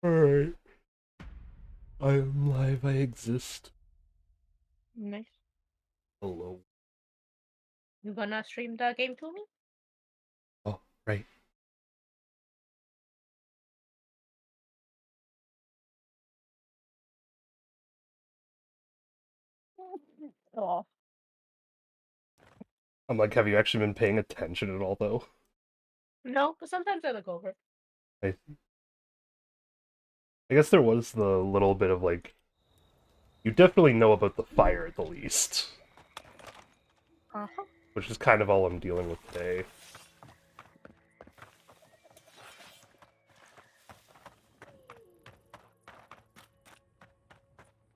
Alright. I am live, I exist. Nice. Hello. You gonna stream the game to me? Oh, right. Oh, I'm like, have you actually been paying attention at all, though? no, but sometimes I look over. I, I guess there was the little bit of, like, you definitely know about the fire at the least. Uh-huh. Which is kind of all I'm dealing with today.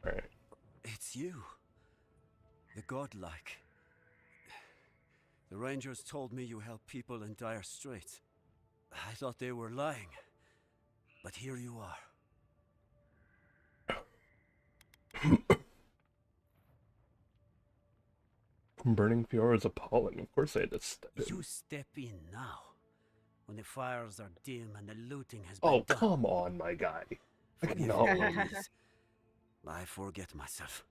Alright. It's you. The godlike. The rangers told me you help people in dire straits. I thought they were lying. But here you are. Burning Fjord is appalling. Of course I had to step in. You step in now. When the fires are dim and the looting has Oh, been done. come on, my guy. I Forgive cannot me, wait. please. I forget myself.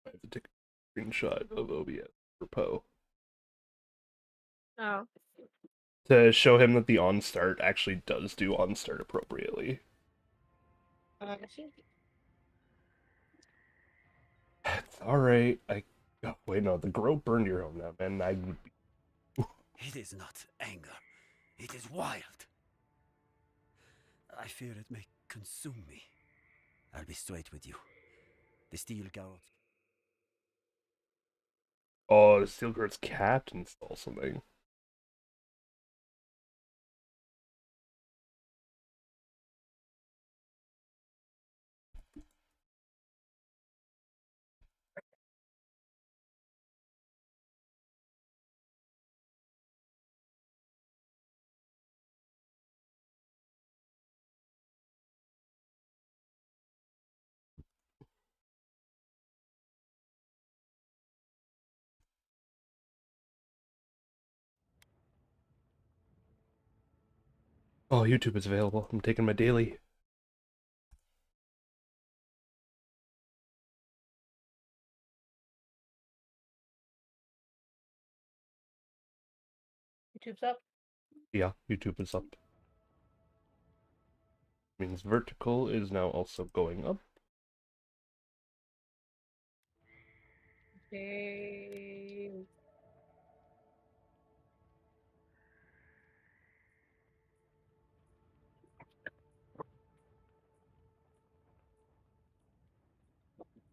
I have to take a screenshot of OBS for Poe. Oh. To show him that the on-start actually does do on-start appropriately. See. It's alright. Oh, wait, no, the grow burned your home now, man. I would be... It is not anger. It is wild. I fear it may consume me. I'll be straight with you. The steel garrote. Oh, the Steelguard's capped install something. Oh, YouTube is available. I'm taking my daily. YouTube's up. Yeah, YouTube is up. Means vertical is now also going up. Okay.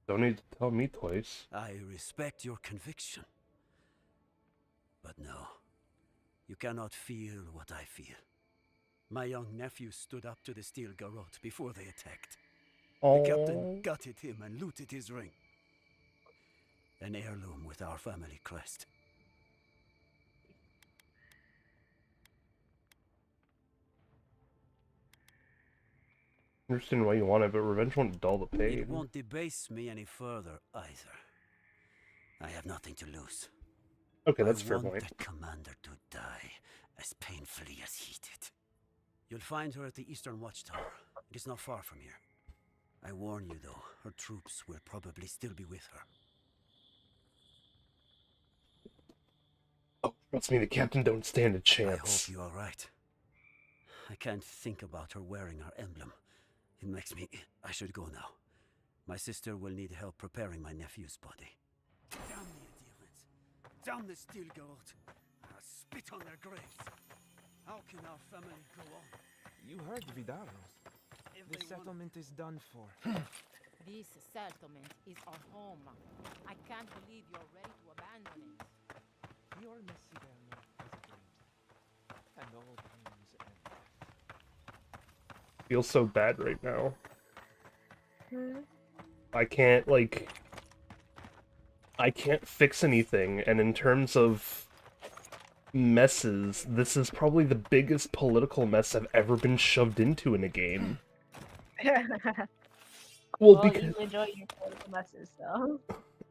Don't need to tell me twice. I respect your conviction. But no, you cannot feel what I feel. My young nephew stood up to the steel garrote before they attacked. The captain gutted him and looted his ring. An heirloom with our family crest. Understand why you want it, but revenge won't dull the pain. It won't debase me any further either. I have nothing to lose. Okay, that's fair I want point. that commander to die as painfully as he did. You'll find her at the Eastern Watchtower. It is not far from here. I warn you though, her troops will probably still be with her. Oh, trust me, the captain don't stand a chance. I hope you are right. I can't think about her wearing her emblem. It makes me... I should go now. My sister will need help preparing my nephew's body. Damn the Adherents! Damn the steel garrote! I'll spit on their graves! How can our family go on? You heard Vidaros. The settlement is done for. This settlement is our home. I can't believe you're ready to abandon it. Your Messidano is a dream. And all dreams end. Feel so bad right now. Hmm. I can't, like... I can't fix anything, and in terms of messes, this is probably the biggest political mess I've ever been shoved into in a game. Well, because... you enjoy your political messes, so.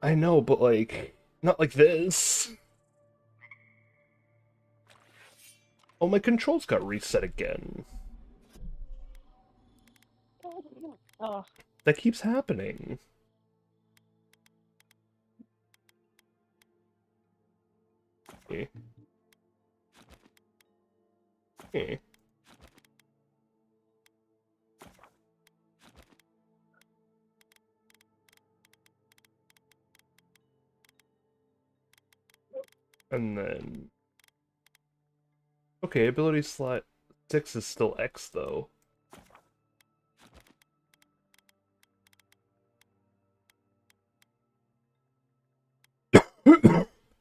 I know, but, like, Not like this. Oh, my controls got reset again. Oh, That keeps happening. Okay. Okay. And then... Okay, ability slot 6 is still X, though.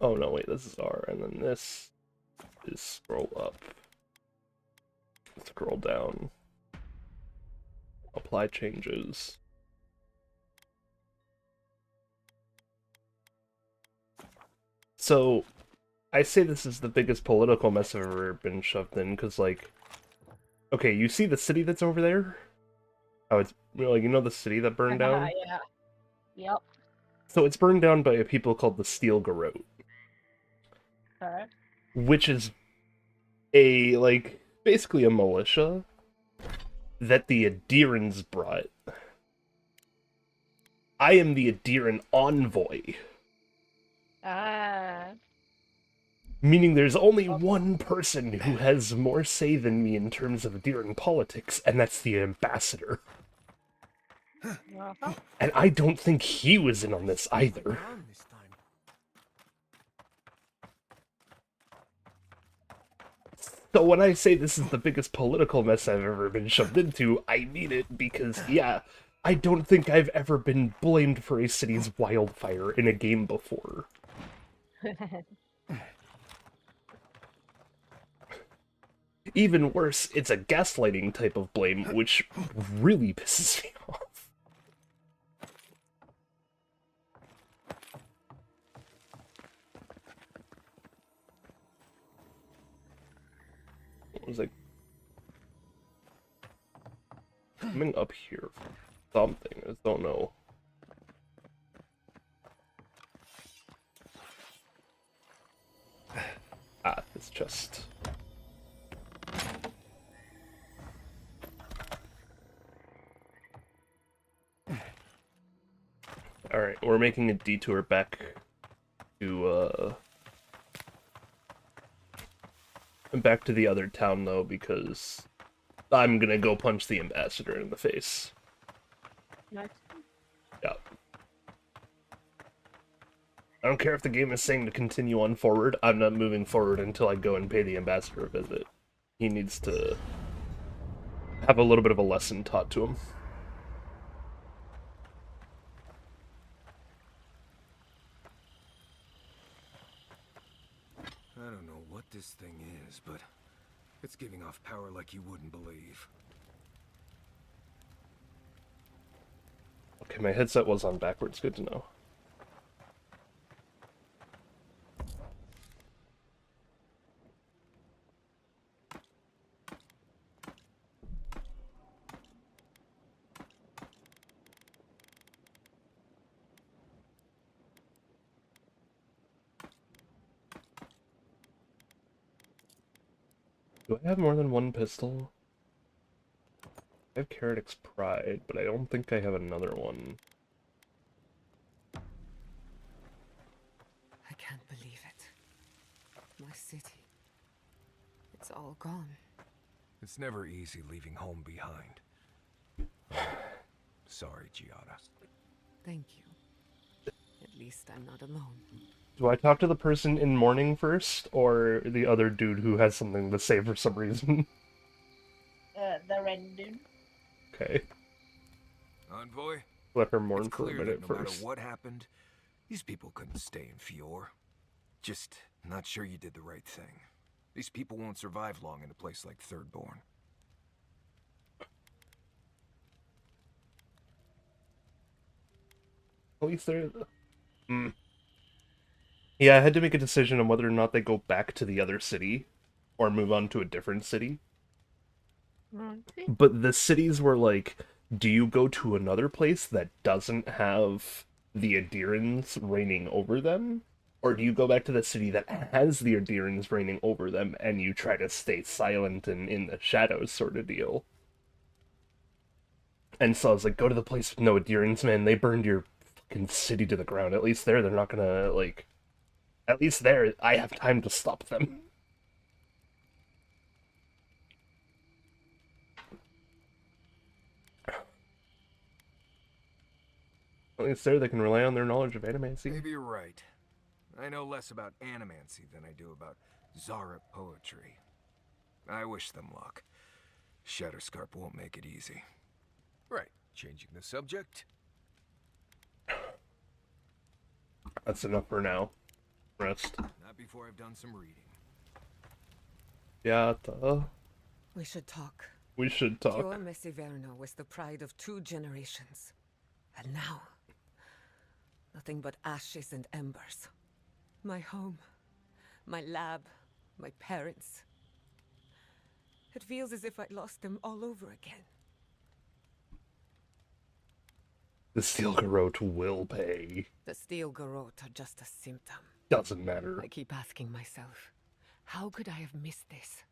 Oh no, wait, this is R, and then this is scroll up. Scroll down. Apply changes. So, I say this is the biggest political mess I've ever been shoved in, because, like, okay, you see the city that's over there? Oh, it's, like, you know the city that burned down? yeah. Yep. So it's burned down by a people called the Steel Garrote, Alright. which is a, like, basically a militia that the Adirans brought. I am the Adiran envoy. Ah. Meaning there's only one person who has more say than me in terms of Adiran politics, and that's the ambassador. Uh-huh. And I don't think he was in on this either. So when I say this is the biggest political mess I've ever been shoved into, I mean it because, yeah, I don't think I've ever been blamed for a city's wildfire in a game before. Even worse, it's a gaslighting type of blame, which really pisses me off. What was I coming up here for something? I just don't know. Ah, this chest. Alright, we're making a detour back to, back to the other town, though, because I'm gonna go punch the ambassador in the face. Nice. Yeah. I don't care if the game is saying to continue on forward, I'm not moving forward until I go and pay the ambassador a visit. He needs to have a little bit of a lesson taught to him. I don't know what this thing is, but it's giving off power like you wouldn't believe. Okay, my headset was on backwards, good to know. Do I have more than one pistol? I have Karadic's Pride, but I don't think I have another one. I can't believe it. My city. It's all gone. It's never easy leaving home behind. Sorry, Giada. Thank you. At least I'm not alone. Do I talk to the person in mourning first, or the other dude who has something to say for some reason? The red dude. Okay. Envoy? Let her mourn It's for a clear minute that no first. matter what happened, these people couldn't stay in Fior. Just not sure you did the right thing. These people won't survive long in a place like Thirdborn. At least they're... Yeah, I had to make a decision on whether or not they go back to the other city, or move on to a different city. But the cities were like, do you go to another place that doesn't have the Adirans reigning over them? Or do you go back to the city that has the Adirians reigning over them and you try to stay silent and in the shadows sort of deal? And so I was like, go to the place with no Adirians, man. They burned your fucking city to the ground. At least there, they're not gonna, like... At least there, I have time to stop them. At least there, they can rely on their knowledge of animancy. Maybe you're right. I know less about animancy than I do about Zara poetry. I wish them luck. Shatterscarp won't make it easy. Right, changing the subject. That's enough for now. Rest. Not before I've done some reading. Yeah, We should talk. we should talk. Pure Messiverno was the pride of 2 generations. And now, nothing but ashes and embers. My home, my lab, my parents. It feels as if I lost them all over again. The Steel Garrote will pay. The Steel Garrote are just a symptom. Doesn't matter. I keep asking myself, how could I have missed this?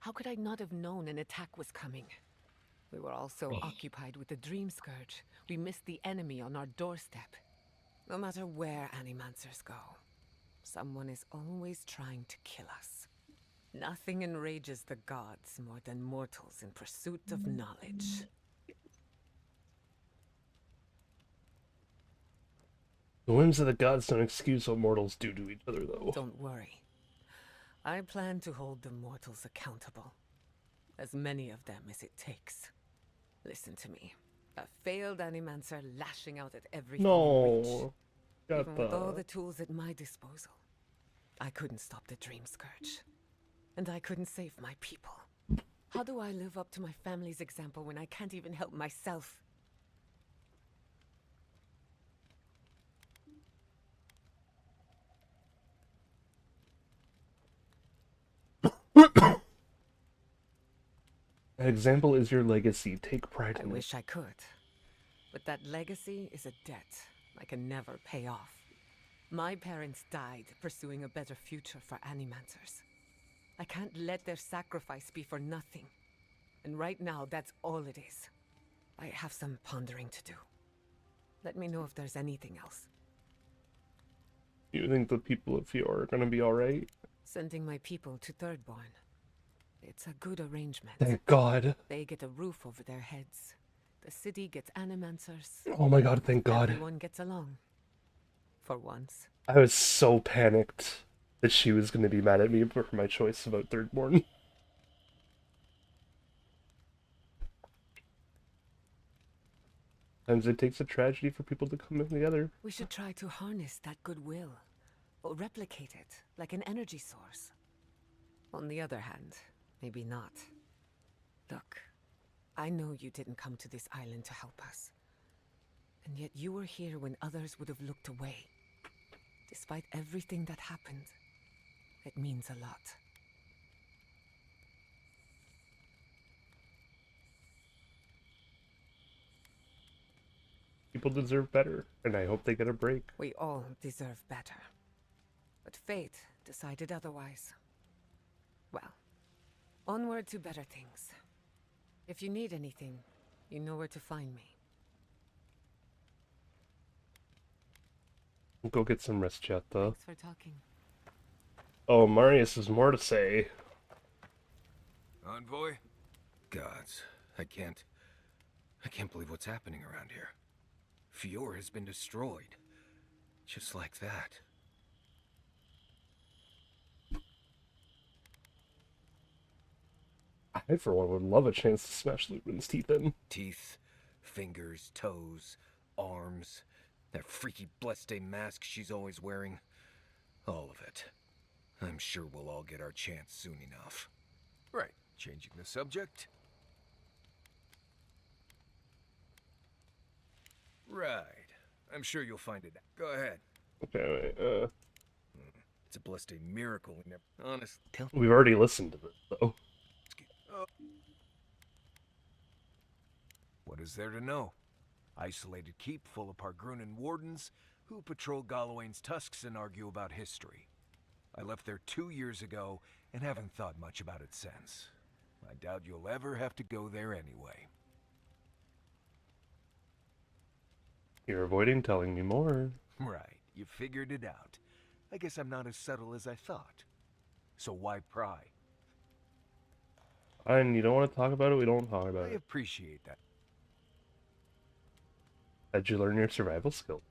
How could I not have known an attack was coming? We were all so occupied with the Dream Scourge, we missed the enemy on our doorstep. No matter where Animancers go, someone is always trying to kill us. Nothing enrages the gods more than mortals in pursuit of knowledge. The whims of the gods don't excuse what mortals do to each other, though. Don't worry. I plan to hold the mortals accountable. As many of them as it takes. Listen to me. A failed Animancer lashing out at everything in reach. No. Got Even with all the tools at my disposal, I couldn't stop the Dream Scourge. And I couldn't save my people. How do I live up to my family's example when I can't even help myself? An example is your legacy. Take pride I in it. wish I could. But that legacy is a debt I can never pay off. My parents died pursuing a better future for Animancers. I can't let their sacrifice be for nothing. And right now, that's all it is. I have some pondering to do. Let me know if there's anything else. You think the people of Fior are gonna be alright? Sending my people to Thirdborn. It's a good arrangement. Thank God. They get a roof over their heads. The city gets Animancers. Oh my God, thank God. Everyone gets along. For once. I was so panicked that she was gonna be mad at me for my choice about Thirdborn. Sometimes it takes a tragedy for people to come together. We should try to harness that goodwill. Or replicate it, like an energy source. On the other hand, maybe not. Look, I know you didn't come to this island to help us. And yet you were here when others would have looked away. Despite everything that happened, it means a lot. People deserve better, and I hope they get a break. We all deserve better. But fate decided otherwise. Well, onward to better things. If you need anything, you know where to find me. Go get some rest, Jetta. Thanks for talking. Oh, Marius has more to say. Envoy? Gods, I can't believe what's happening around here. Fior has been destroyed. Just like that. I, for one, would love a chance to smash Lupin's teeth in. Teeth, fingers, toes, arms. That freaky Bleste mask she's always wearing. All of it. I'm sure we'll all get our chance soon enough. Right, changing the subject. Right. I'm sure you'll find it. Go ahead. Okay, wait, It's a Bleste miracle. Honest. we've already listened to this, though. What is there to know? Isolated keep full of Pargrunan wardens who patrol Gallowayne's tusks and argue about history. I left there 2 years ago and haven't thought much about it since. I doubt you'll ever have to go there anyway. You're avoiding telling me more. Right, you figured it out. I guess I'm not as subtle as I thought. So why pry? And you don't want to talk about it, we don't talk about I it. appreciate that. How'd you learn your survival skill?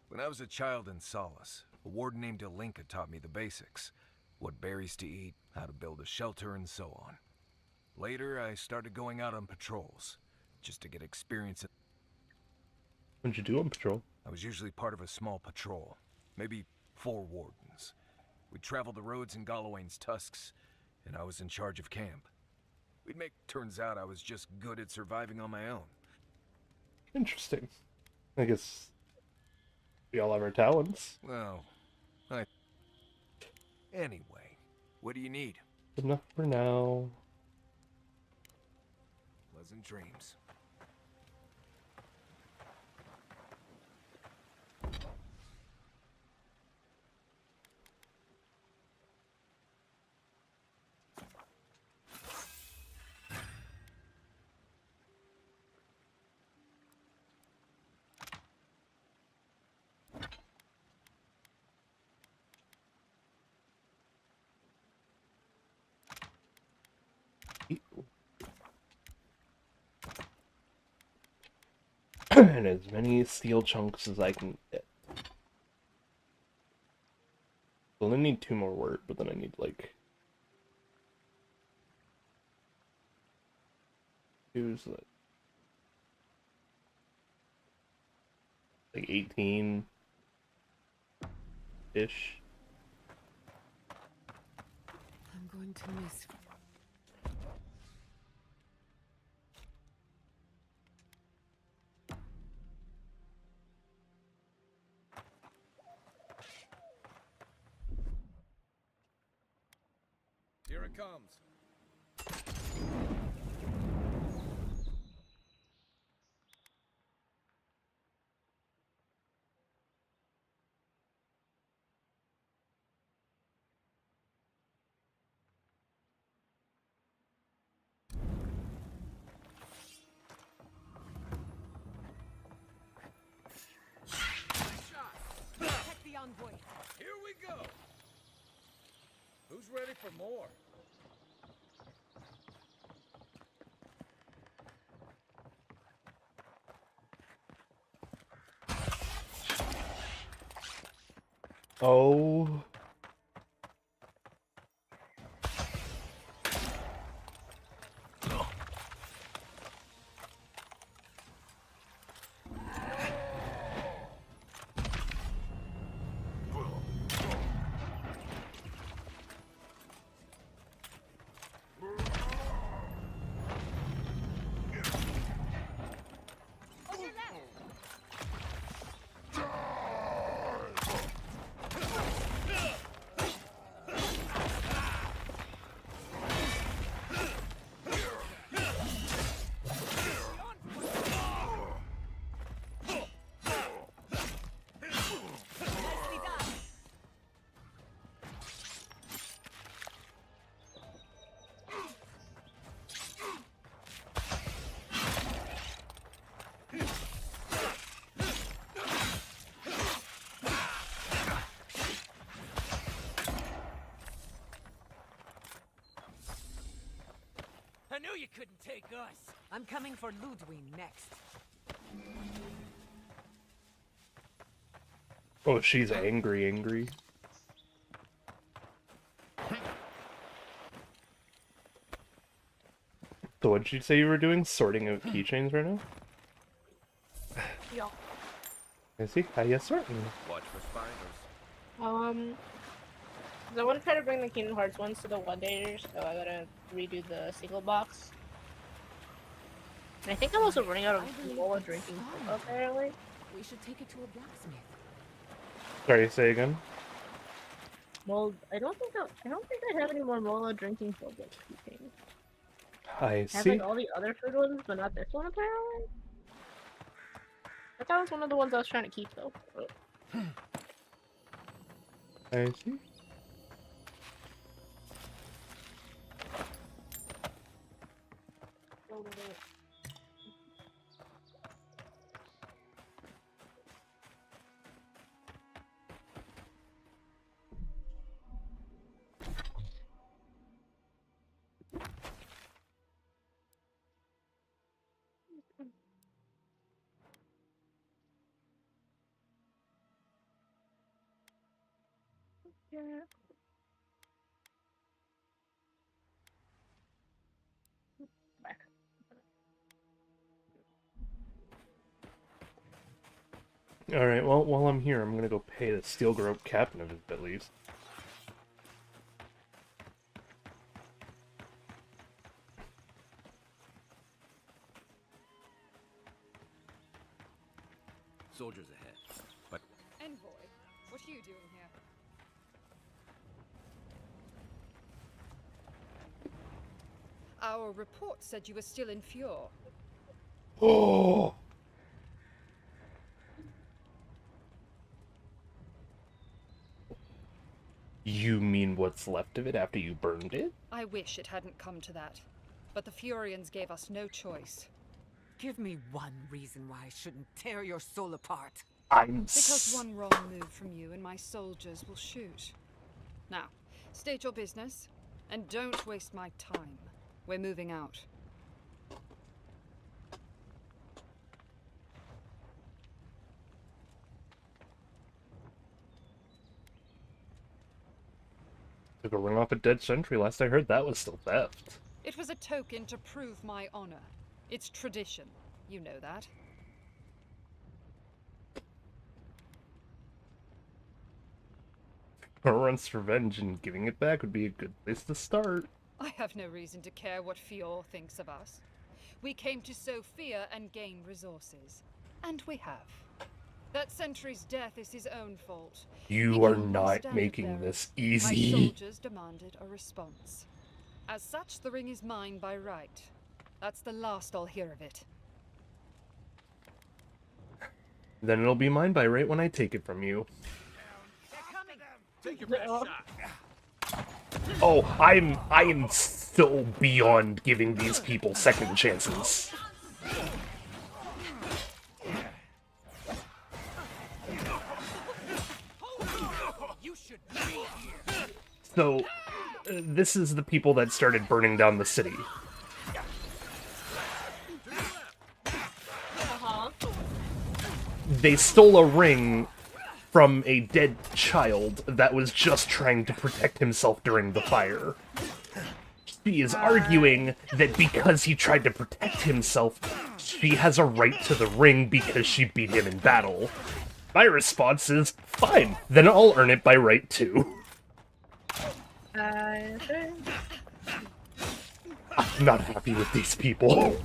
When I was a child in Solace, a warden named Alinka taught me the basics. What berries to eat, how to build a shelter, and so on. Later, I started going out on patrols, just to get experience. What'd you do on patrol? I was usually part of a small patrol, maybe 4 wardens. We'd travel the roads in Gallowayne's tusks, and I was in charge of camp. Turns out I was just good at surviving on my own. Interesting. I guess we all have our talents. Well, Anyway, what do you need? Enough for now. Pleasant dreams. And as many steel chunks as I can get. So I need 2 more wort, but then I need like 2, so like 18 ish. I'm going to miss. Here it comes. Protect the envoy. Here we go. Who's ready for more? Oh. I knew you couldn't take us. I'm coming for Ludwig next. Oh, she's angry. So what did you say you were doing? Sorting out keychains right now? Yeah. I see. How you sorting? Watch for spiders. I want to try to bring the Kingdom Hearts ones to the One Dater, so I gotta redo the single box. And I think I'm also running out of Mola drinking soda, apparently. We should take it to a blacksmith. Sorry, say again. Well, I don't think I have any more Mola drinking soda keychains. I I have see. like all the other food ones, but not this one apparently. I thought it was one of the ones I was trying to keep though. I see. Yeah. Back. Alright, well, while I'm here, I'm gonna go pay the Steel Grove captain of his at least. Soldiers ahead. But Envoy, what are you doing here? Our report said you were still in Fjord. Oh! You mean what's left of it after you burned it? I wish it hadn't come to that. But the Furians gave us no choice. Give me one reason why I shouldn't tear your soul apart. Because one wrong move from you and my soldiers will shoot. Now, state your business, and don't waste my time. We're moving out. Took a ring off a dead sentry. Last I heard, that was still theft. It was a token to prove my honor. It's tradition. You know that. Runs revenge and giving it back would be a good place to start. I have no reason to care what Fior thinks of us. We came to sow fear and gain resources. And we have. That sentry's death is his own fault. You He are killed my not standard making bearer. this My easy. soldiers demanded a response. As such, the ring is mine by right. That's the last I'll hear of it. Then it'll be mine by right when I take it from you. take your best shot. Oh, I am so beyond giving these people second chances. So, this is the people that started burning down the city. They stole a ring from a dead child that was just trying to protect himself during the fire. She is arguing that because he tried to protect himself, she has a right to the ring because she beat him in battle. My response is, fine, then I'll earn it by right too. I'm not happy with these people.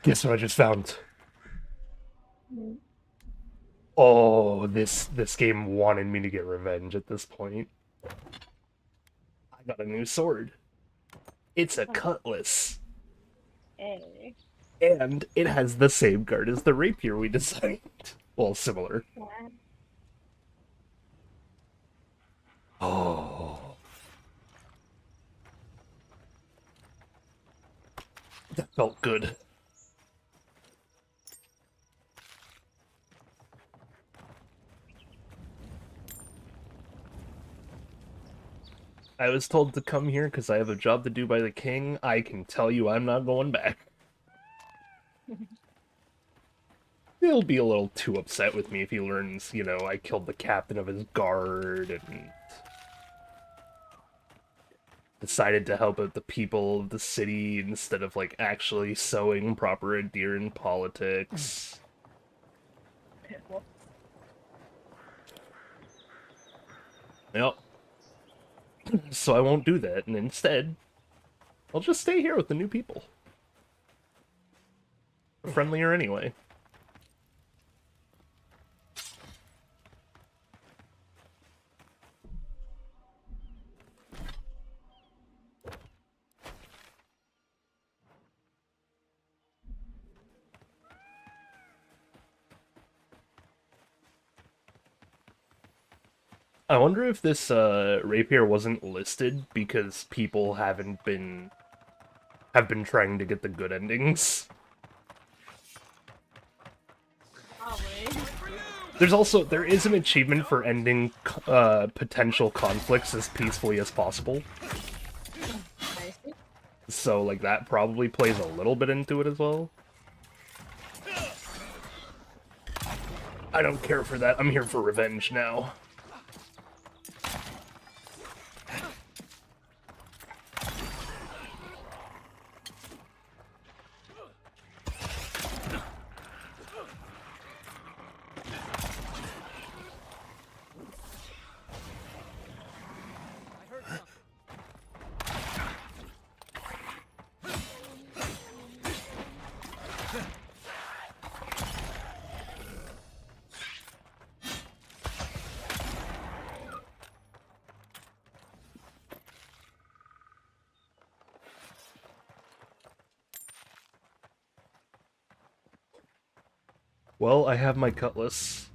Guess what I just found? Oh, this game wanted me to get revenge at this point. I got a new sword. It's a cutlass. Hey. And it has the same guard as the rapier we designed. Well, similar. Oh. That felt good. I was told to come here because I have a job to do by the king. I can tell you I'm not going back. he'll be a little too upset with me if he learns, you know, I killed the captain of his guard and decided to help out the people of the city instead of, like, actually sowing proper Adherent politics. Pitiful. Yep. So I won't do that, and instead, I'll just stay here with the new people. Friendlier anyway. I wonder if this rapier wasn't listed because people have been trying to get the good endings. Probably. There is an achievement for ending potential conflicts as peacefully as possible. I see. So like that probably plays a little bit into it as well. I don't care for that. I'm here for revenge now. Well, I have my cutlass.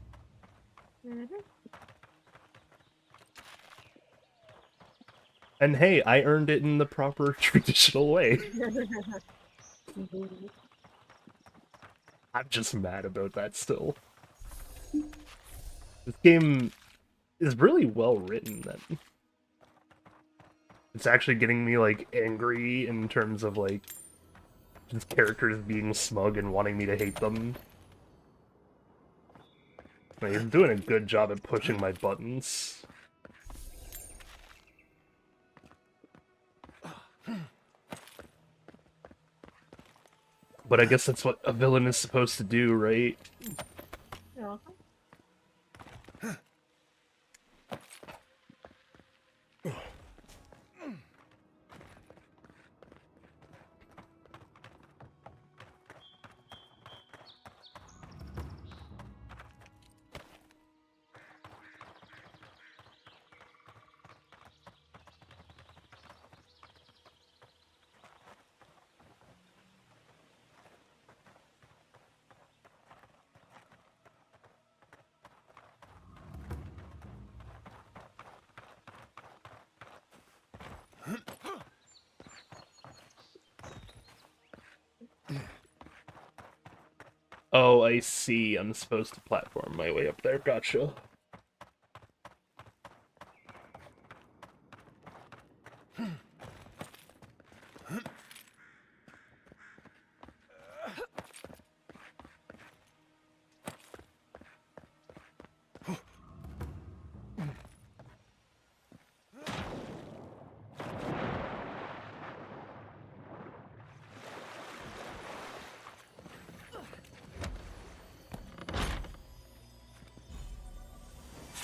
And hey, I earned it in the proper traditional way. I'm just mad about that still. This game is really well written then. It's actually getting me, like, angry in terms of, like, just characters being smug and wanting me to hate them. Like, he's doing a good job at pushing my buttons. But I guess that's what a villain is supposed to do, right? Yeah. Oh, I see. I'm supposed to platform my way up there. Gotcha.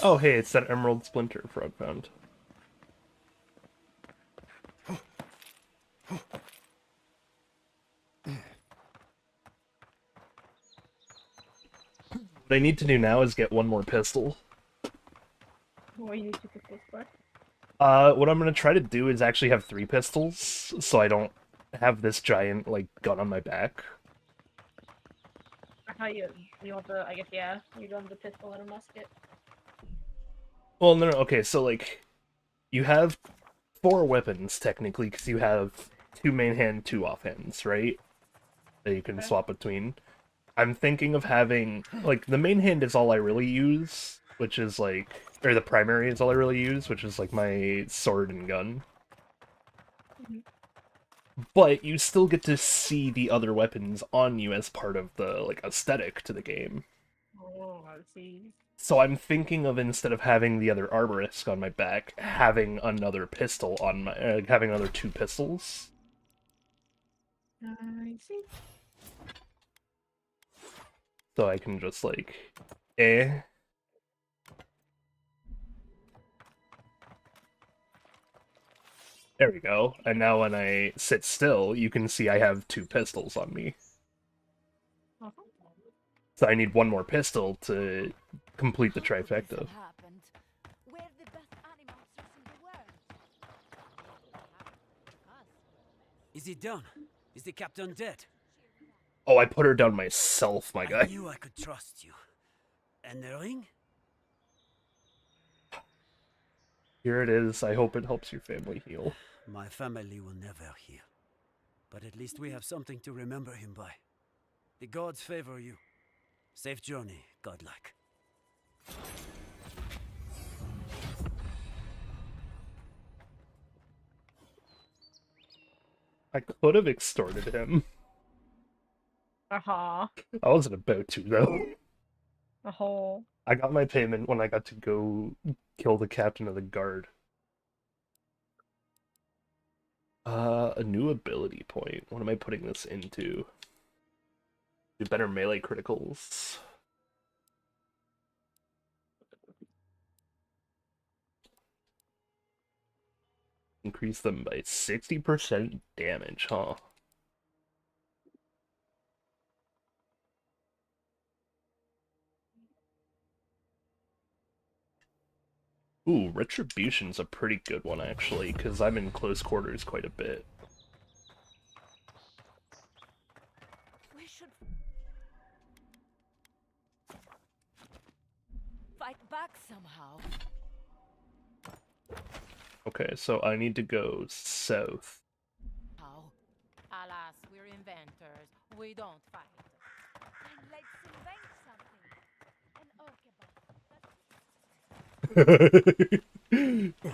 Oh, hey, it's that emerald splinter Frog found. What I need to do now is get one more pistol. What you need to pick this for? What I'm gonna try to do is actually have 3 pistols, so I don't have this giant, like, gun on my back. I thought you want the, I guess, yeah, you want the pistol and a musket. Well, no, okay, so, like, you have 4 weapons, technically, because you have 2 main hand, 2 offhands, right? That you can swap between. I'm thinking of having, like, the main hand is all I really use, which is, like, or the primary is all I really use, which is, like, my sword and gun. but you still get to see the other weapons on you as part of the like aesthetic to the game. Oh, I see. So I'm thinking of, instead of having the other arborist on my back, having another pistol on my having another 2 pistols. I see. So I can just like There we go. And now when I sit still, you can see I have 2 pistols on me. So I need 1 more pistol to complete the trifecta. Is he done? Is the captain dead? Oh, I put her down myself, my I guy. knew I could trust you. And the ring? Here it is. I hope it helps your family heal. My family will never heal. But at least we have something to remember him by. The gods favor you. Safe journey, godlike. I could have extorted him. Uh-huh. I wasn't about to, though. Uh-huh. I got my payment when I got to go kill the captain of the guard. A new ability point. What am I putting this into? Do better melee criticals. Increase them by 60% damage, huh? Ooh, Retribution's a pretty good one, actually, because I'm in close quarters quite a bit. We should fight back somehow. Okay, so I need to go south. How? Alas, we're inventors. We don't fight. And let's invent something.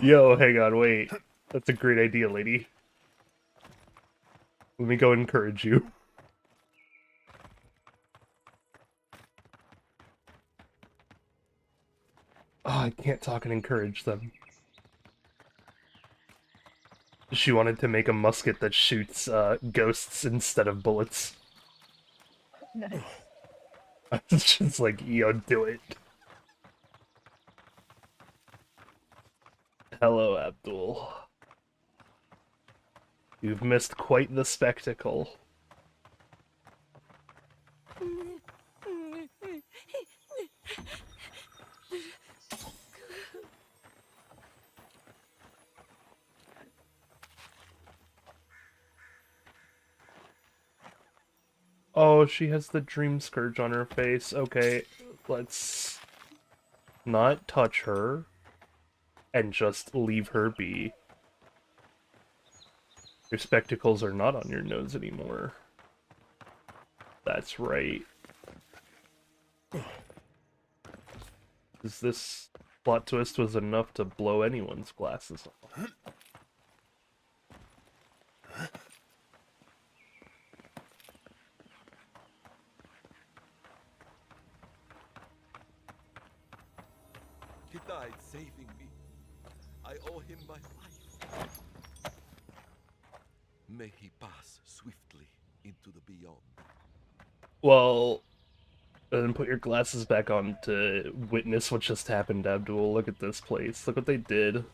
Yo, hang on, wait. That's a great idea, lady. Let me go encourage you. Oh, I can't talk and encourage them. She wanted to make a musket that shoots ghosts instead of bullets. Nice. It's just like, yo, do it. Hello, Abdul. You've missed quite the spectacle. Oh, she has the Dream Scourge on her face. Okay, let's not touch her and just leave her be. Your spectacles are not on your nose anymore. That's right. This plot twist was enough to blow anyone's glasses off. He died saving me. I owe him my life. May he pass swiftly into the beyond. Well, then put your glasses back on to witness what just happened, Abdul. Look at this place. Look what they did.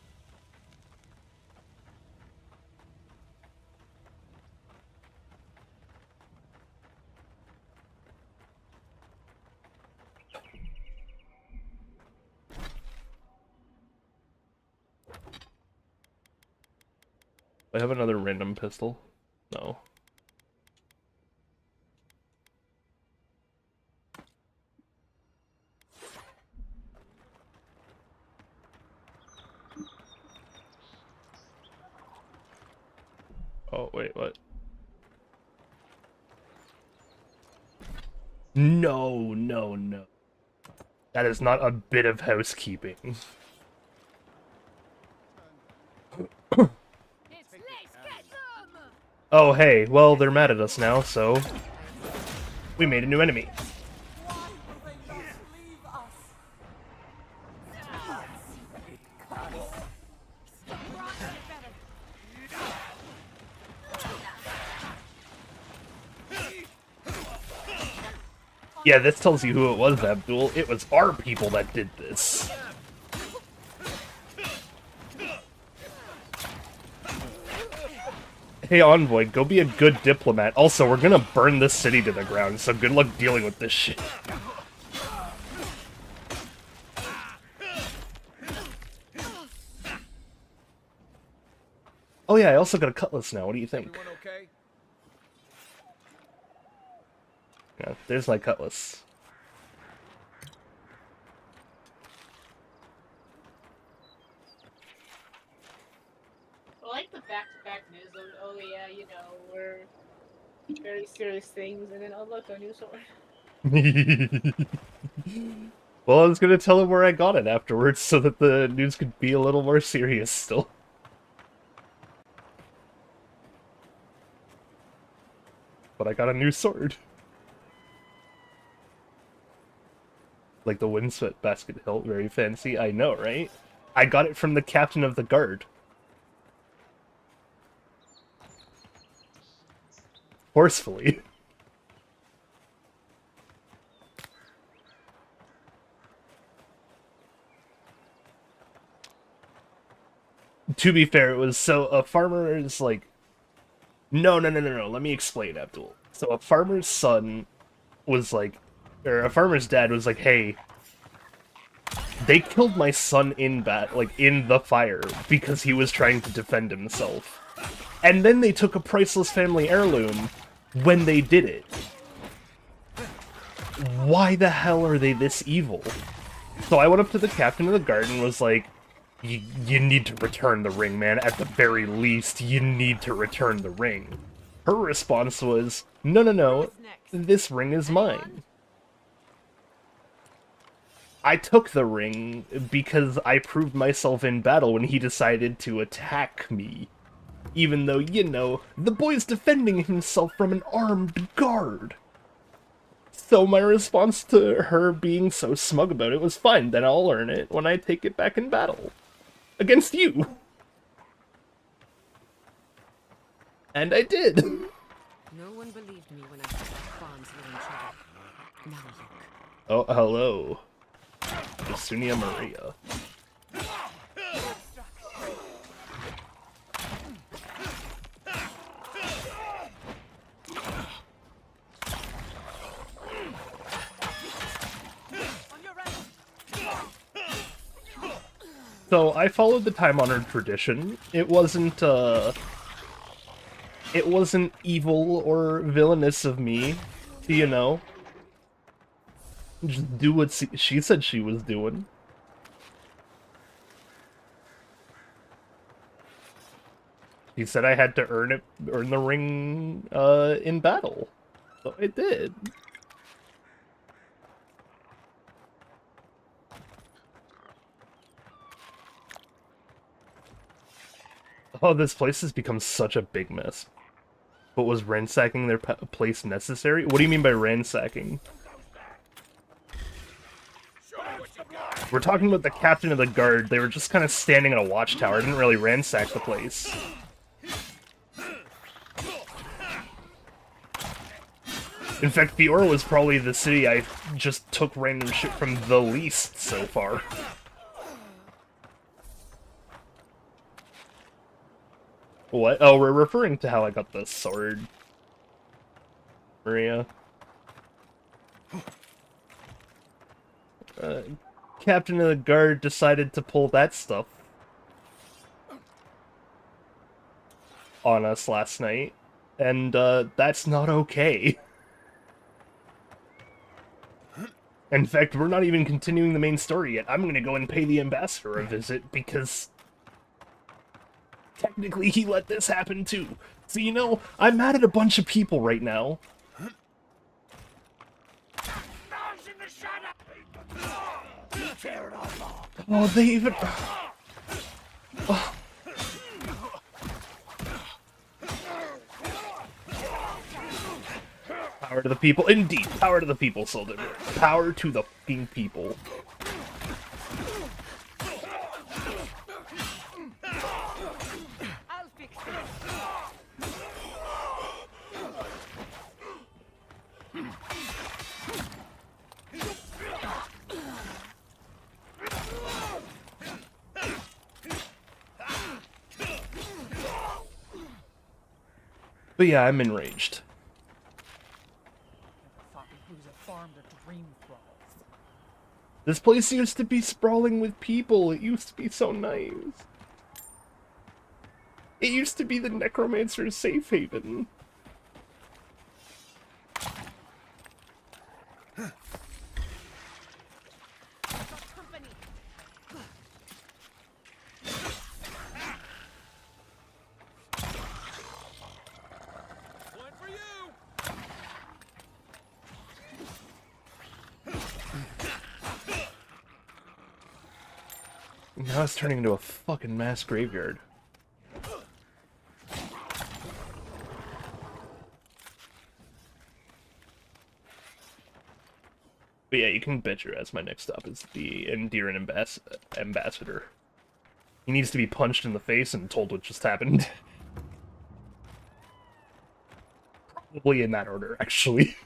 I have another random pistol. No. Oh, wait, what? No, no, no. That is not a bit of housekeeping. It's Lich, get them! Oh, hey, well, they're mad at us now, so... We made a new enemy. Yeah, this tells you who it was, Abdul. It was our people that did this. Hey, Envoy, go be a good diplomat. Also, we're gonna burn this city to the ground, so good luck dealing with this shit. Oh yeah, I also got a cutlass now. What do you think? Everyone okay? Yeah, there's my cutlass. I like the back-to-back news of, oh yeah, you know, we're very serious things, and then, oh look, a new sword. Well, I was gonna tell him where I got it afterwards so that the news could be a little more serious still. But I got a new sword. Like the windswept basket hilt, very fancy. I know, right? I got it from the captain of the guard. Forcefully. To be fair, it was so a farmer is like, no, let me explain, Abdul. So a farmer's son was like, or a farmer's dad was like, hey, they killed my son in in the fire because he was trying to defend himself. And then they took a priceless family heirloom when they did it. Why the hell are they this evil? So I went up to the captain of the guard and was like, you need to return the ring, man. At the very least, you need to return the ring. Her response was, no, this ring is mine. I took the ring because I proved myself in battle when he decided to attack me. Even though, you know, the boy's defending himself from an armed guard. So my response to her being so smug about it was, fine, then I'll earn it when I take it back in battle. Against you. And I did. No one believed me when I said that bombs were in trouble. Now look. Oh, hello. Yasunia Maria. So, I followed the time-honored tradition. It wasn't evil or villainous of me to, you know, just do what she said she was doing. She said I had to earn the ring, in battle. So I did. Oh, this place has become such a big mess. But was ransacking their place necessary? What do you mean by ransacking? We're talking about the captain of the guard. They were just kind of standing in a watchtower. Didn't really ransack the place. In fact, Fiora was probably the city I just took random shit from the least so far. What? Oh, we're referring to how I got the sword. Maria. Captain of the guard decided to pull that stuff on us last night, and that's not okay. In fact, we're not even continuing the main story yet. I'm gonna go and pay the ambassador a visit, because technically he let this happen too. So, you know, I'm mad at a bunch of people right now. Oh, they even... Oh. Power to the people. Indeed, power to the people, Soul Dipper. Power to the fucking people. I'll fix this. But yeah, I'm enraged. Thought we lose a farm to dream thralls. This place used to be sprawling with people. It used to be so nice. It used to be the necromancer's safe haven. Now it's turning into a fucking mass graveyard. But yeah, you can bet your ass my next stop is the Endearing Ambassador. He needs to be punched in the face and told what just happened. Probably in that order, actually.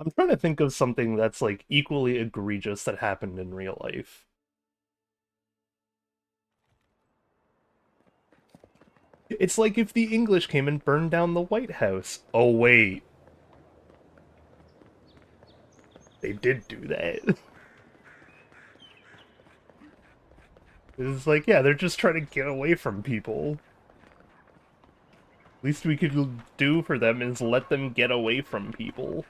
I'm trying to think of something that's, like, equally egregious that happened in real life. It's like if the English came and burned down the White House. Oh, wait. They did do that. It's like, yeah, they're just trying to get away from people. Least we could do for them is let them get away from people.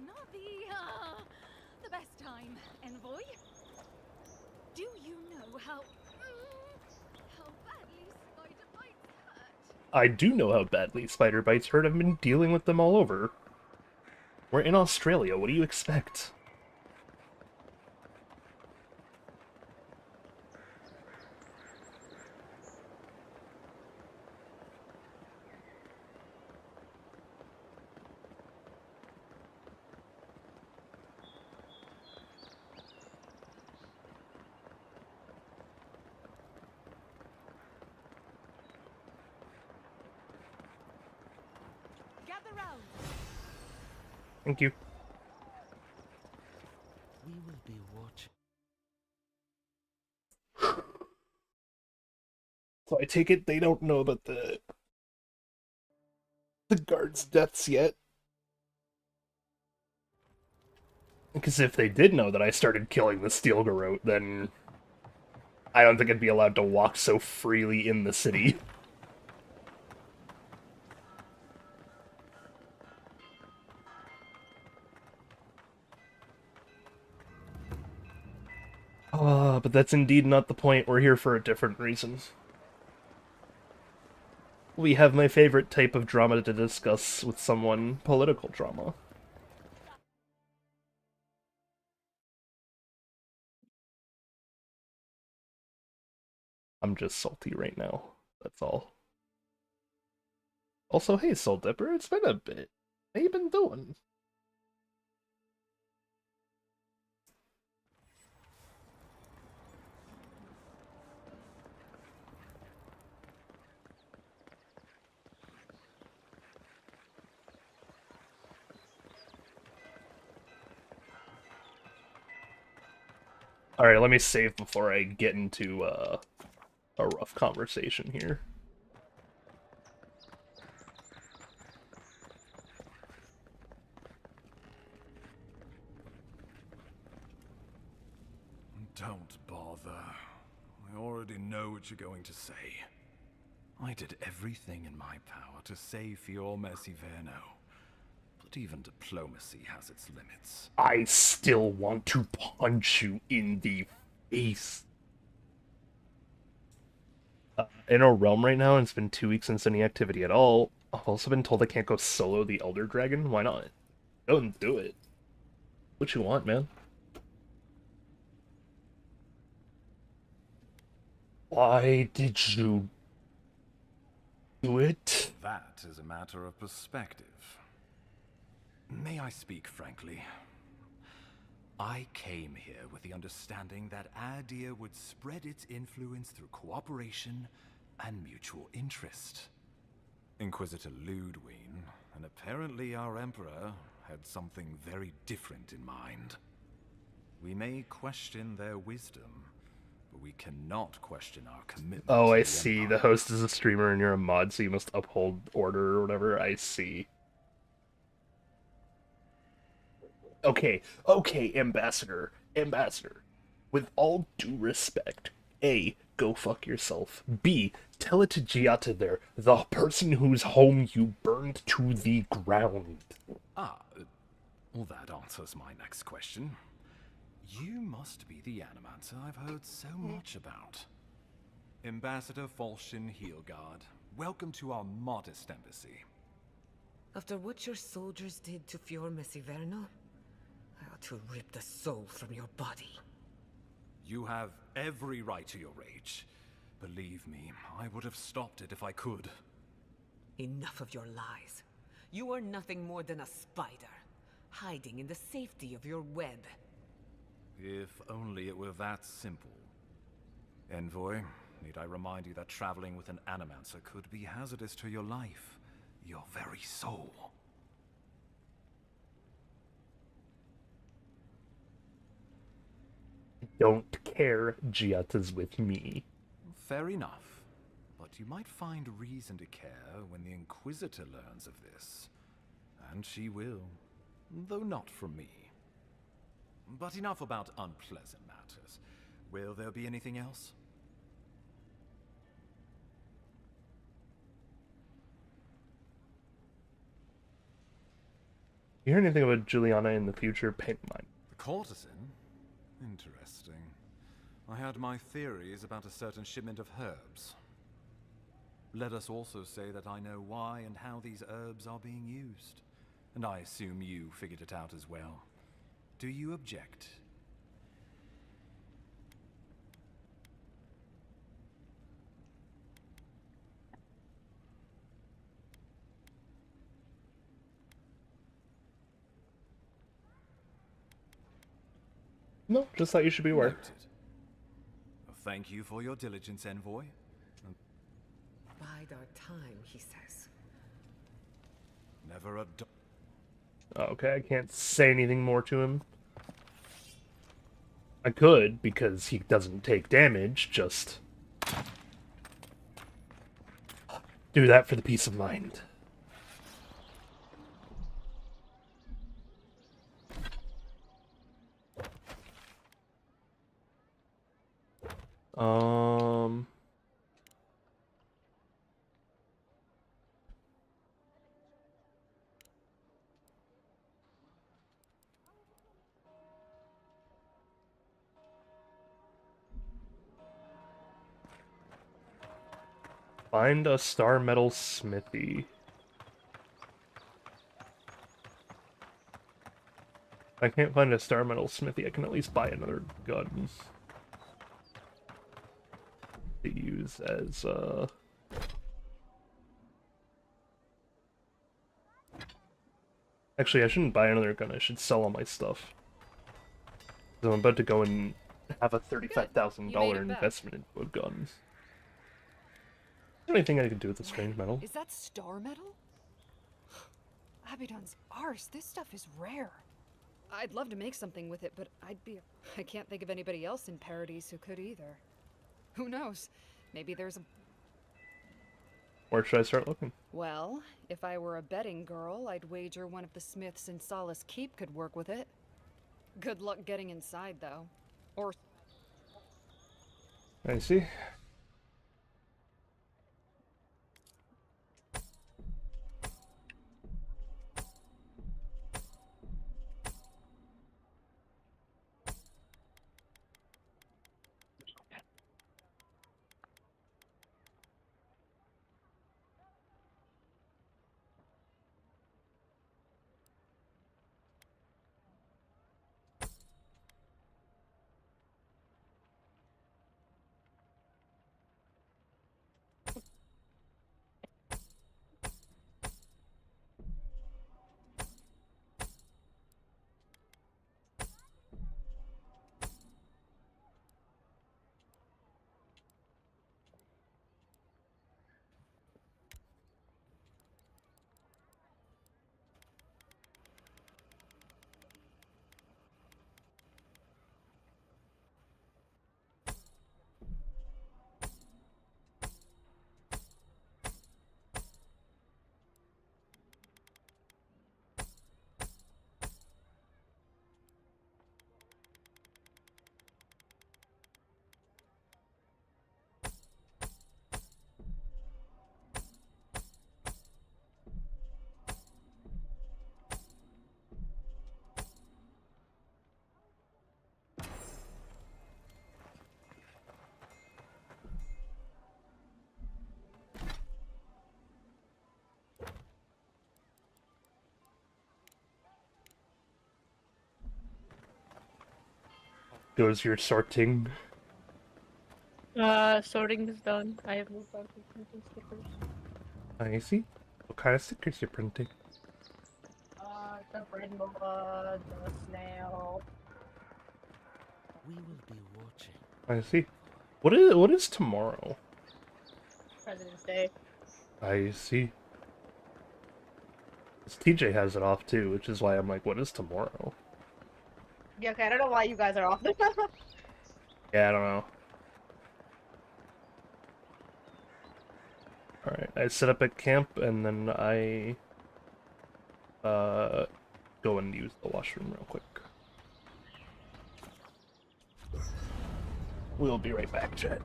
Not the best time, envoy. Do you know how badly spider bites hurt? I do know how badly spider bites hurt. I've been dealing with them all over. We're in Australia, what do you expect? Gather round. Thank you. We will be watching. So I take it they don't know about the guards' deaths yet. Because if they did know that I started killing the Steel Garrote, then I don't think I'd be allowed to walk so freely in the city. But that's indeed not the point. We're here for a different reason. We have my favorite type of drama to discuss with someone, political drama. I'm just salty right now, that's all. Also, hey Soul Dipper, it's been a bit. How you been doing? Alright, let me save before I get into a rough conversation here. Don't bother. I already know what you're going to say. I did everything in my power to save your Seaweaver. But even diplomacy has its limits. I still want to punch you in the face. In a realm right now, and it's been 2 weeks since any activity at all. I've also been told I can't go solo the Elder Dragon. Why not? Go and do it. What you want, man? Why did you do it? That is a matter of perspective. May I speak frankly? I came here with the understanding that Adir would spread its influence through cooperation and mutual interest. Inquisitor Ludwig, and apparently our Emperor, had something very different in mind. We may question their wisdom, but we cannot question our commitment. Oh, to I the see. Empire. The host is a streamer and you're a mod, so you must uphold order or whatever. I see. Okay, Ambassador. With all due respect, A, go fuck yourself. B, tell it to Giata there, the person whose home you burned to the ground. Well, that answers my next question. You must be the Animancer I've heard so much about. Ambassador Falshin Heelguard, welcome to our modest embassy. After what your soldiers did to Fior Mesiverno, I ought to rip the soul from your body. You have every right to your rage. Believe me, I would have stopped it if I could. Enough of your lies. You are nothing more than a spider, hiding in the safety of your web. If only it were that simple. Envoy, need I remind you that traveling with an Animancer could be hazardous to your life, your very soul. Don't care, Giata's with me. Fair enough. But you might find reason to care when the Inquisitor learns of this. And she will, though not from me. But enough about unpleasant matters. Will there be anything else? You hear anything about Juliana in the future? Paint mine. The courtesan? Interesting. I had my theories about a certain shipment of herbs. Let us also say that I know why and how these herbs are being used. And I assume you figured it out as well. Do you object? No, just thought you should be aware. Noted. Thank you for your diligence, Envoy. Bide our time, he says. Never a Okay, I can't say anything more to him. I could, because he doesn't take damage, just do that for the peace of mind. Find a star metal smithy. If I can't find a star metal smithy, I can at least buy another gun to use as Actually, I shouldn't buy another gun. I should sell all my stuff. 'Cause I'm about to go and have a $35,000 investment into a gun. Is there anything I can do with the strange metal? Is that star metal? Abaddon's arse, this stuff is rare. I'd love to make something with it, but I can't think of anybody else in Paradise who could either. Who knows? Maybe there's a... Where should I start looking? Well, if I were a betting girl, I'd wager one of the smiths in Solace Keep could work with it. Good luck getting inside, though. Or... I see. Goes your sorting. Sorting is done. I have moved on to printing stickers. I see. What kind of stickers you're printing? The rainbow blood, the snail. We will be watching. I see. What is tomorrow? President's Day. I see. 'Cause TJ has it off too, which is why I'm like, what is tomorrow? Yeah, okay, I don't know why you guys are off. Yeah, I don't know. Alright, I set up at camp and then I go and use the washroom real quick. We'll be right back, chat.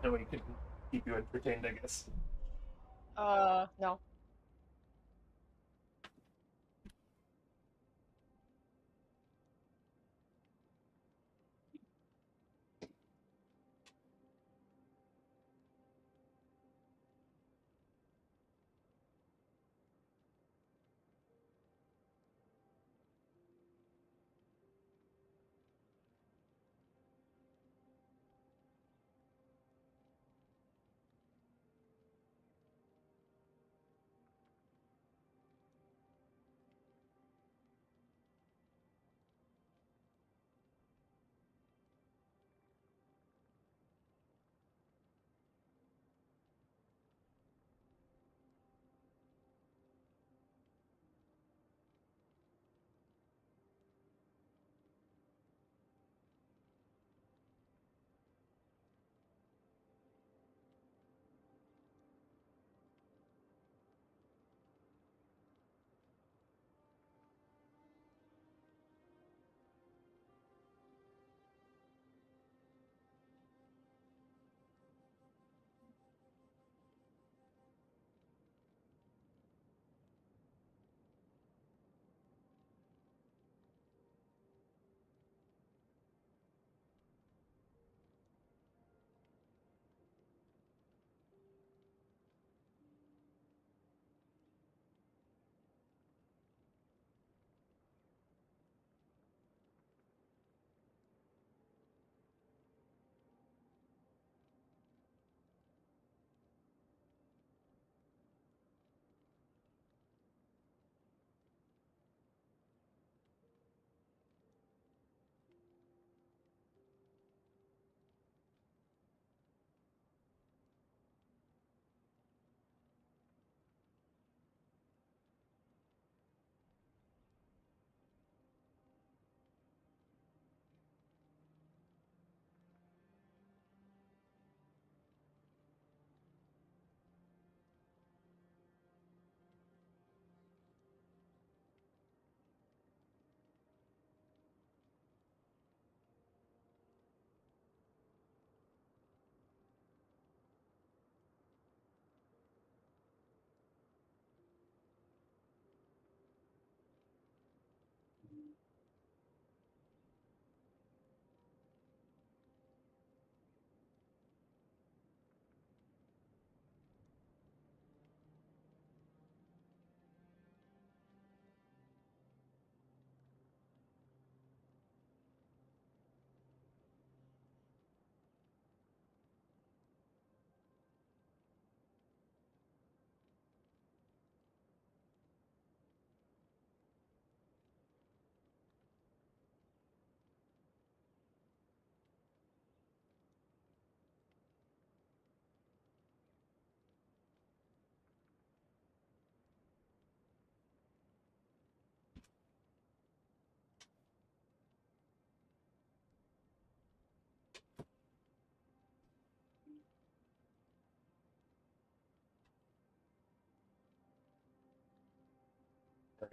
So we can keep you entertained, I guess. No.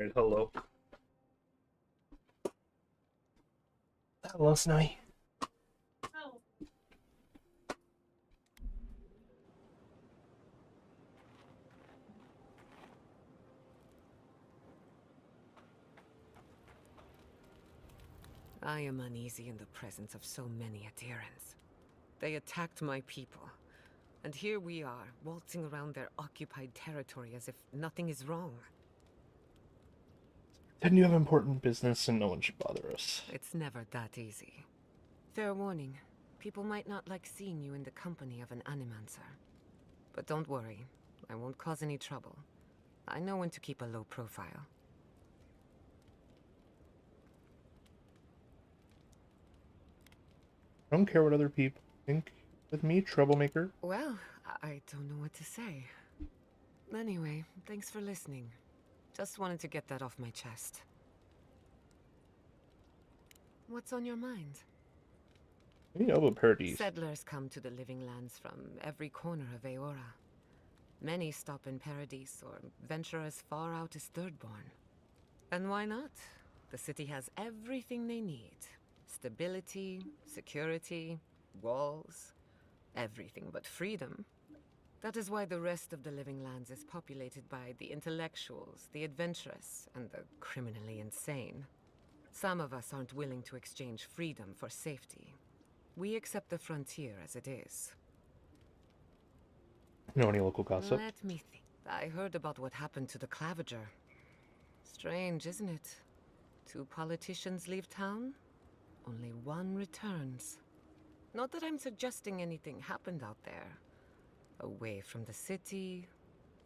Alright, hello. Hello, Snowy. Oh. I am uneasy in the presence of so many adherents. They attacked my people, and here we are, waltzing around their occupied territory as if nothing is wrong. Then you have important business and no one should bother us. It's never that easy. Fair warning, people might not like seeing you in the company of an animancer. But don't worry, I won't cause any trouble. I know when to keep a low profile. I don't care what other people think with me, troublemaker. Well, I don't know what to say. Anyway, thanks for listening. Just wanted to get that off my chest. What's on your mind? You know about Paradise. Settlers come to the Living Lands from every corner of Eora. Many stop in Paradise or venture as far out as Thirdborn. And why not? The city has everything they need. Stability, security, walls, everything but freedom. That is why the rest of the Living Lands is populated by the intellectuals, the adventurous, and the criminally insane. Some of us aren't willing to exchange freedom for safety. We accept the frontier as it is. Know any local gossip? Let me think. I heard about what happened to the Claviger. Strange, isn't it? 2 politicians leave town, only 1 returns. Not that I'm suggesting anything happened out there. Away from the city,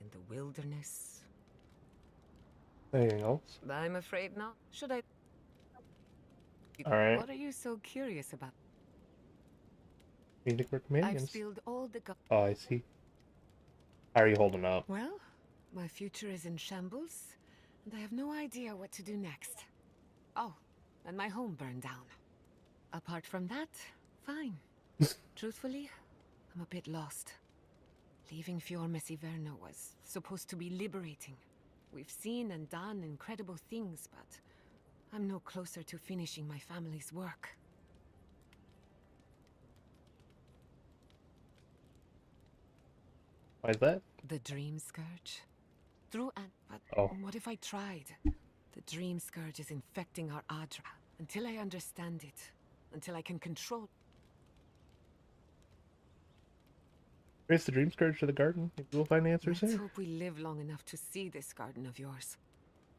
in the wilderness. Anything else? I'm afraid not. Should I? Alright. What are you so curious about? Music I've companions. spilled all the Oh, I see. How are you holding up? Well, my future is in shambles, and I have no idea what to do next. Oh, and my home burned down. Apart from that, fine. Truthfully, I'm a bit lost. Leaving Fiormesiverno was supposed to be liberating. We've seen and done incredible things, but I'm no closer to finishing my family's work. Why is that? The Dream Scourge? But Oh. what if I tried? The Dream Scourge is infecting our Adra. Until I understand it, until I can control... Race the dream scourge to the garden. Maybe we'll find answers Let's there. hope we live long enough to see this garden of yours.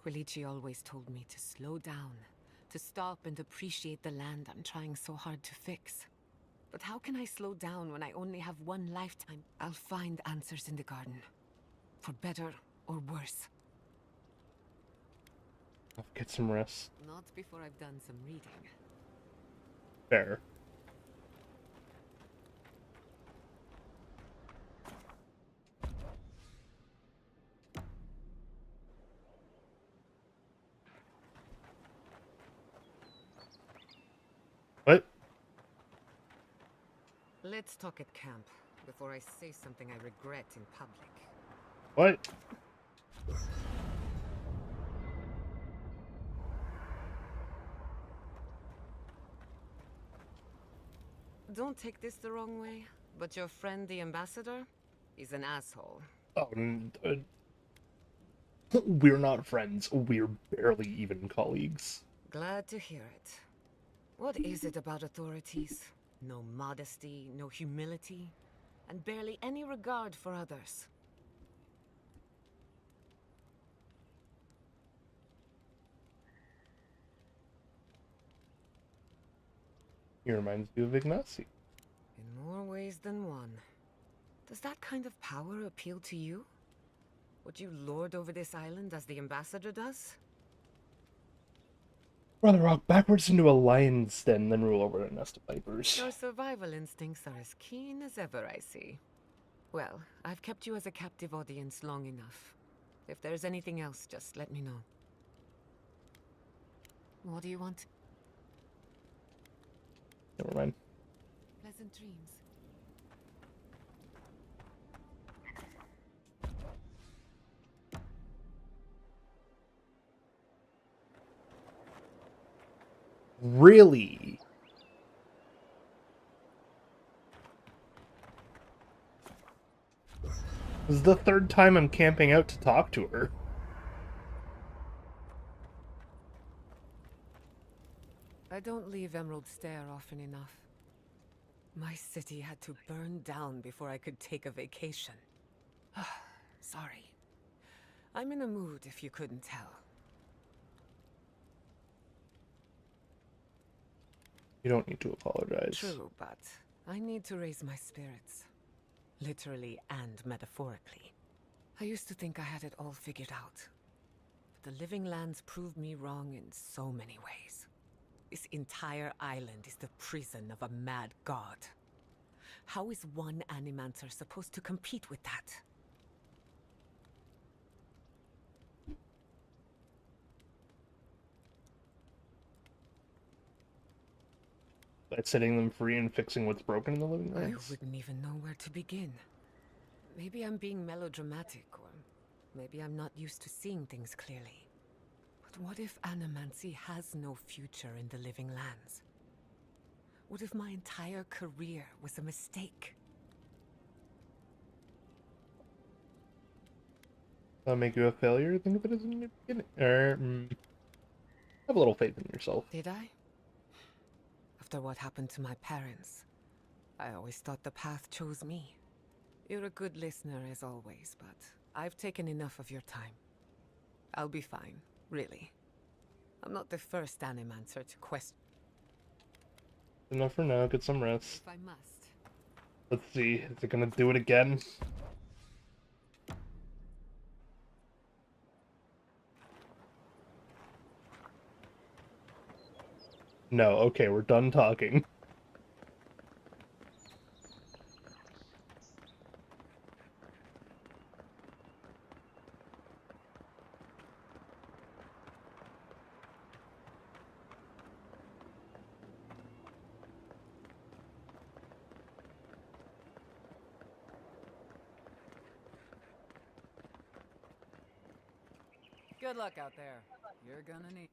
Quilici always told me to slow down, to stop and appreciate the land I'm trying so hard to fix. But how can I slow down when I only have 1 lifetime? I'll find answers in the garden. For better or worse. I'll get some rest. Not before I've done some reading. Fair. What? Let's talk at camp, before I say something I regret in public. What? Don't take this the wrong way, but your friend the ambassador? He's an asshole. Oh, we're not friends. We're barely even colleagues. Glad to hear it. What is it about authorities? No modesty, no humility, and barely any regard for others. He reminds you of Ignacy. In more ways than one. Does that kind of power appeal to you? Would you lord over this island as the ambassador does? Rather rock backwards into a lion's den than rule over a nest of vipers. Your survival instincts are as keen as ever, I see. Well, I've kept you as a captive audience long enough. If there's anything else, just let me know. What do you want? Never mind. Pleasant dreams. Really? This is the third time I'm camping out to talk to her. I don't leave Emerald Stair often enough. My city had to burn down before I could take a vacation. Sorry. I'm in a mood, if you couldn't tell. You don't need to apologize. True, but I need to raise my spirits. Literally and metaphorically. I used to think I had it all figured out. But the Living Lands proved me wrong in so many ways. This entire island is the prison of a mad god. How is one Animancer supposed to compete with that? By setting them free and fixing what's broken in the living I lands? wouldn't even know where to begin. Maybe I'm being melodramatic, or maybe I'm not used to seeing things clearly. But what if Animancy has no future in the Living Lands? What if my entire career was a mistake? That'll make you a failure? Think of it as a new beginning. Have a little faith in yourself. Did I? After what happened to my parents, I always thought the path chose me. You're a good listener as always, but I've taken enough of your time. I'll be fine, really. I'm not the first Animancer to question. Enough for now, get some rest. If I must. Let's see, is it gonna do it again? No, okay, we're done talking. Good luck out there. You're gonna need...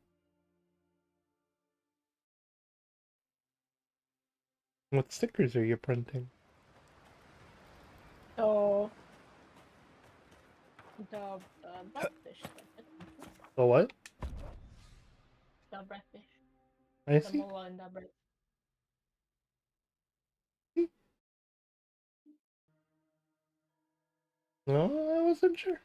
What stickers are you printing? So, the breadfish. The what? The breadfish. I The see. mola and the bread. No, I wasn't sure.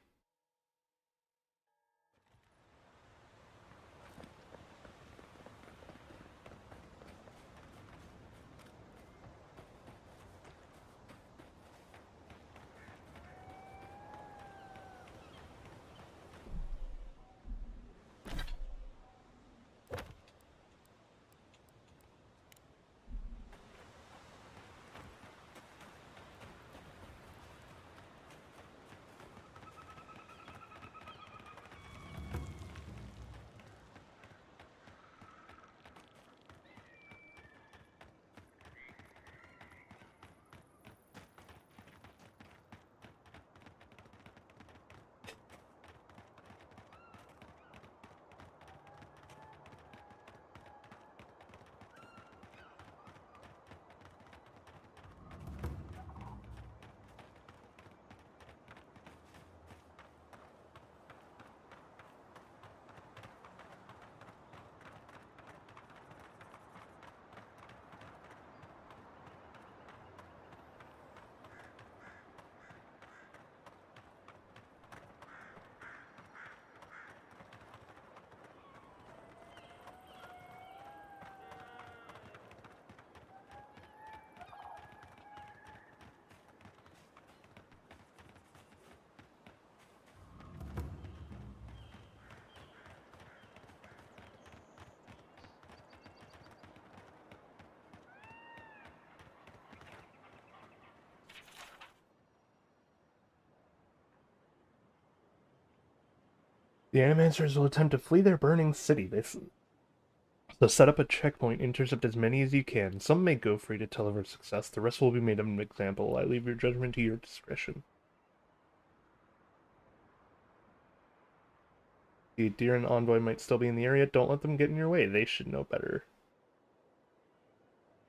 The Animancers will attempt to flee their burning city. So set up a checkpoint, intercept as many as you can. Some may go free to tell of our success. The rest will be made an example. I leave your judgment to your discretion. The Deer and Envoy might still be in the area. Don't let them get in your way. They should know better.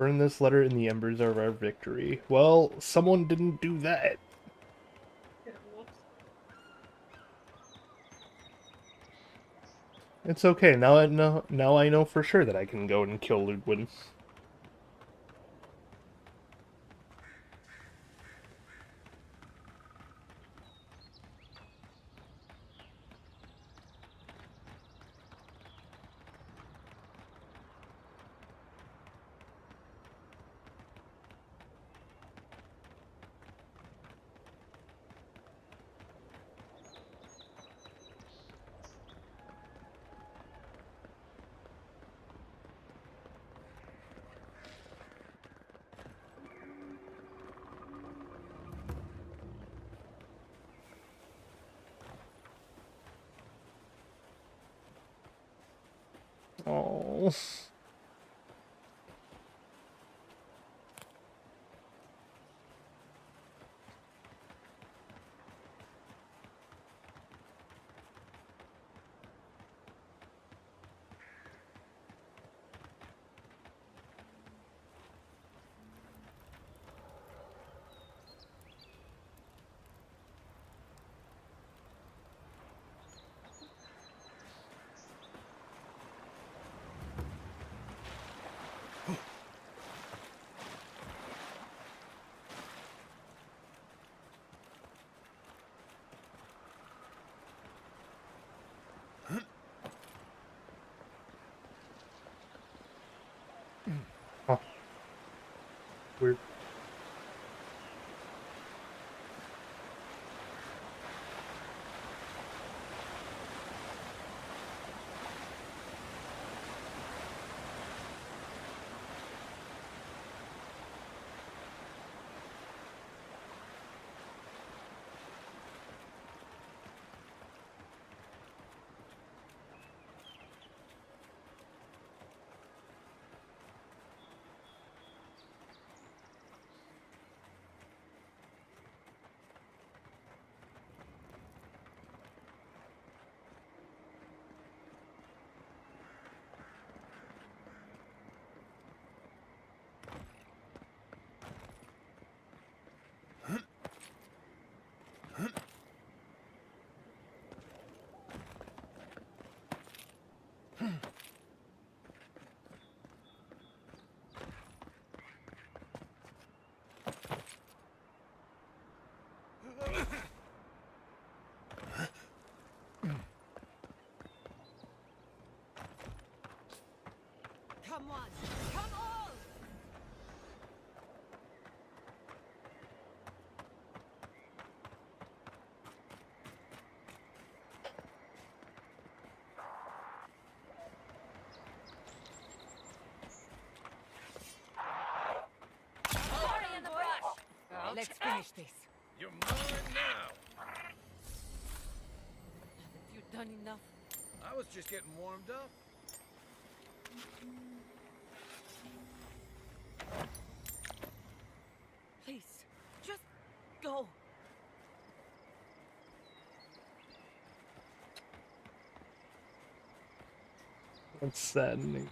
Burn this letter in the embers of our victory. Well, someone didn't do that. It's okay. Now I know for sure that I can go and kill Ludwig. Oh. Huh. Weird. Come on! Come on! Let's finish this. You're mine now. Haven't you done enough? I was just getting warmed up. Please, just go. That's saddening.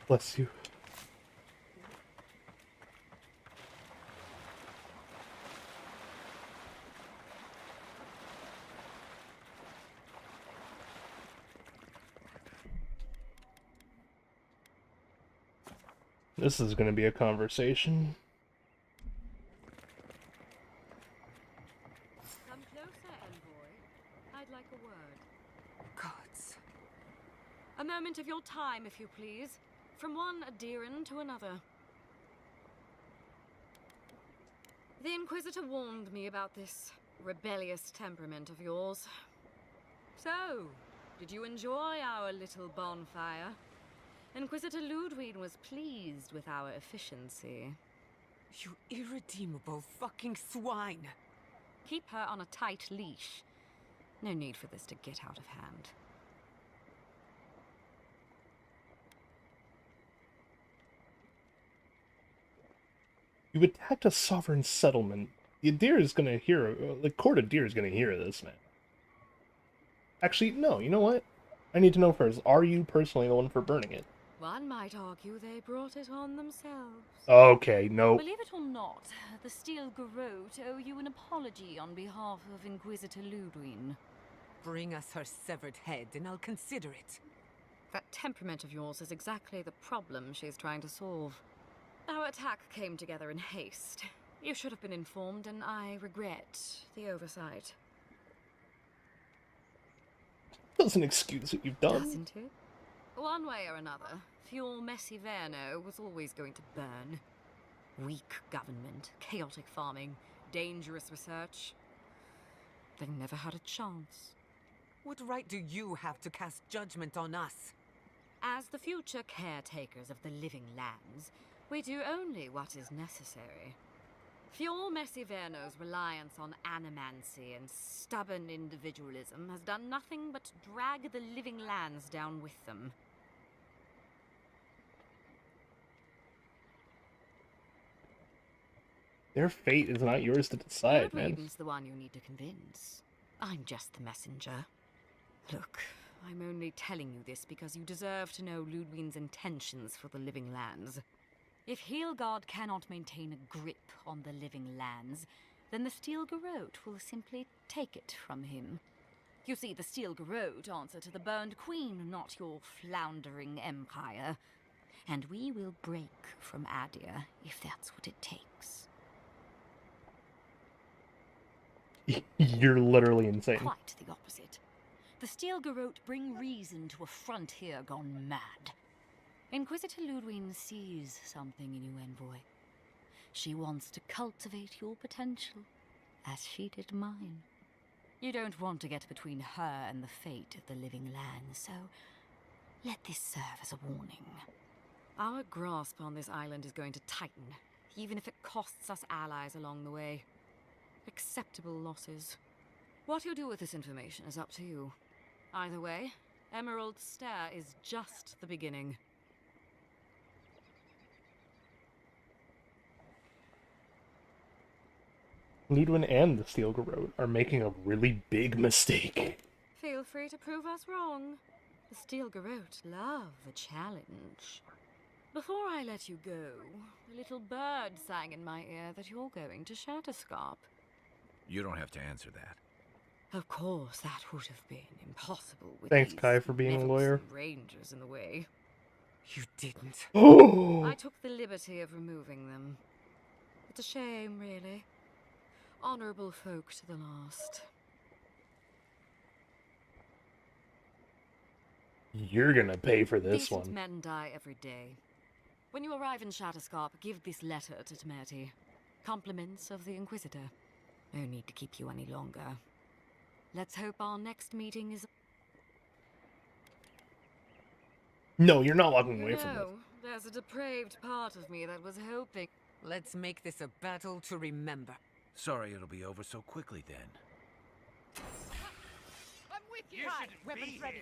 Bless you. This is going to be a conversation. Come closer, envoy. I'd like a word. Gods. A moment of your time, if you please. From one Adiran to another. The Inquisitor warned me about this rebellious temperament of yours. So, did you enjoy our little bonfire? Inquisitor Ludwig was pleased with our efficiency. You irredeemable fucking swine. Keep her on a tight leash. No need for this to get out of hand. You attacked a sovereign settlement. The Adir is gonna hear, the Court of Adir is gonna hear this, man. Actually, no, you know what? I need to know first, are you personally the one for burning it? One might argue they brought it on themselves. Okay, no. Believe it or not, the Steel Garrote owe you an apology on behalf of Inquisitor Ludwig. Bring us her severed head and I'll consider it. That temperament of yours is exactly the problem she's trying to solve. Our attack came together in haste. You should have been informed, and I regret the oversight. Doesn't excuse what you've done. Doesn't it? One way or another, Fuel Messiverno was always going to burn. Weak government, chaotic farming, dangerous research. They never had a chance. What right do you have to cast judgment on us? As the future caretakers of the living lands, we do only what is necessary. Fuel Messiverno's reliance on animancy and stubborn individualism has done nothing but drag the living lands down with them. Their fate is not yours to decide, man. Ludwig's the one you need to convince. I'm just the messenger. Look, I'm only telling you this because you deserve to know Ludwig's intentions for the living lands. If Heelgard cannot maintain a grip on the living lands, then the Steel Garrote will simply take it from him. You see, the Steel Garrote answer to the Burned Queen, not your floundering empire. And we will break from Adir if that's what it takes. You're literally insane. Quite the opposite. The Steel Garrote bring reason to a frontier gone mad. Inquisitor Ludwig sees something in you, envoy. She wants to cultivate your potential, as she did mine. You don't want to get between her and the fate of the living lands, so let this serve as a warning. Our grasp on this island is going to tighten, even if it costs us allies along the way. Acceptable losses. What you do with this information is up to you. Either way, Emerald Stair is just the beginning. Ludwig and the Steel Garrote are making a really big mistake. Feel free to prove us wrong. The Steel Garrote love a challenge. Before I let you go, a little bird sang in my ear that you're going to Shatterscarp. You don't have to answer that. Of course, that would have been impossible with Thanks, these Kai, for being a lawyer. Rangers in the way. You didn't. I took the liberty of removing them. It's a shame, really. Honorable folk to the last. You're gonna pay for this Decent one. men die every day. When you arrive in Shatterscarp, give this letter to Temerity. Compliments of the Inquisitor. No need to keep you any longer. Let's hope our next meeting is... No, you're not walking away from this. There's a depraved part of me that was hoping... Let's make this a battle to remember. Sorry it'll be over so quickly then. I'm with you! Weapons ready.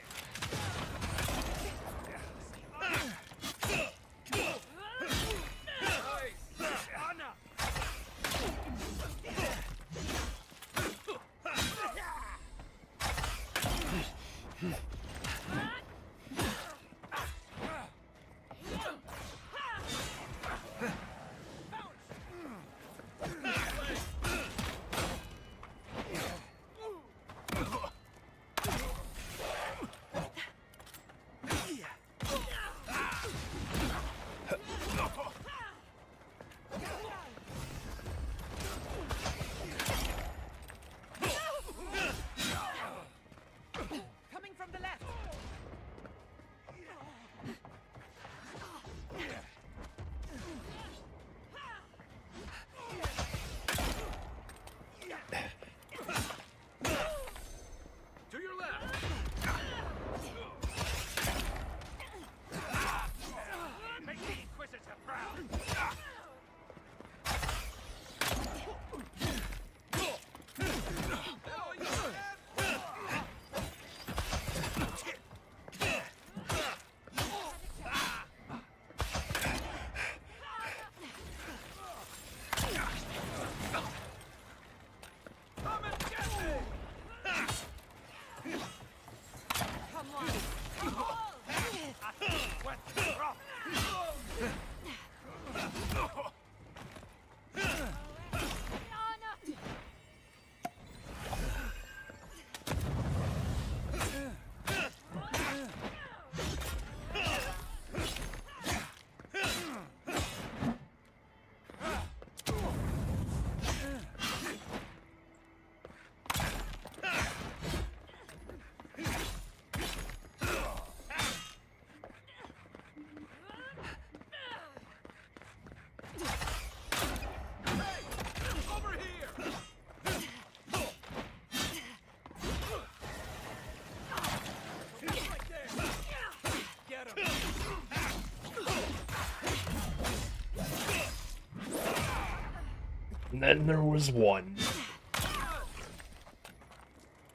And then there was one.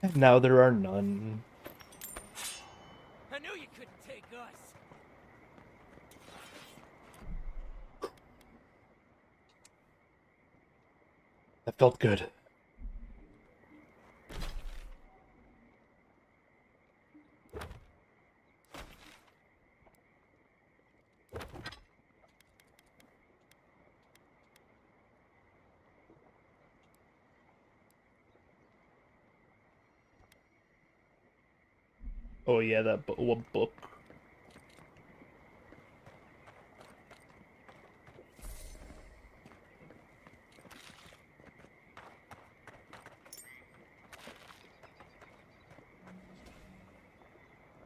And now there are none. I knew you couldn't take us. That felt good. Oh yeah, that what book?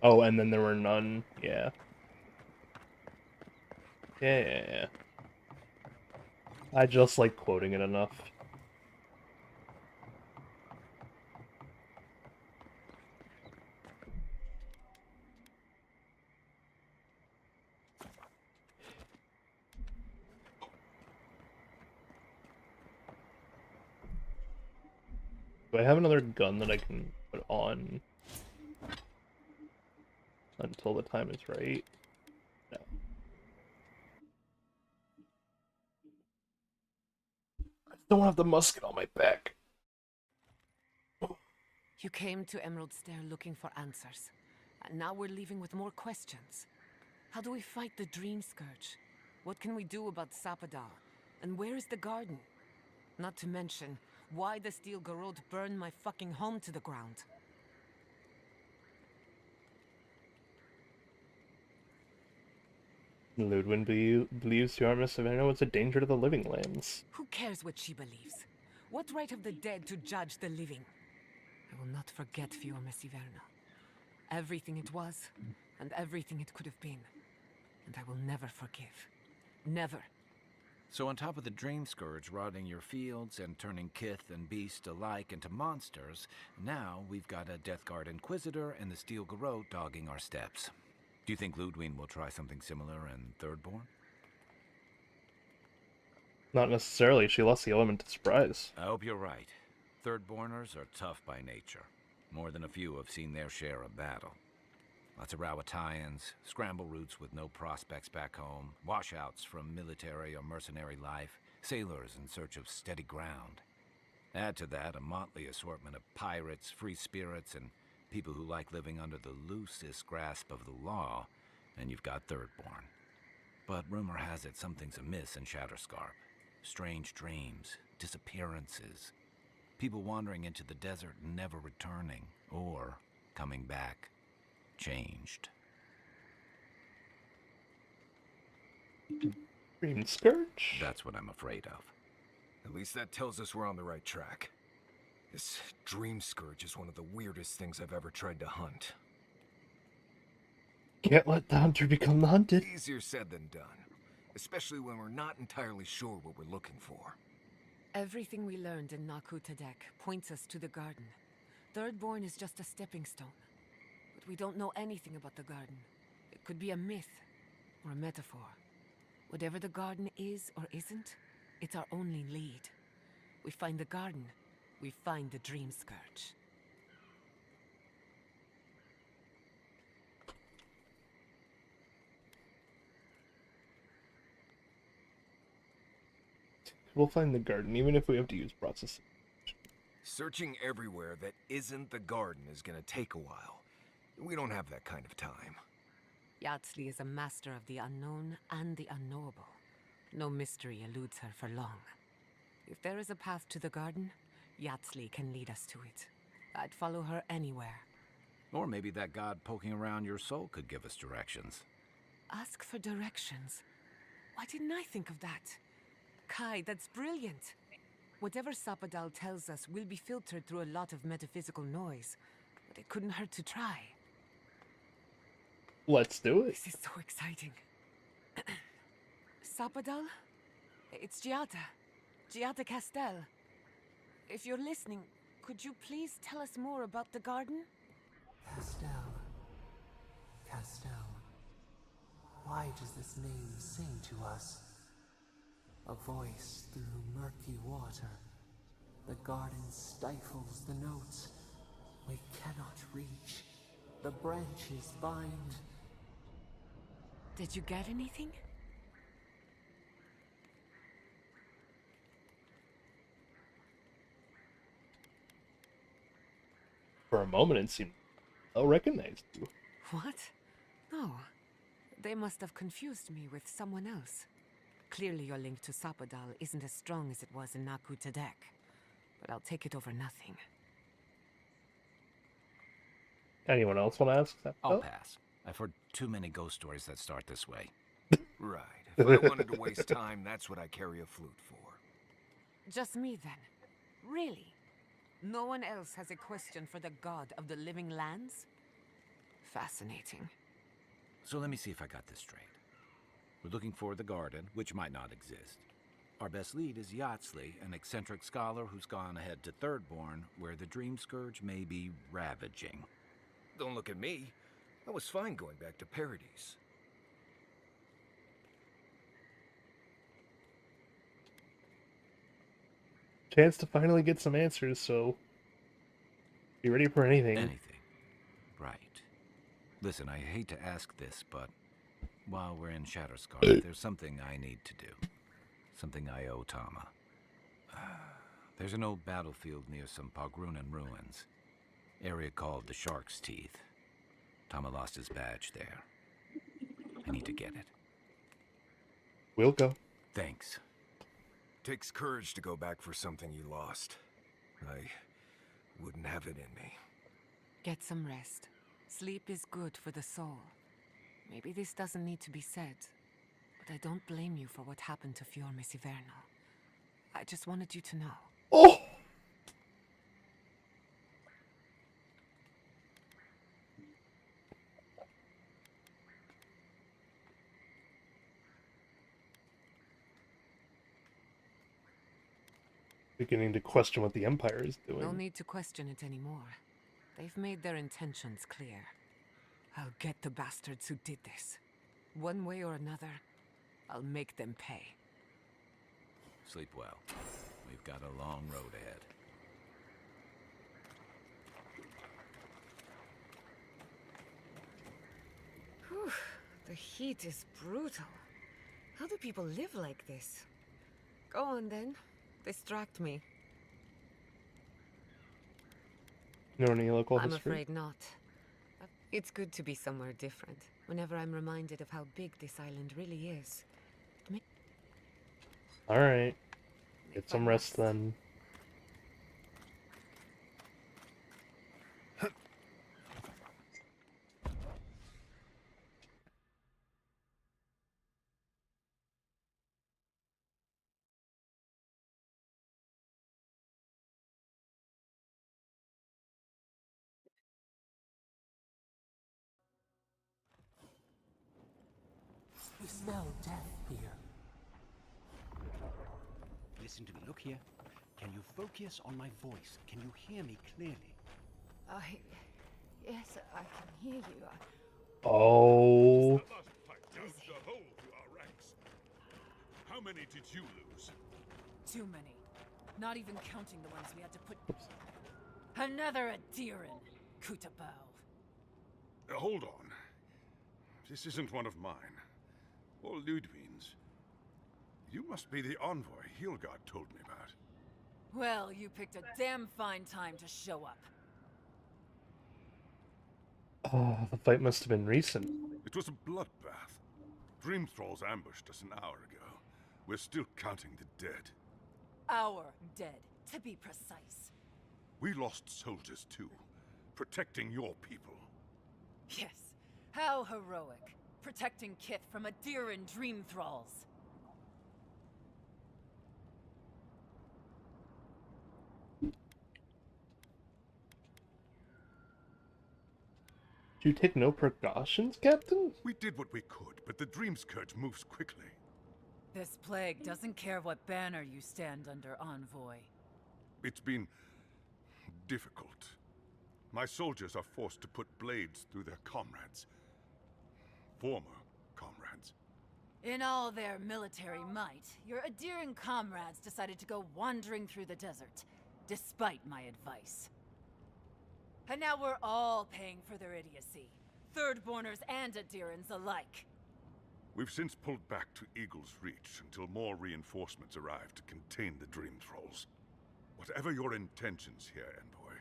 Oh, and then there were none. Yeah. Yeah. I just like quoting it enough. Do I have another gun that I can put on until the time is right? No. I don't have the musket on my back. You came to Emerald Stair looking for answers, and now we're leaving with more questions. How do we fight the Dream Scourge? What can we do about Sapadal? And where is the garden? Not to mention, why the Steel Garrote burned my fucking home to the ground. Ludwin believes Yarmus Savannah was a danger to the living lands. Who cares what she believes? What right have the dead to judge the living? I will not forget Fiorma Siverna. Everything it was, and everything it could have been. And I will never forgive. Never. So on top of the Dream Scourge rotting your fields and turning kith and beast alike into monsters, now we've got a Death Guard Inquisitor and the Steel Garrote dogging our steps. Do you think Ludwin will try something similar in Thirdborn? Not necessarily. She lost the element of surprise. I hope you're right. Thirdborners are tough by nature. More than a few have seen their share of battle. Lots of Rawatayans, scramble routes with no prospects back home, washouts from military or mercenary life, sailors in search of steady ground. Add to that a motley assortment of pirates, free spirits, and people who like living under the loosest grasp of the law, and you've got Thirdborn. But rumor has it something's amiss in Shatterscarp. Strange dreams, disappearances, people wandering into the desert and never returning, or coming back changed. Dream Scourge? That's what I'm afraid of. At least that tells us we're on the right track. This Dream Scourge is one of the weirdest things I've ever tried to hunt. Can't let the hunter become the hunted. Easier said than done, especially when we're not entirely sure what we're looking for. Everything we learned in Naku Tadek points us to the garden. Thirdborn is just a stepping stone. But we don't know anything about the garden. It could be a myth or a metaphor. Whatever the garden is or isn't, it's our only lead. We find the garden, we find the Dream Scourge. We'll find the garden, even if we have to use processing. Searching everywhere that isn't the garden is gonna take a while. We don't have that kind of time. Yatsley is a master of the unknown and the unknowable. No mystery eludes her for long. If there is a path to the garden, Yatsley can lead us to it. I'd follow her anywhere. Or maybe that god poking around your soul could give us directions. Ask for directions. Why didn't I think of that? Kai, that's brilliant. Whatever Sapadal tells us will be filtered through a lot of metaphysical noise, but it couldn't hurt to try. Let's do it. This is so exciting. Sapadal? It's Giada. Giada Castel. If you're listening, could you please tell us more about the garden? Castel. Castel. Why does this name sing to us? A voice through murky water. The garden stifles the notes. We cannot reach. The branches bind. Did you get anything? For a moment, it seemed well recognized you. What? No. They must have confused me with someone else. Clearly your link to Sapadal isn't as strong as it was in Naku Tadek. But I'll take it over nothing. Anyone else want to ask that? I'll pass. I've heard too many ghost stories that start this way. Right. If I wanted to waste time, that's what I carry a flute for. Just me then. Really? No one else has a question for the god of the living lands? Fascinating. So let me see if I got this straight. We're looking for the garden, which might not exist. Our best lead is Yatsley, an eccentric scholar who's gone ahead to Thirdborn, where the Dream Scourge may be ravaging. Don't look at me. I was fine going back to Paradise. Chance to finally get some answers, so be ready for anything. Anything. Right. Listen, I hate to ask this, but while we're in Shatterscar, there's something I need to do. Something I owe Tama. There's an old battlefield near some Pogrunan ruins. Area called the Shark's Teeth. Tama lost his badge there. I need to get it. We'll go. Thanks. Takes courage to go back for something you lost. I wouldn't have it in me. Get some rest. Sleep is good for the soul. Maybe this doesn't need to be said, but I don't blame you for what happened to Fior Messiverno. I just wanted you to know. Oh! Beginning to question what the Empire is doing. No need to question it anymore. They've made their intentions clear. I'll get the bastards who did this. One way or another, I'll make them pay. Sleep well. We've got a long road ahead. Whew, the heat is brutal. How do people live like this? Go on then. Distract me. Know any local I'm history? afraid not. It's good to be somewhere different. Whenever I'm reminded of how big this island really is. Alright. Get some rest then. We smell death here. Listen to me. Look here. Can you focus on my voice? Can you hear me clearly? Yes, I can hear you. Oh. How many did you lose? Too many. Not even counting the ones we had to put... Another Adiran, Kutabao. Hold on. This isn't one of mine. Or Ludwig's. You must be the envoy Hilgard told me about. Well, you picked a damn fine time to show up. Oh, the fight must have been recent. It was a bloodbath. Dream Thralls ambushed us an hour ago. We're still counting the dead. Our dead, to be precise. We lost soldiers too, protecting your people. Yes, how heroic. Protecting Kith from Adiran dream thralls. Did you take no precautions, Captain? We did what we could, but the Dream Scourge moves quickly. This plague doesn't care what banner you stand under, Envoy. It's been difficult. My soldiers are forced to put blades through their comrades. Former comrades. In all their military might, your Adiran comrades decided to go wandering through the desert, despite my advice. And now we're all paying for their idiocy. Thirdborners and Adirans alike. We've since pulled back to Eagle's Reach until more reinforcements arrive to contain the Dream Thralls. Whatever your intentions here, Envoy,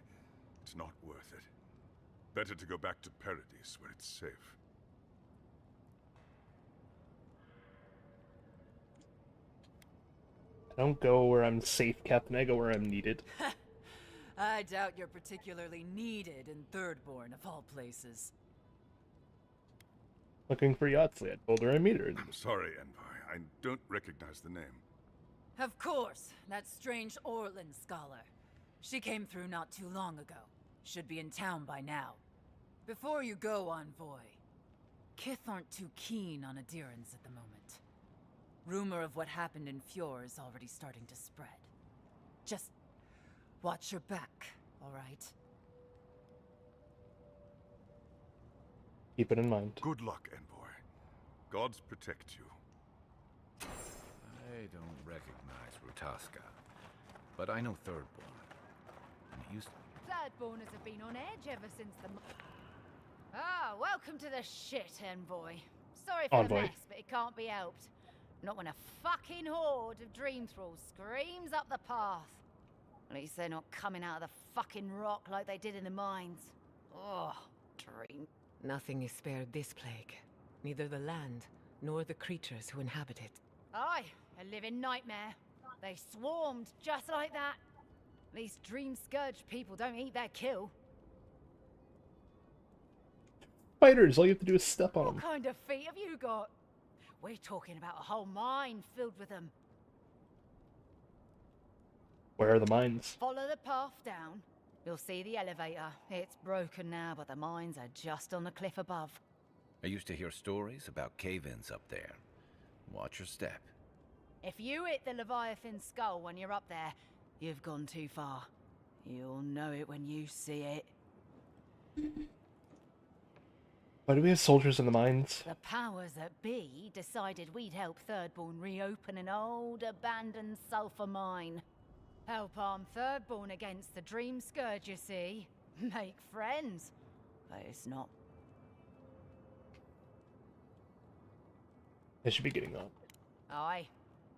it's not worth it. Better to go back to Paradise where it's safe. I don't go where I'm safe, Captain. I go where I'm needed. I doubt you're particularly needed in Thirdborn, of all places. Looking for Yahtzee. I told her I meet her. I'm sorry, Envoy. I don't recognize the name. Of course, that strange Orlin scholar. She came through not too long ago. Should be in town by now. Before you go, Envoy, Kith aren't too keen on Adirans at the moment. Rumor of what happened in Fjord is already starting to spread. Just watch your back, all right? Keep it in mind. Good luck, Envoy. Gods protect you. I don't recognize Rutaska, but I know Thirdborn. And it used Thirdborners have been on edge ever since the... Ah, welcome to the shit, Envoy. Sorry for the mess, but it can't be helped. Not when a fucking horde of Dream Thralls screams up the path. At least they're not coming out of the fucking rock like they did in the mines. Oh, Dream. Nothing is spared this plague. Neither the land, nor the creatures who inhabit it. Aye, a living nightmare. They swarmed just like that. These Dream Scourge people don't eat their kill. Fighters, all you have to do is step on them. What kind of feet have you got? We're talking about a whole mine filled with them. Where are the mines? Follow the path down. You'll see the elevator. It's broken now, but the mines are just on the cliff above. I used to hear stories about cave-ins up there. Watch your step. If you hit the Leviathan skull when you're up there, you've gone too far. You'll know it when you see it. Why do we have soldiers in the mines? The powers that be decided we'd help Thirdborn reopen an old, abandoned sulfur mine. Help arm Thirdborn against the Dream Scourge, you see. Make friends. But it's not. I should be getting on. Aye.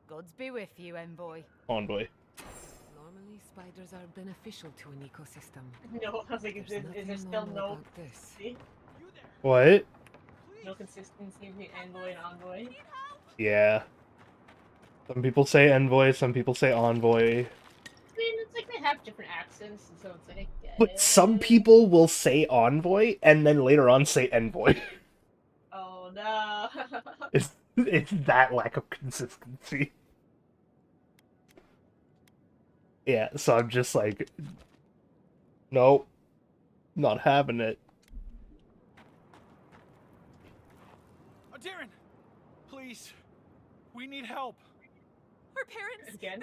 Gods be with you, Envoy. Envoy. Normally, spiders are beneficial to an ecosystem. No, I was like, is there still no... See? What? No consistency between Envoy and Envoy? Yeah. Some people say Envoy, some people say Envoy. I mean, it's like they have different accents, so it's like... But some people will say Envoy, and then later on say Envoy. Oh, no. It's that lack of consistency. Yeah, so I'm just like... Nope. Not having it. Darren, please, we need help. Our parents, again?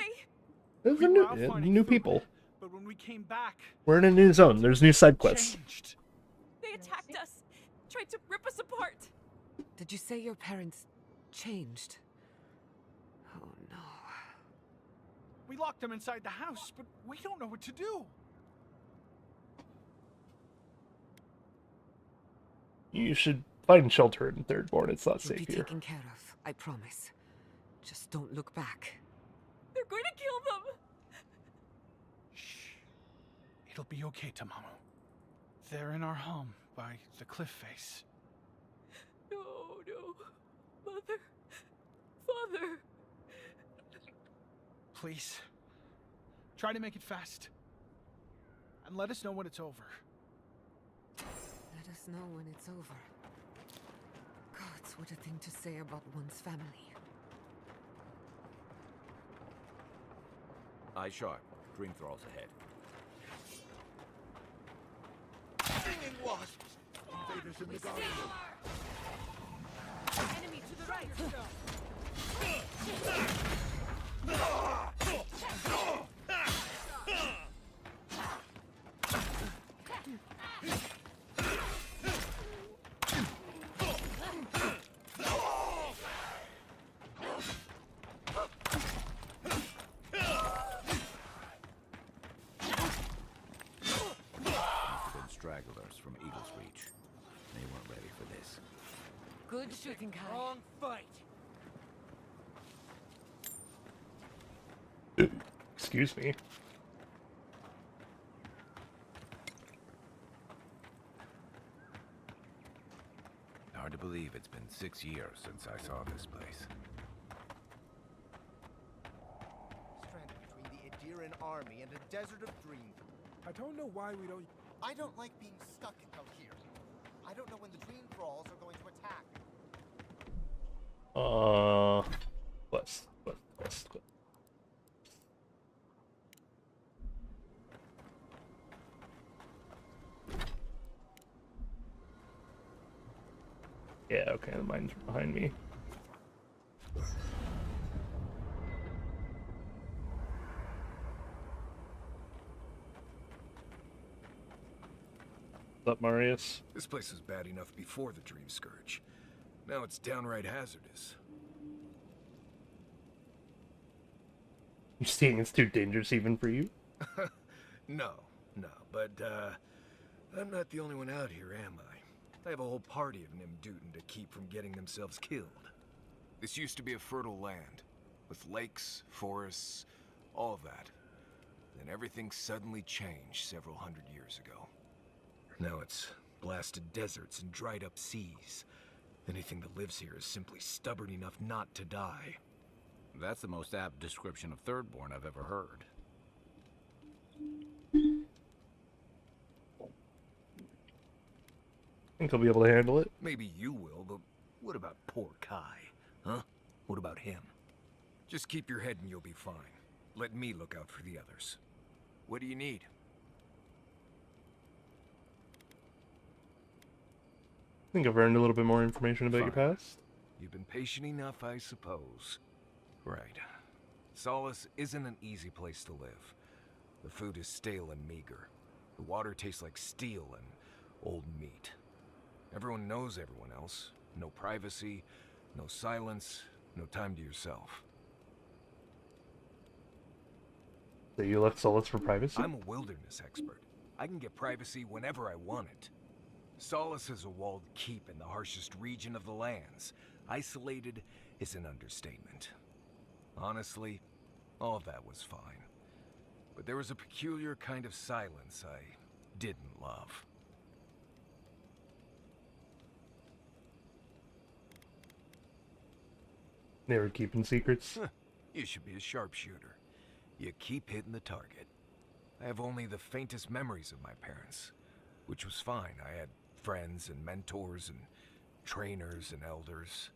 Those are new people. But when we came back, We're in a new zone. There's new side quests. changed. They attacked us, tried to rip us apart. Did you say your parents changed? Oh no. We locked them inside the house, but we don't know what to do. You should find shelter in Thirdborn. It's not You'll safe be here. taken care of, I promise. Just don't look back. They're going to kill them. Shh. It'll be okay, Tamamu. They're in our home by the cliff face. No, Mother. Father. Please. Try to make it fast. And let us know when it's over. Let us know when it's over. Gods, what a thing to say about one's family. Eye sharp. Dream Thralls ahead. Stinging wasps! Invaders in the garden. Enemy to the right. Good shooting, Kai. Wrong fight. Excuse me. Hard to believe it's been 6 years since I saw this place. Stranded between the Adiran army and a desert of dream. I don't know why we don't... I don't like being stuck out here. I don't know when the dream thralls are going to attack. Quest. Yeah, okay, the mine's behind me. What's up, Marius? This place was bad enough before the Dream Scourge. Now it's downright hazardous. You're saying it's too dangerous even for you? No, but, I'm not the only one out here, am I? I have a whole party of Nimdutin to keep from getting themselves killed. This used to be a fertile land, with lakes, forests, all of that. Then everything suddenly changed several hundred years ago. Now it's blasted deserts and dried up seas. Anything that lives here is simply stubborn enough not to die. That's the most apt description of Thirdborn I've ever heard. Think he'll be able to handle it? Maybe you will, but what about poor Kai? Huh? What about him? Just keep your head and you'll be fine. Let me look out for the others. What do you need? I think I've earned a little bit more information about your past. You've been patient enough, I suppose. Right. Solace isn't an easy place to live. The food is stale and meager. The water tastes like steel and old meat. Everyone knows everyone else. No privacy, no silence, no time to yourself. So you left Solace for privacy? I'm a wilderness expert. I can get privacy whenever I want it. Solace is a walled keep in the harshest region of the lands. Isolated is an understatement. Honestly, all of that was fine. But there was a peculiar kind of silence I didn't love. They were keeping secrets? You should be a sharpshooter. You keep hitting the target. I have only the faintest memories of my parents, which was fine. I had friends and mentors and trainers and elders.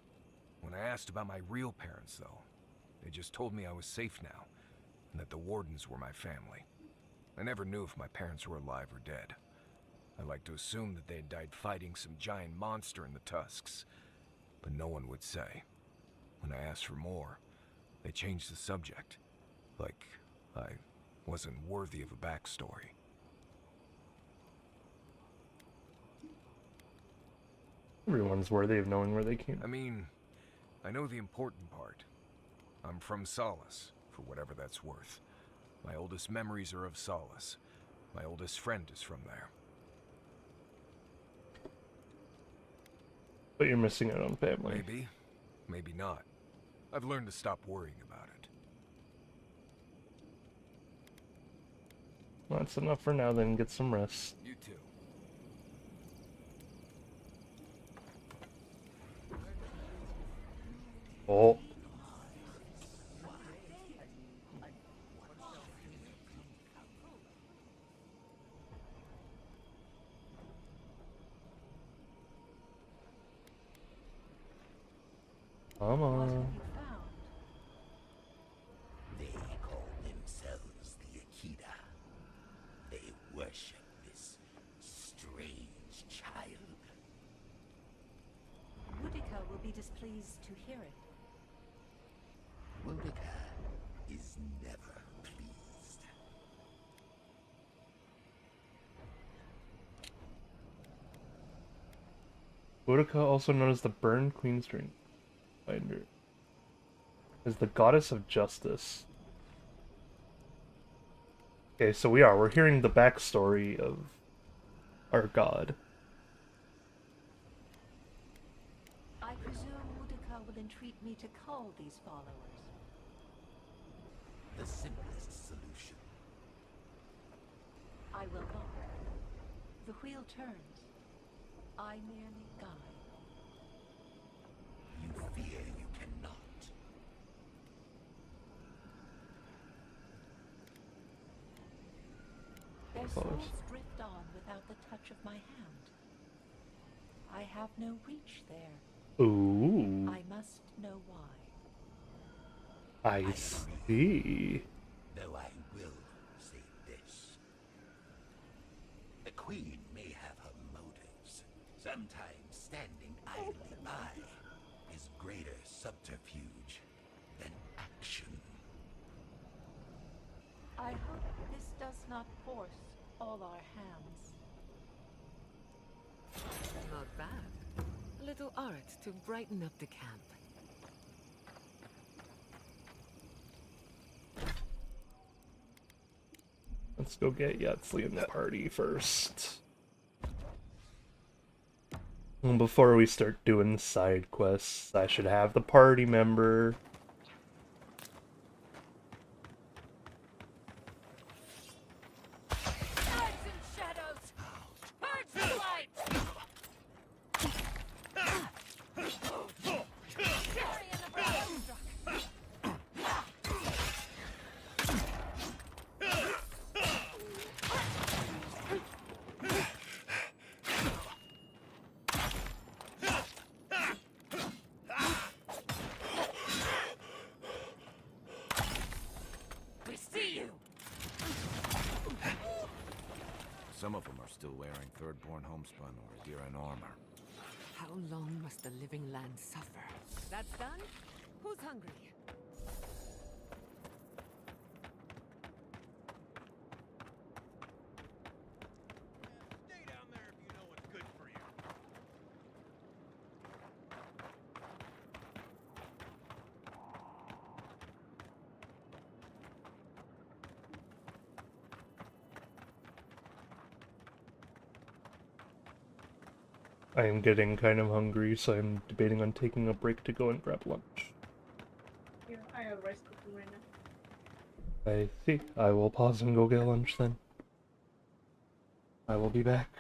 When I asked about my real parents, though, they just told me I was safe now, and that the Wardens were my family. I never knew if my parents were alive or dead. I like to assume that they had died fighting some giant monster in the Tusks, but no one would say. When I asked for more, they changed the subject, like I wasn't worthy of a backstory. Everyone's worthy of knowing where they came. I mean, I know the important part. I'm from Solace, for whatever that's worth. My oldest memories are of Solace. My oldest friend is from there. But you're missing out on family. Maybe, maybe not. I've learned to stop worrying about it. Well, that's enough for now, then get some rest. You too. Oh. Come on. They call themselves the Akita. They worship this strange child. Boudica will be displeased to hear it. Boudica is never pleased. Boudica, also known as the Burn Queen's Drink Finder, is the goddess of justice. Okay, so we're hearing the backstory of our god. I Hadikal will entreat me to call these followers? The simplest solution. I will not. The wheel turns. I merely guide. You fear you cannot. Their souls drift on without the touch of my hand. I have no reach there. Ooh. I must know why. I see. Though I will say this. The Queen may have her motives. Sometimes standing idly by is greater subterfuge than action. I hope this does not force all our hands. Not bad. A little art to brighten up the camp. Let's go get Yetsley in the party first. And before we start doing side quests, I should have the party member. Some of them are still wearing third-born homespun or Adiran armor. How long must the living land suffer? That's done? Who's hungry? Stay down there if you know what's good for you. I am getting kind of hungry, so I'm debating on taking a break to go and grab lunch. Yeah, I have rice cooking right now. I see. I will pause and go get lunch then. I will be back.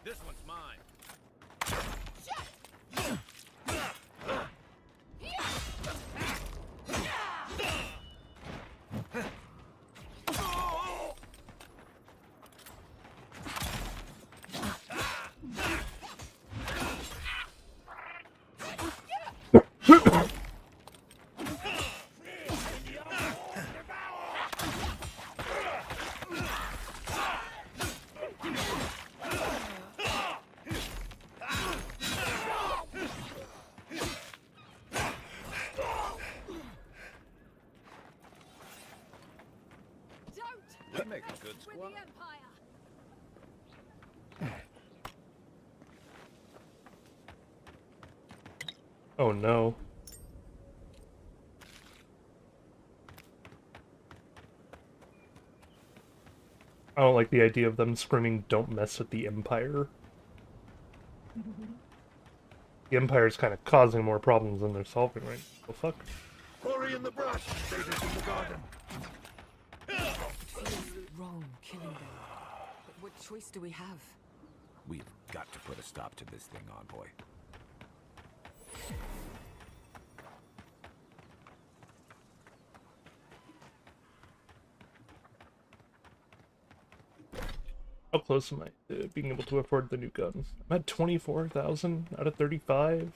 This one's mine. They make a good squad. Oh no. I don't like the idea of them screaming, "Don't mess with the Empire." The Empire's kind of causing more problems than they're solving, right? The fuck? Hurry in the brush! Invaders in the garden! It feels wrong killing them. But what choice do we have? We've got to put a stop to this thing, Envoy. How close am I to being able to afford the new gun? I'm at 24,000 out of 35.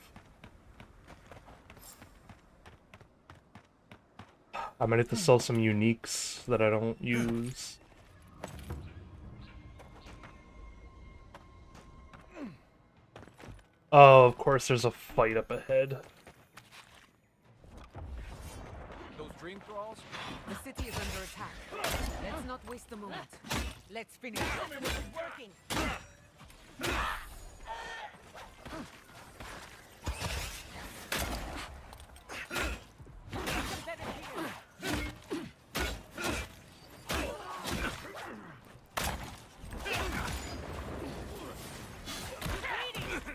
I might have to sell some uniques that I don't use. Oh, of course there's a fight up ahead. Those dream thralls? The city is under attack. Let's not waste a moment. Let's finish. Tell me when it's working!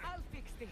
I'll fix this.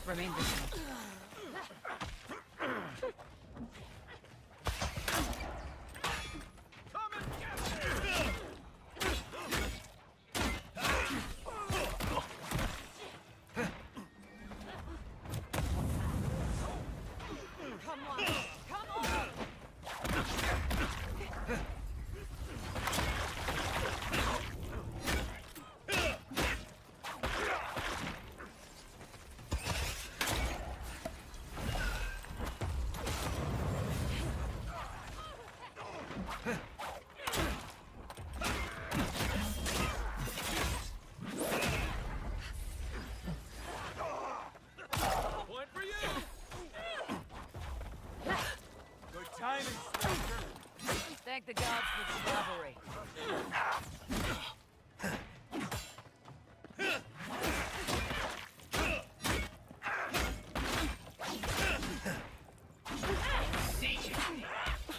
Remain vigilant. Point for you! Good timing, stranger. Thank the gods for the cavalry.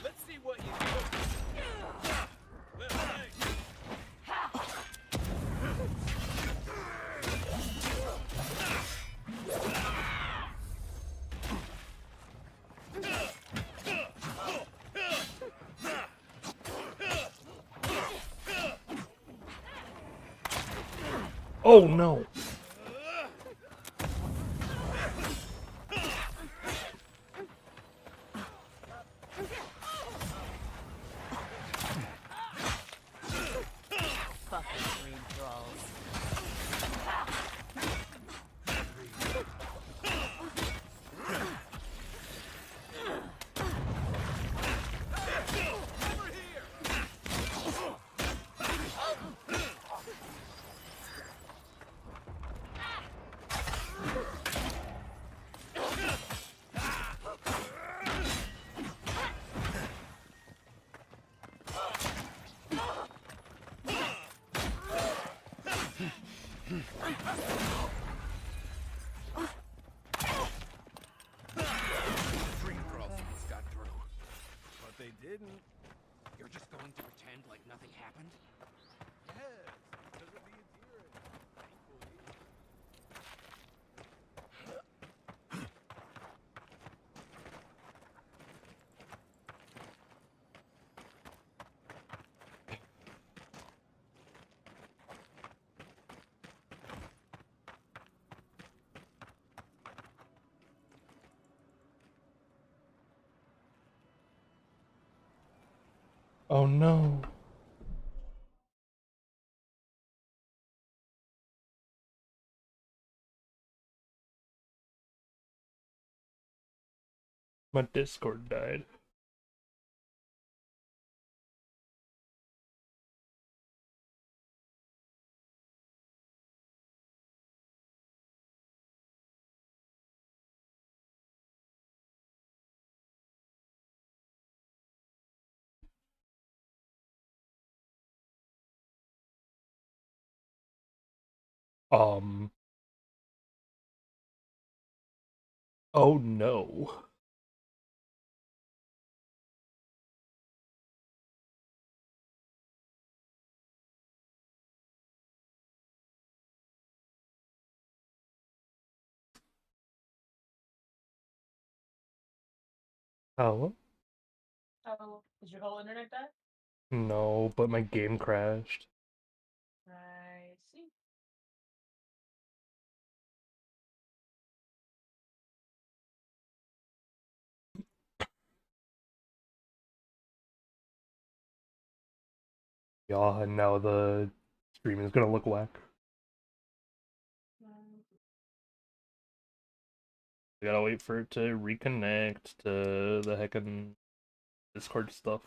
Let's see what you do. Left leg. Oh no! Fucking dream thralls. Dream girls almost got through. But they didn't. You're just going to pretend like nothing happened? Yes, because of the adherence, thankfully. Oh no. My Discord died. Oh no. Oh? Oh, is your whole internet die? No, but my game crashed. I see. Yeah, and now the stream is gonna look whack. I gotta wait for it to reconnect to the heckin' Discord stuff.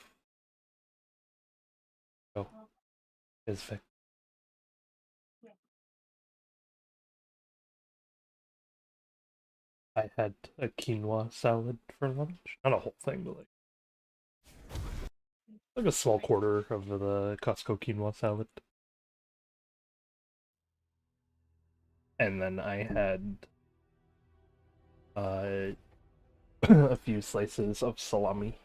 Oh. It's fixed. I had a quinoa salad for lunch. Not a whole thing, but like a small quarter of the Costco quinoa salad. And then I had a few slices of salami.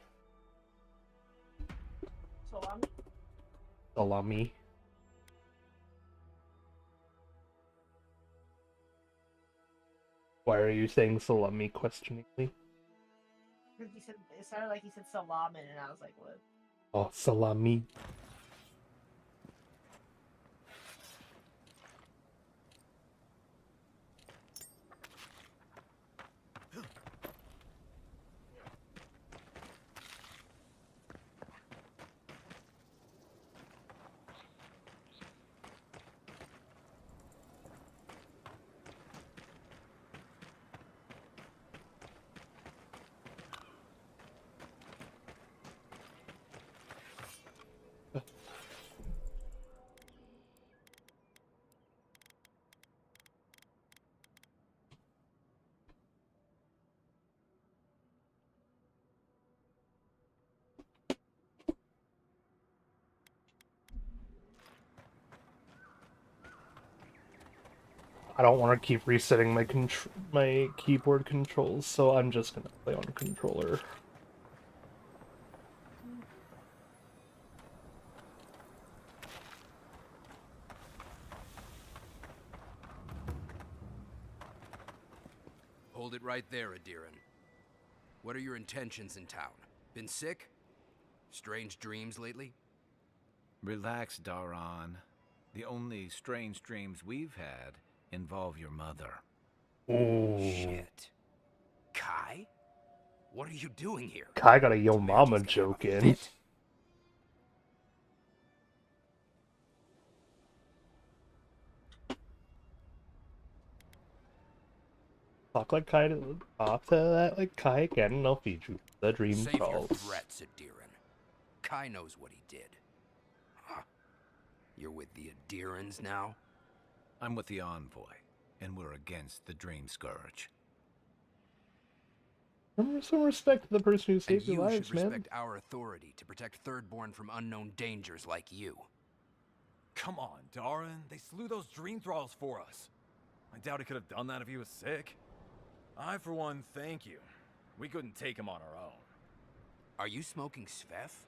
Salami? Salami. Why are you saying salami questioningly? Because you said it sounded like you said salamin, and I was like, what? Oh, salami. I don't want to keep resetting my keyboard controls, so I'm just gonna play on controller. Hold it right there, Adiran. What are your intentions in town? Been sick? Strange dreams lately? Relax, Daran. The only strange dreams we've had involve your mother. Ooh. Shit. Kai? What are you doing here? Kai got a yo mama joke in. Talk like Kai to talk to that like Kai again, and I'll feed you the dream Save your calls. threats, Adiran. Kai knows what he did. Huh. You're with the Adirans now? I'm with the Envoy, and we're against the Dream Scourge. Some respect to the person who saved And your you lives, should man. respect our authority to protect Thirdborn from unknown dangers like you. Come on, Darren. They slew those dream thralls for us. I doubt he could have done that if he was sick. I, for one, thank you. We couldn't take him on our own. Are you smoking Sveth?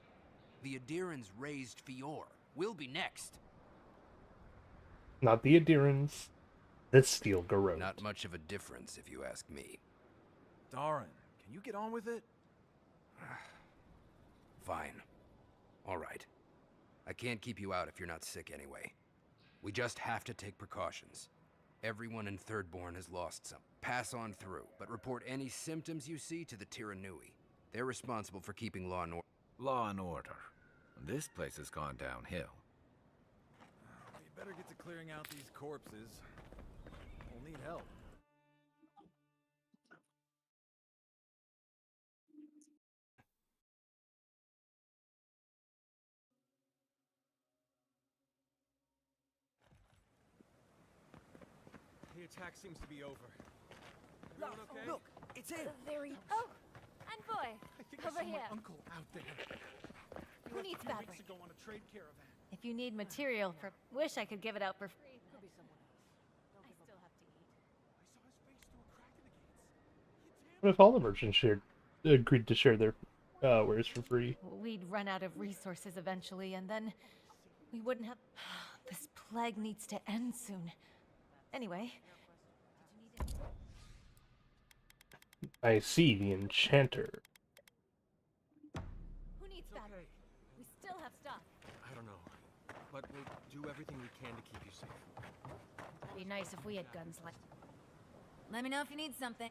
The Adirans raised Fior. We'll be next. Not the Adirans. The Steel Garrote. Not much of a difference, if you ask me. Darren, can you get on with it? Fine. All right. I can't keep you out if you're not sick anyway. We just have to take precautions. Everyone in Thirdborn has lost some. Pass on through, but report any symptoms you see to the Tiranui. They're responsible for keeping law and order. Law and order. This place has gone downhill. We better get to clearing out these corpses. We'll need help. The attack seems to be over. Look, Everyone okay? look, it's him. Oh, Envoy, I think I over saw here. my uncle out there. Who needs a few fabric? weeks ago on a trade caravan. If you need material for, wish I could give it out for free. Could be someone else. I still have to eat. I saw his face through a crack in the gates. What if all the merchants agreed to share their wares for free? We'd run out of resources eventually, and then we wouldn't have. This plague needs to end soon. Anyway. I see the Enchanter. Who needs fabric? We still have stuff. I don't know, but we'll do everything we can to keep you safe. It'd be nice if we had guns like. Let me know if you need something.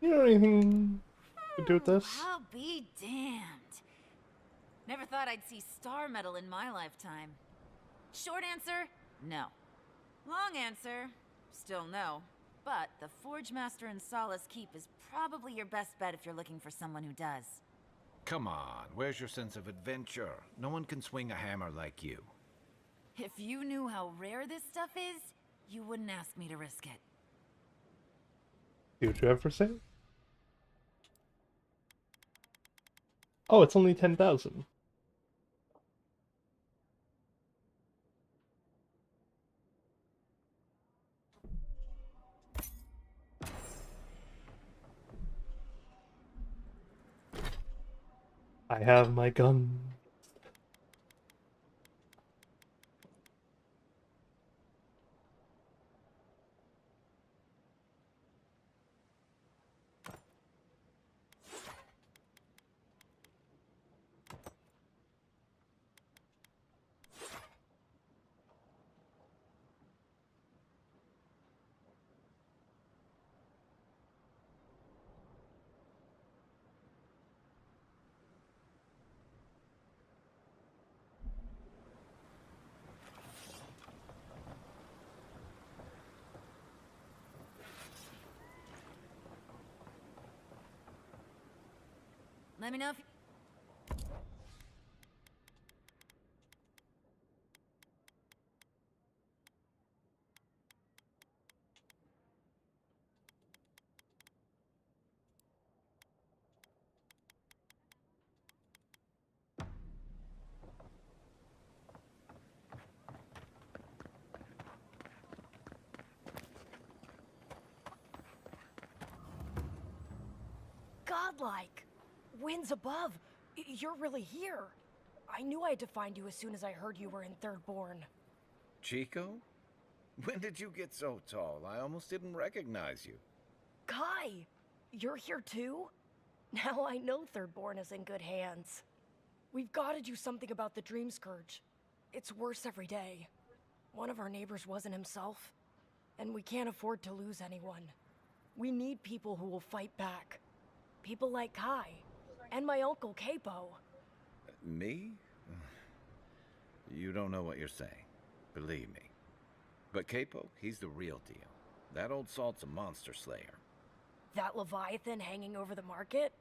You know anything to do with this? I'll be damned. Never thought I'd see star metal in my lifetime. Short answer, no. Long answer, still no. But the Forge Master in Solace Keep is probably your best bet if you're looking for someone who does. Come on, where's your sense of adventure? No one can swing a hammer like you. If you knew how rare this stuff is, you wouldn't ask me to risk it. See what you have for sale? Oh, it's only 10,000. I have my gun. Let me know if you... Godlike! Winds above! You're really here! I knew I had to find you as soon as I heard you were in Thirdborn. Chico? When did you get so tall? I almost didn't recognize you. Kai! You're here too? Now I know Thirdborn is in good hands. We've got to do something about the Dream Scourge. It's worse every day. One of our neighbors wasn't himself, and we can't afford to lose anyone. We need people who will fight back. People like Kai, and my uncle Capo. Me? You don't know what you're saying. Believe me. But Capo, he's the real deal. That old salt's a monster slayer. That Leviathan hanging over the market?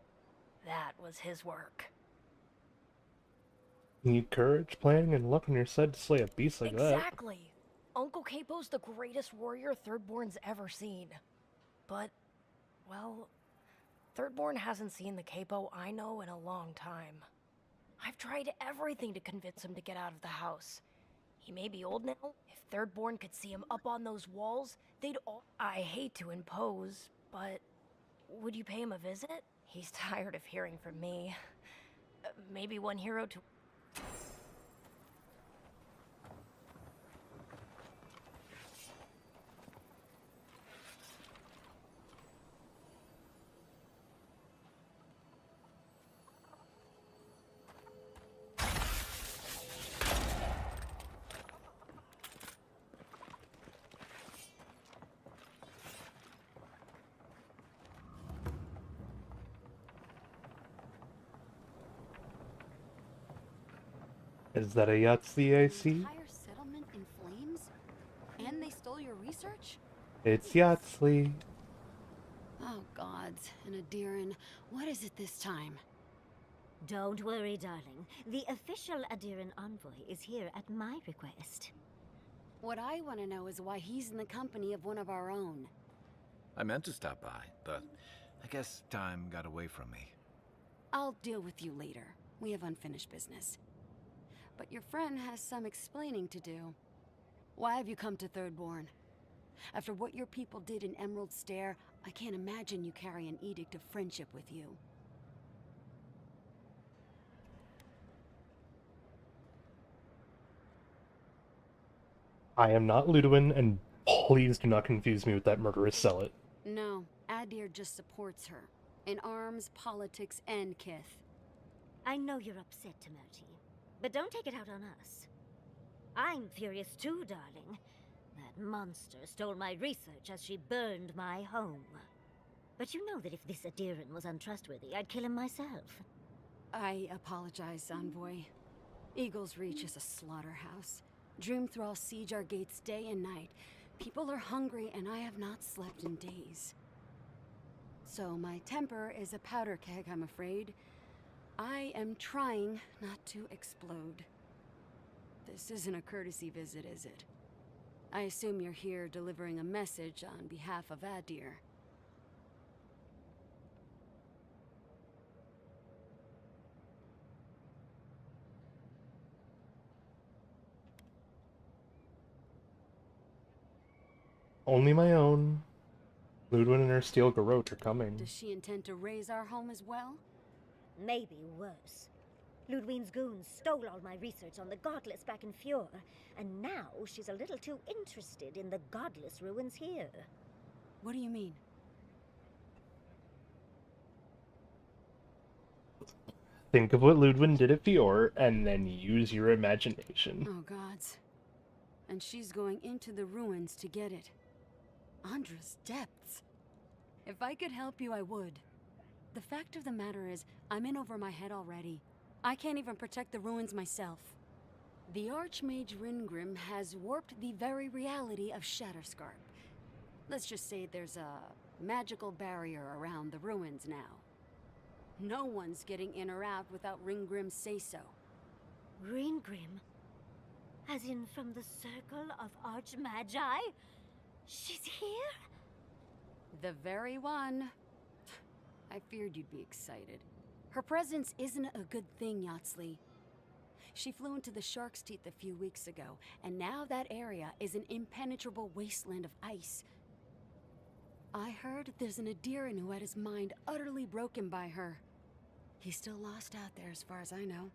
That was his work. You need courage, planning, and luck on your side to slay a beast like that. Exactly. Uncle Capo's the greatest warrior Thirdborn's ever seen. But, well, Thirdborn hasn't seen the Capo I know in a long time. I've tried everything to convince him to get out of the house. He may be old now. If Thirdborn could see him up on those walls, they'd all... I hate to impose, but would you pay him a visit? He's tired of hearing from me. Maybe one hero to... Is that a Yahtzee I see? Entire settlement in flames? And they stole your research? It's Yahtzee. Oh gods, and Adiran, what is it this time? Don't worry, darling. The official Adiran envoy is here at my request. What I want to know is why he's in the company of one of our own. I meant to stop by, but I guess time got away from me. I'll deal with you later. We have unfinished business. But your friend has some explaining to do. Why have you come to Thirdborn? After what your people did in Emerald Stair, I can't imagine you carry an edict of friendship with you. I am not Ludwin, and please do not confuse me with that murderous zealot. No, Adir just supports her. In arms, politics, and kith. I know you're upset, Timoti, but don't take it out on us. I'm furious too, darling. That monster stole my research as she burned my home. But you know that if this Adiran was untrustworthy, I'd kill him myself. I apologize, Envoy. Eagle's Reach is a slaughterhouse. Dreamthralls siege our gates day and night. People are hungry, and I have not slept in days. So my temper is a powder keg, I'm afraid. I am trying not to explode. This isn't a courtesy visit, is it? I assume you're here delivering a message on behalf of Adir. Only my own. Ludwin and her steel garrote are coming. Does she intend to raise our home as well? Maybe worse. Ludwin's goons stole all my research on the godless back in Fjord, and now she's a little too interested in the godless ruins here. What do you mean? Think of what Ludwin did at Fjord, and then use your imagination. Oh gods. And she's going into the ruins to get it. Andra's depths. If I could help you, I would. The fact of the matter is, I'm in over my head already. I can't even protect the ruins myself. The Archmage Ringrim has warped the very reality of Shatterscarp. Let's just say there's a magical barrier around the ruins now. No one's getting in or out without Ringgrim's say-so. Ringgrim? As in from the Circle of Archmagi? She's here? The very one. I feared you'd be excited. Her presence isn't a good thing, Yahtzee. She flew into the Shark's Teeth a few weeks ago, and now that area is an impenetrable wasteland of ice. I heard there's an Adiran who had his mind utterly broken by her. He's still lost out there as far as I know.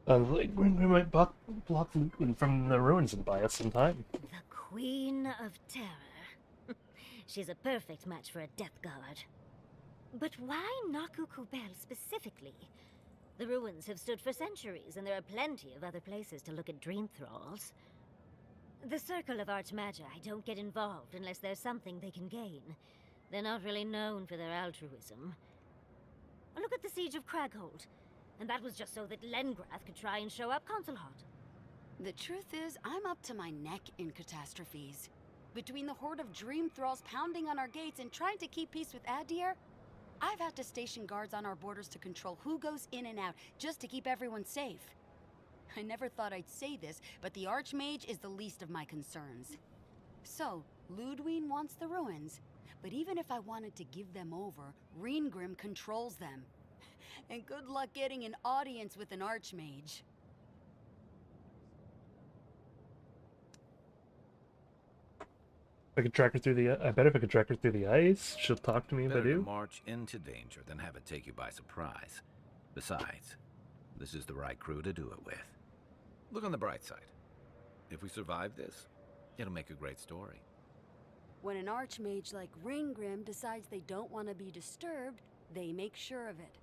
Like, we might block Ludwin from the ruins and buy us some time. The Queen of Terror. She's a perfect match for a Death Guard. But why Naku Kubel specifically? The ruins have stood for centuries, and there are plenty of other places to look at dream thralls. The Circle of Archmagi don't get involved unless there's something they can gain. They're not really known for their altruism. Look at the Siege of Craghold. And that was just so that Lengrath could try and show up Consulhot. The truth is, I'm up to my neck in catastrophes. Between the horde of dream thralls pounding on our gates and trying to keep peace with Adir, I've had to station guards on our borders to control who goes in and out, just to keep everyone safe. I never thought I'd say this, but the Archmage is the least of my concerns. So, Ludwin wants the ruins, But even if I wanted to give them over, Reengrim controls them. And good luck getting an audience with an archmage. I could track her through the. I bet if I could track her through the ice, she'll talk to me if I Better to do. march into danger than have it take you by surprise. Besides, this is the right crew to do it with. Look on the bright side. If we survive this, it'll make a great story. When an archmage like Reengrim decides they don't want to be disturbed, they make sure of it.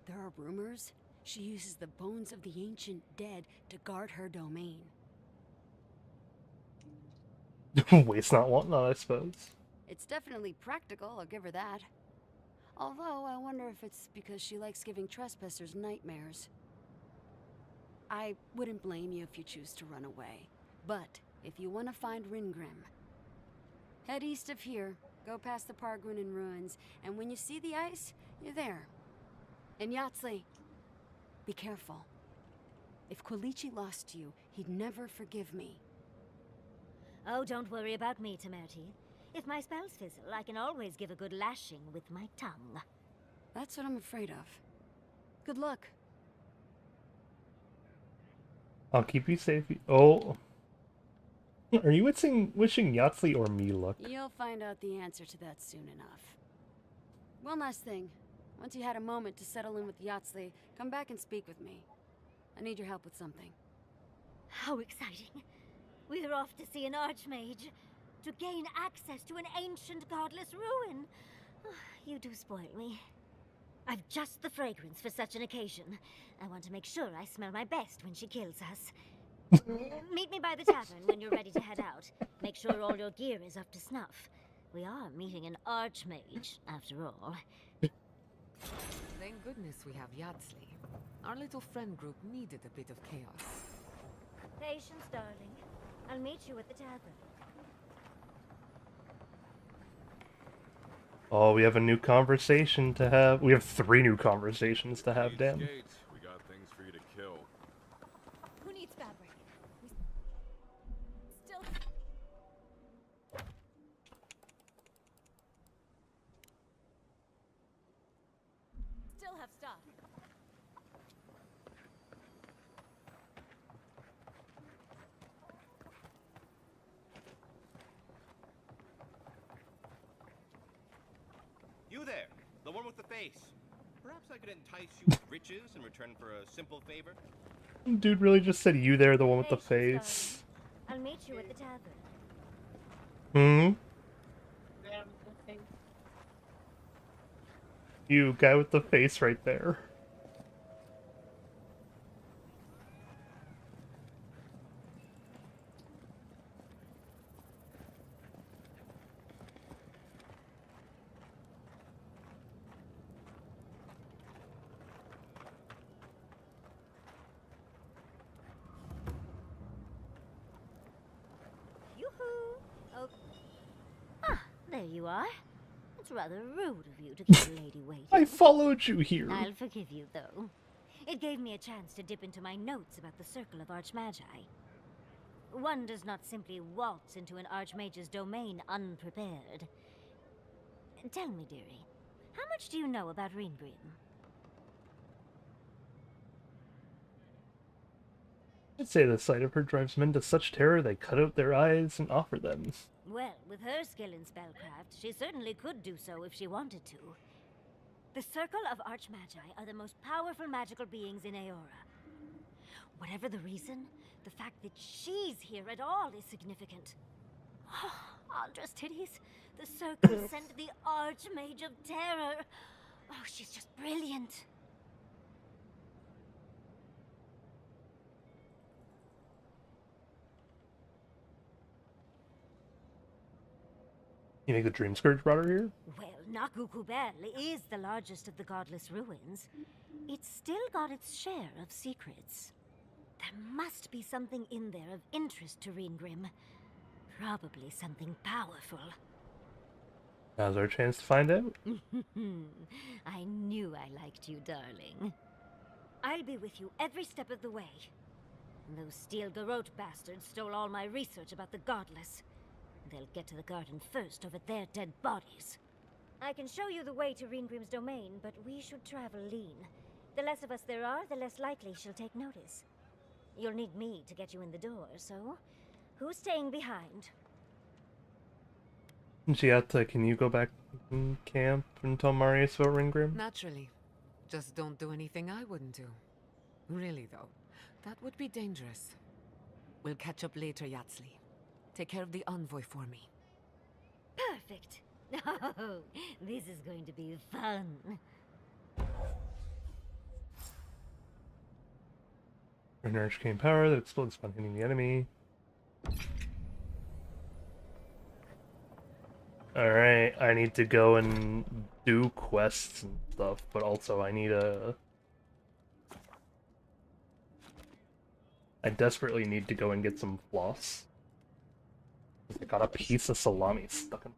There are rumors she uses the bones of the ancient dead to guard her domain. Waste not, want not, I suppose. It's definitely practical, I'll give her that. Although, I wonder if it's because she likes giving trespassers nightmares. I wouldn't blame you if you choose to run away. But, if you want to find Reengrim, head east of here, go past the Pargunin ruins, and when you see the ice, you're there. And Yahtzee, be careful. If Quilichi lost you, he'd never forgive me. Oh, don't worry about me, Temerity. If my spells fizzle, I can always give a good lashing with my tongue. That's what I'm afraid of. Good luck. I'll keep you safe. Oh. Are you wishing Yahtzee or me luck? You'll find out the answer to that soon enough. One last thing. Once you had a moment to settle in with Yahtzee, come back and speak with me. I need your help with something. How exciting. We're off to see an archmage. To gain access to an ancient godless ruin. You do spoil me. I've just the fragrance for such an occasion. I want to make sure I smell my best when she kills us. Meet me by the tavern when you're ready to head out. Make sure all your gear is up to snuff. We are meeting an archmage, after all. Thank goodness we have Yahtzee. Our little friend group needed a bit of chaos. Patience, darling. I'll meet you at the tavern. Oh, we have a new conversation to have. We have 3 new conversations to have, damn. We got things for you to kill. Who needs fabric? Still have stuff. You there, the one with the face. Perhaps I could entice you with riches in return for a simple favor? Dude really just said you there, the one with the face. I'll meet you at the tavern. Hmm? You guy with the face right there. There you are. It's rather rude of you to keep a lady waiting. I followed you here. I'll forgive you, though. It gave me a chance to dip into my notes about the Circle of Archmagi. One does not simply waltz into an Archmage's domain unprepared. Tell me, dearie, how much do you know about Reengrim? I'd say the sight of her drives men to such terror they cut out their eyes and offer them. Well, with her skill in spellcraft, she certainly could do so if she wanted to. The Circle of Archmagi are the most powerful magical beings in Aora. Whatever the reason, the fact that she's here at all is significant. Andras Titties, the Circle sent the Archmage of Terror. Oh, she's just brilliant. You think the Dream Scourge brought her here? Well, Nakukubel is the largest of the godless ruins. It's still got its share of secrets. There must be something in there of interest to Reengrim. Probably something powerful. Now's our chance to find out. I knew I liked you, darling. I'll be with you every step of the way. Those Steel Garrote bastards stole all my research about the godless. They'll get to the garden first over their dead bodies. I can show you the way to Reengrim's domain, but we should travel lean. The less of us there are, the less likely she'll take notice. You'll need me to get you in the door, so who's staying behind? Giatta, can you go back in camp and tell Marius about Ringgrim? Naturally. Just don't do anything I wouldn't do. Really, though, that would be dangerous. We'll catch up later, Yatsli. Take care of the envoy for me. Perfect. Oh, this is going to be fun. An arcane power that explodes upon hitting the enemy. Alright, I need to go and do quests and stuff, but also I need a... I desperately need to go and get some floss. I got a piece of salami stuck in...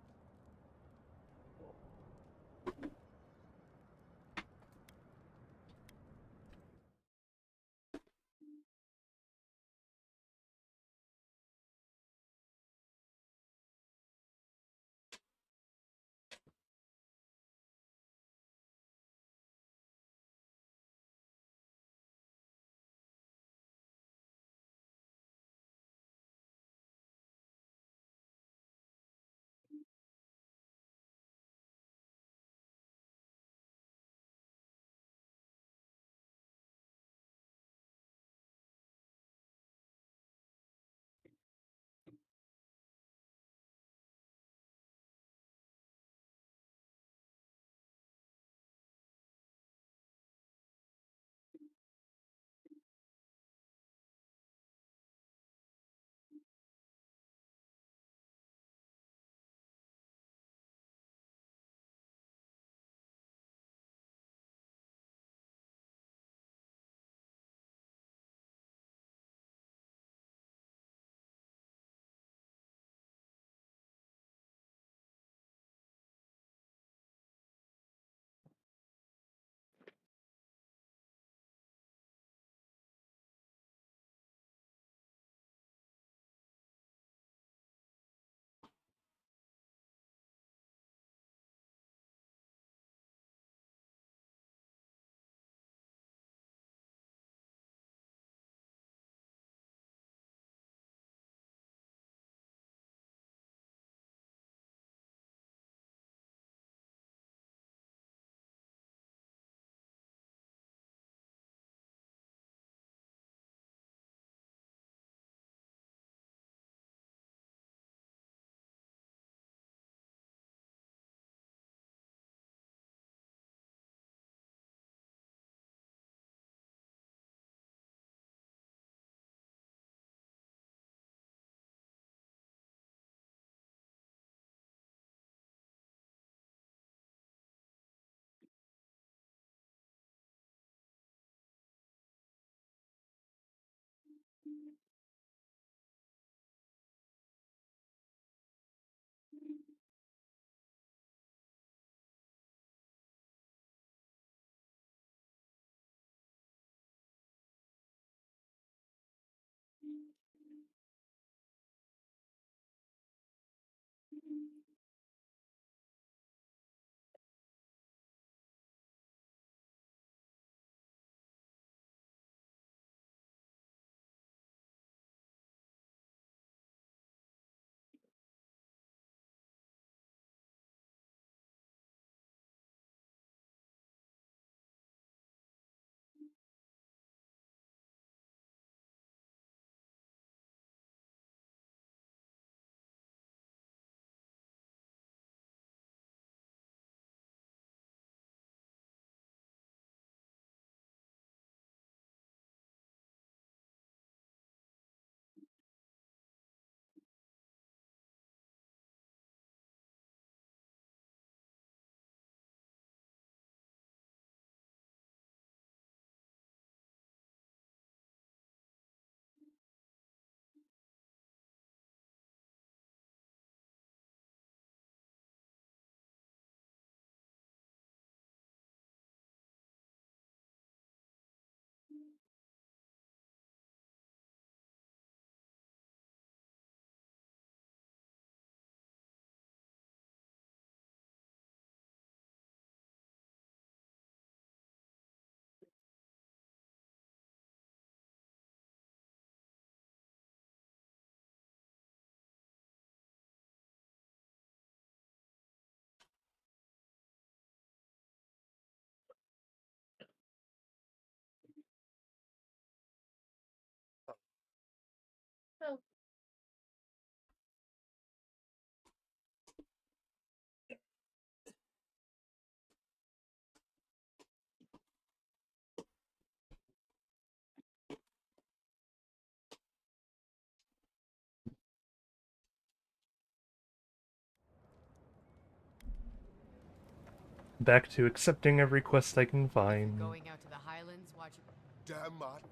Back to accepting every quest I can find. Going out to the Highlands, watching. Dammit.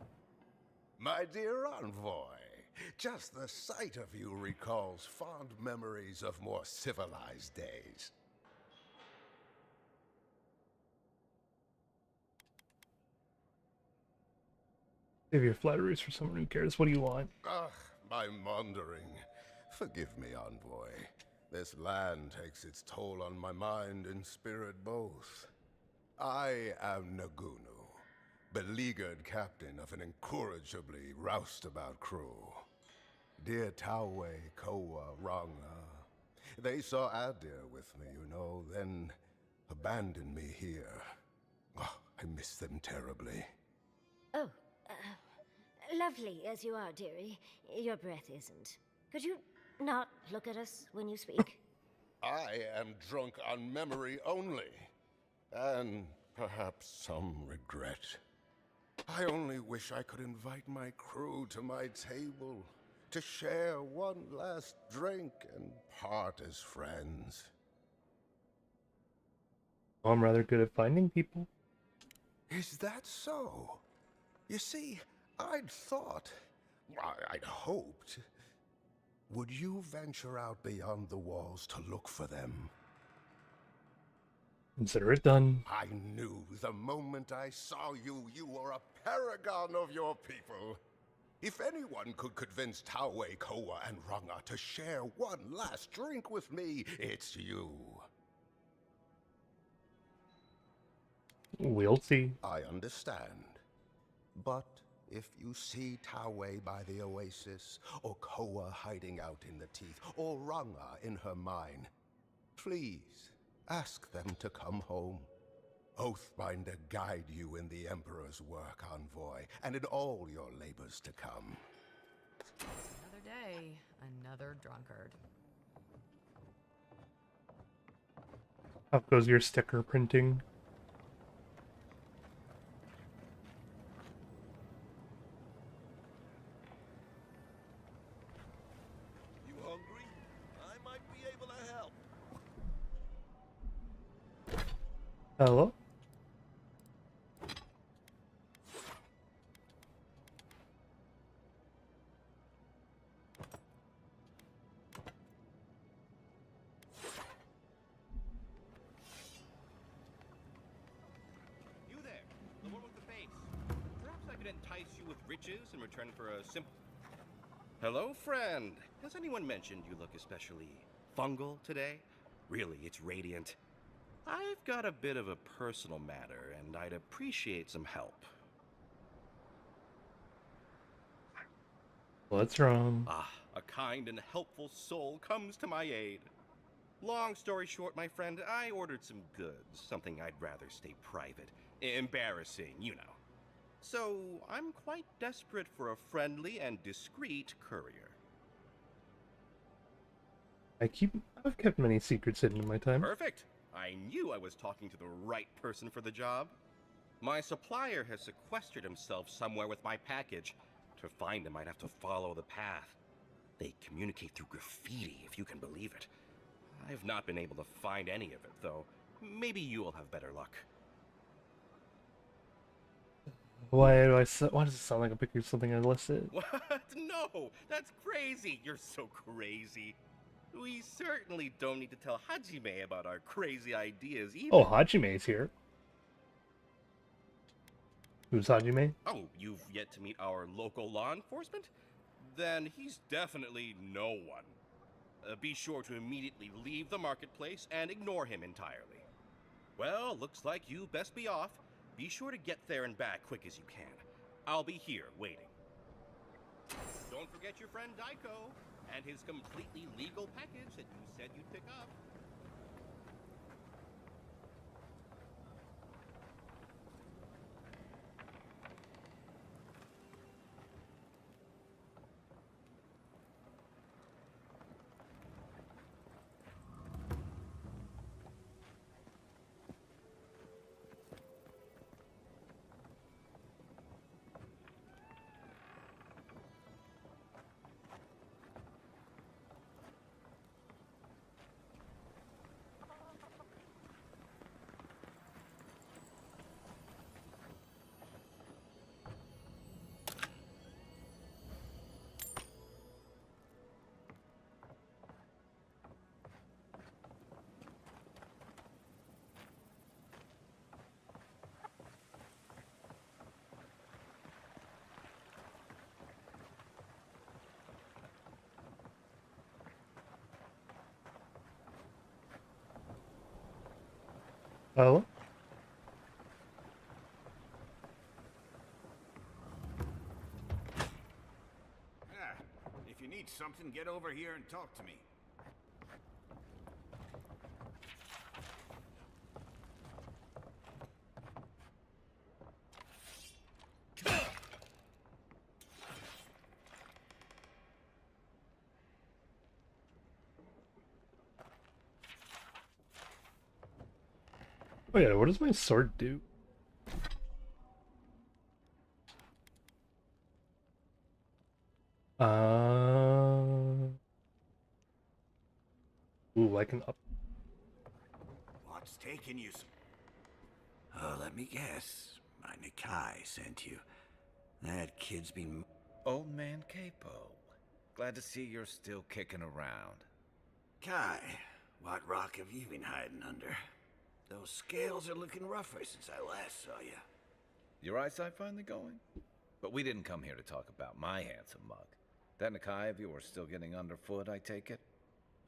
My dear envoy, just the sight of you recalls fond memories of more civilized days. Save your flatteries for someone who cares. What do you want? Ugh, I'm wandering. Forgive me, envoy. This land takes its toll on my mind and spirit both. I am Nagunu, beleaguered captain of an incorrigibly roustabout crew. Dear Tawe, Koa, Ranga, they saw Adir with me, you know, then abandoned me here. Oh, I miss them terribly. Oh, lovely as you are, dearie, your breath isn't. Could you not look at us when you speak? I am drunk on memory only, and perhaps some regret. I only wish I could invite my crew to my table, to share one last drink and part as friends. I'm rather good at finding people. Is that so? You see, I'd thought, I'd hoped. Would you venture out beyond the walls to look for them? Consider it done. I knew the moment I saw you, you were a paragon of your people. If anyone could convince Tawe, Koa, and Ranga to share one last drink with me, it's you. We'll see. I understand. But if you see Tawe by the oasis, or Koa hiding out in the teeth, or Ranga in her mine, please ask them to come home. Oathbinder guide you in the Emperor's work, envoy, and in all your labors to come. Another day, another drunkard. How goes your sticker printing? You hungry? I might be able to help. Hello? You there, the one with the face. Perhaps I could entice you with riches in return for a simple... Hello, friend. Has anyone mentioned you look especially fungal today? Really, it's radiant. I've got a bit of a personal matter, and I'd appreciate some help. What's wrong? Ah, a kind and helpful soul comes to my aid. Long story short, my friend, I ordered some goods, something I'd rather stay private. Embarrassing, you know. So, I'm quite desperate for a friendly and discreet courier. I've kept many secrets hidden in my time. Perfect! I knew I was talking to the right person for the job. My supplier has sequestered himself somewhere with my package. To find him, I'd have to follow the path. They communicate through graffiti, if you can believe it. I've not been able to find any of it, though. Maybe you'll have better luck. Why does it sound like a picture of something I listed? What? No! That's crazy! You're so crazy. We certainly don't need to tell Hajime about our crazy ideas either. Oh, Hajime's here. Who's Hajime? Oh, you've yet to meet our local law enforcement? Then he's definitely no one. Be sure to immediately leave the marketplace and ignore him entirely. Well, looks like you best be off. Be sure to get there and back quick as you can. I'll be here waiting. Don't forget your friend Daiko and his completely legal package that you said you'd pick up. Oh? Yeah. If you need something, get over here and talk to me. Oh yeah, what does my sword do? Ooh, I can up. What's taking you so... Oh, let me guess. My Nikai sent you. That kid's been... Old man Capo. Glad to see you're still kicking around. Kai, what rock have you been hiding under? Those scales are looking rougher since I last saw you. Your eyesight finally going? But we didn't come here to talk about my handsome mug. That Nikai of yours still getting underfoot, I take it?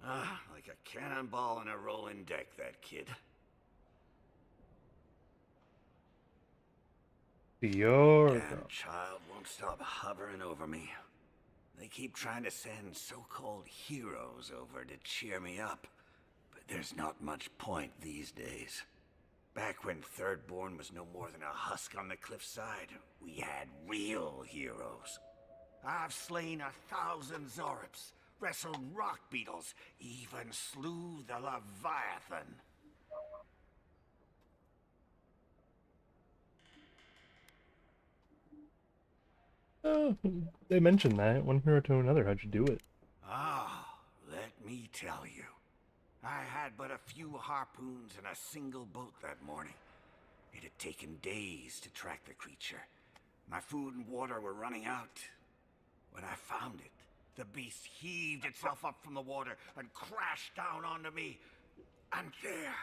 Ah, like a cannonball on a rolling deck, that kid. Your Damn child won't stop hovering over me. They keep trying to send so-called heroes over to cheer me up. But there's not much point these days. Back when Thirdborn was no more than a husk on the cliffside, we had real heroes. I've slain 1,000 Zorips, wrestled rock beetles, even slew the Leviathan. They mentioned that. One hero to another, how'd you do it? Ah, let me tell you. I had but a few harpoons and a single boat that morning. It had taken days to track the creature. My food and water were running out. When I found it, the beast heaved itself up from the water and crashed down onto me. And there,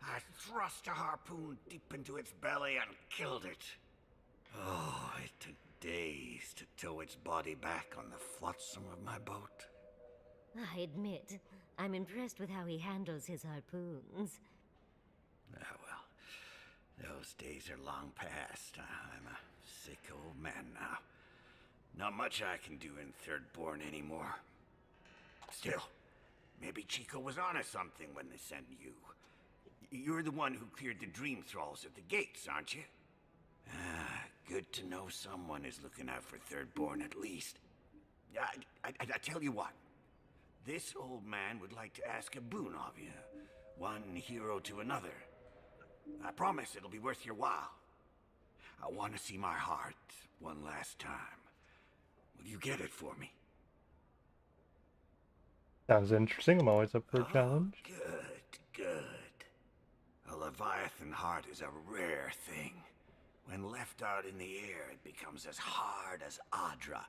I thrust a harpoon deep into its belly and killed it. Oh, it took days to tow its body back on the flotsam of my boat. I admit, I'm impressed with how he handles his harpoons. Ah, well, those days are long past. I'm a sick old man now. Not much I can do in Thirdborn anymore. Still, maybe Chico was onto something when they sent you. You're the one who cleared the dream thralls at the gates, aren't you? Ah, good to know someone is looking out for Thirdborn at least. I tell you what. This old man would like to ask a boon of you. One hero to another. I promise it'll be worth your while. I want to see my heart one last time. Will you get it for me? Sounds interesting. I'm always up for a challenge. Good. A Leviathan heart is a rare thing. When left out in the air, it becomes as hard as Adra,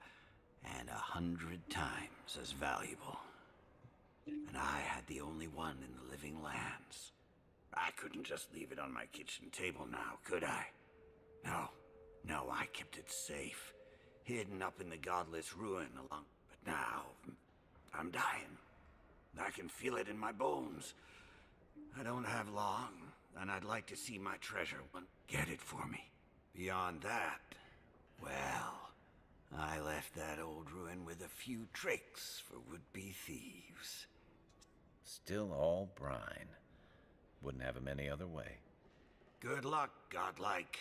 and 100 times as valuable. And I had the only one in the living lands. I couldn't just leave it on my kitchen table now, could I? No, I kept it safe, hidden up in the godless ruin along. But now, I'm dying. I can feel it in my bones. I don't have long, and I'd like to see my treasure. Get it for me. Beyond that, well, I left that old ruin with a few tricks for would-be thieves. Still all brine. Wouldn't have him any other way. Good luck, godlike.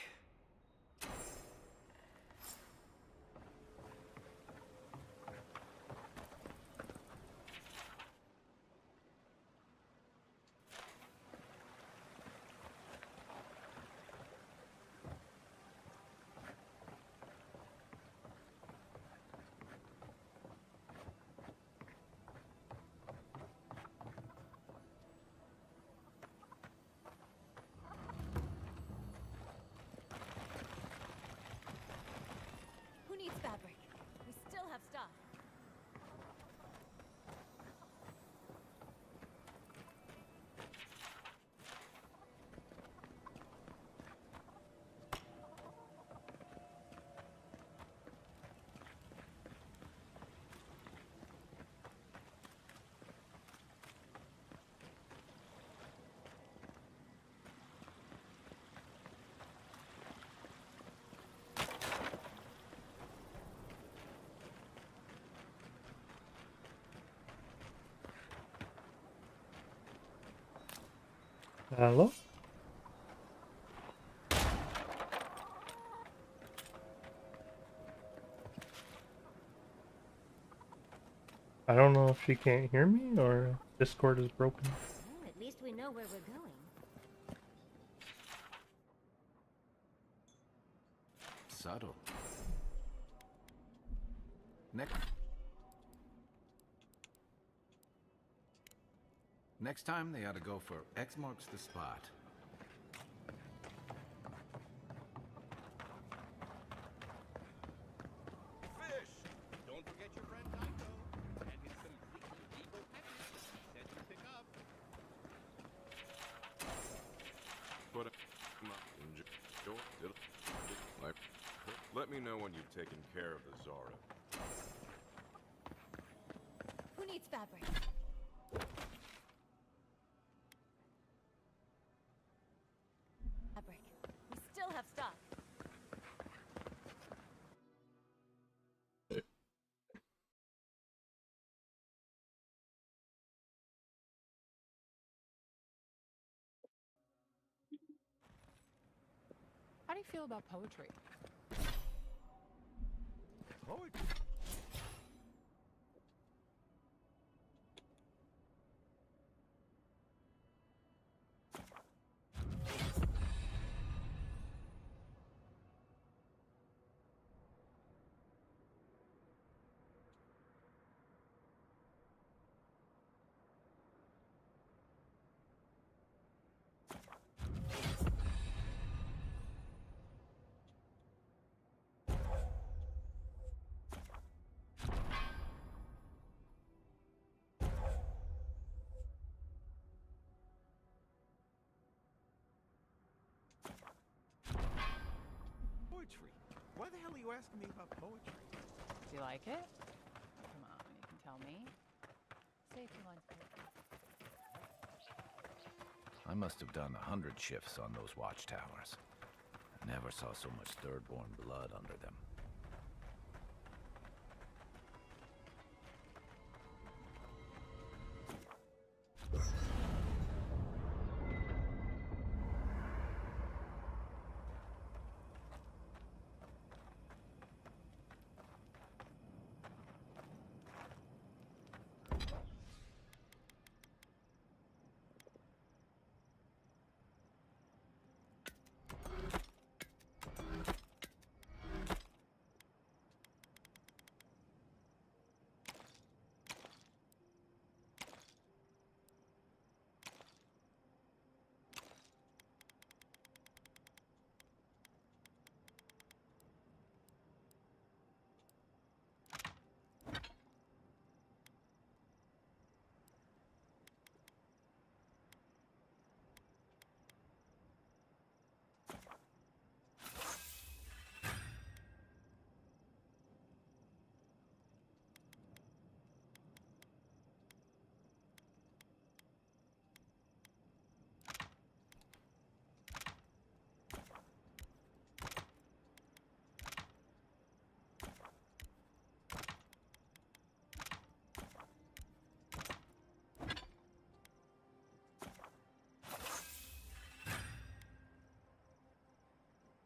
Hello? I don't know if she can't hear me or Discord is broken. Well, at least we know where we're going. Subtle. Next time they ought to go for X marks the spot. Fish! Don't forget your friend Taiko. And his completely legal package that he said to pick up. Let me know when you've taken care of the Zara. Who needs fabric? Fabric. We still have stock. How do you feel about poetry? Poetry? Poetry? Why the hell are you asking me about poetry? Do you like it? Come on, you can tell me. Say a few lines of poetry. I must have done 100 shifts on those watchtowers. I never saw so much third-born blood under them.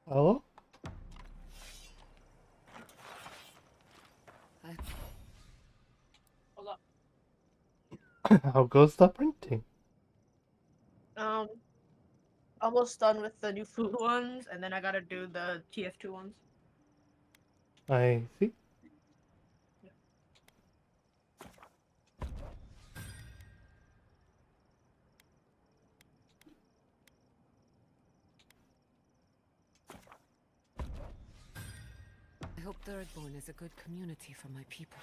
Hello? Hold up. How goes the printing? Almost done with the new food ones, and then I gotta do the TF2 ones. I see. I hope Thirdborn is a good community for my people.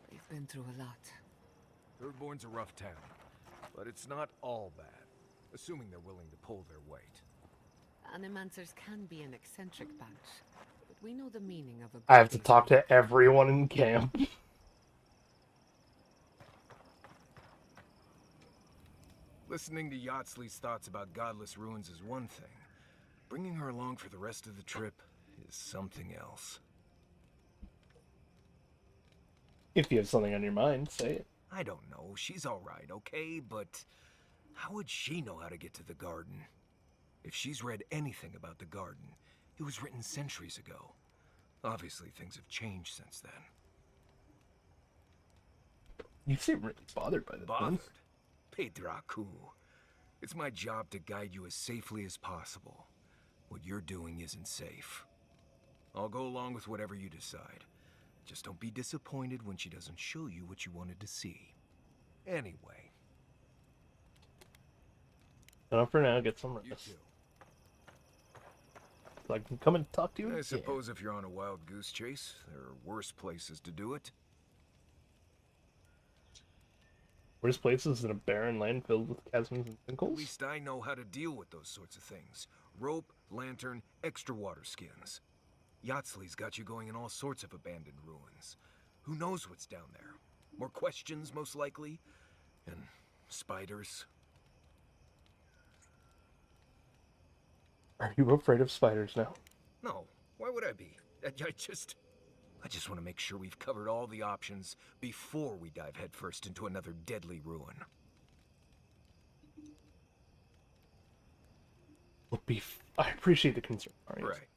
They've been through a lot. Thirdborn's a rough town, but it's not all bad, assuming they're willing to pull their weight. Animancers can be an eccentric bunch, but we know the meaning of a I have to talk to everyone in camp. Listening to Yatsley's thoughts about godless ruins is one thing. Bringing her along for the rest of the trip is something else. If you have something on your mind, say it. I don't know. She's all right, okay? But How would she know how to get to the garden? If she's read anything about the garden, it was written centuries ago. Obviously, things have changed since then. You seem really bothered by this. Bothered? Pedraku. It's my job to guide you as safely as possible. What you're doing isn't safe. I'll go along with whatever you decide. Just don't be disappointed when she doesn't show you what you wanted to see. Anyway. Enough for now, get some rest. So I can come and talk to you I again. suppose if you're on a wild goose chase, there are worse places to do it. Worst places in a barren land filled with chasms and At sinkholes? least I know how to deal with those sorts of things. Rope, lantern, extra water skins. Yatsley's got you going in all sorts of abandoned ruins. Who knows what's down there? More questions, most likely. And spiders. Are you afraid of spiders now? No, why would I be? I just want to make sure we've covered all the options before we dive headfirst into another deadly ruin. I appreciate the concern, Arias. Right.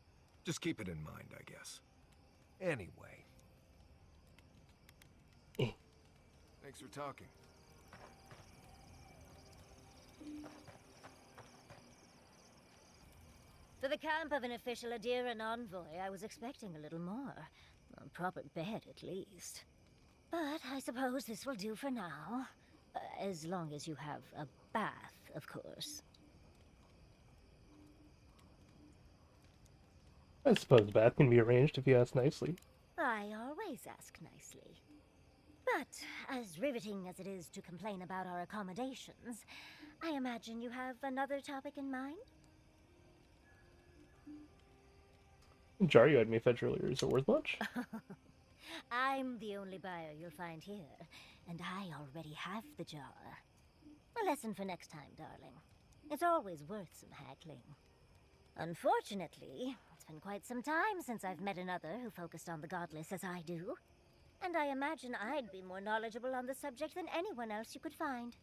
Just keep it in mind, I guess. Anyway. Thanks for talking. For the camp of an official Adiran envoy, I was expecting a little more. A proper bed, at least. But I suppose this will do for now. As long as you have a bath, of course. I suppose a bath can be arranged if you ask nicely. I always ask nicely. But, as riveting as it is to complain about our accommodations, I imagine you have another topic in mind? The jar you had me fetch earlier, is it worth much? I'm the only buyer you'll find here, and I already have the jar. A lesson for next time, darling. It's always worth some haggling. Unfortunately, it's been quite some time since I've met another who focused on the godless as I do. And I imagine I'd be more knowledgeable on the subject than anyone else you could find.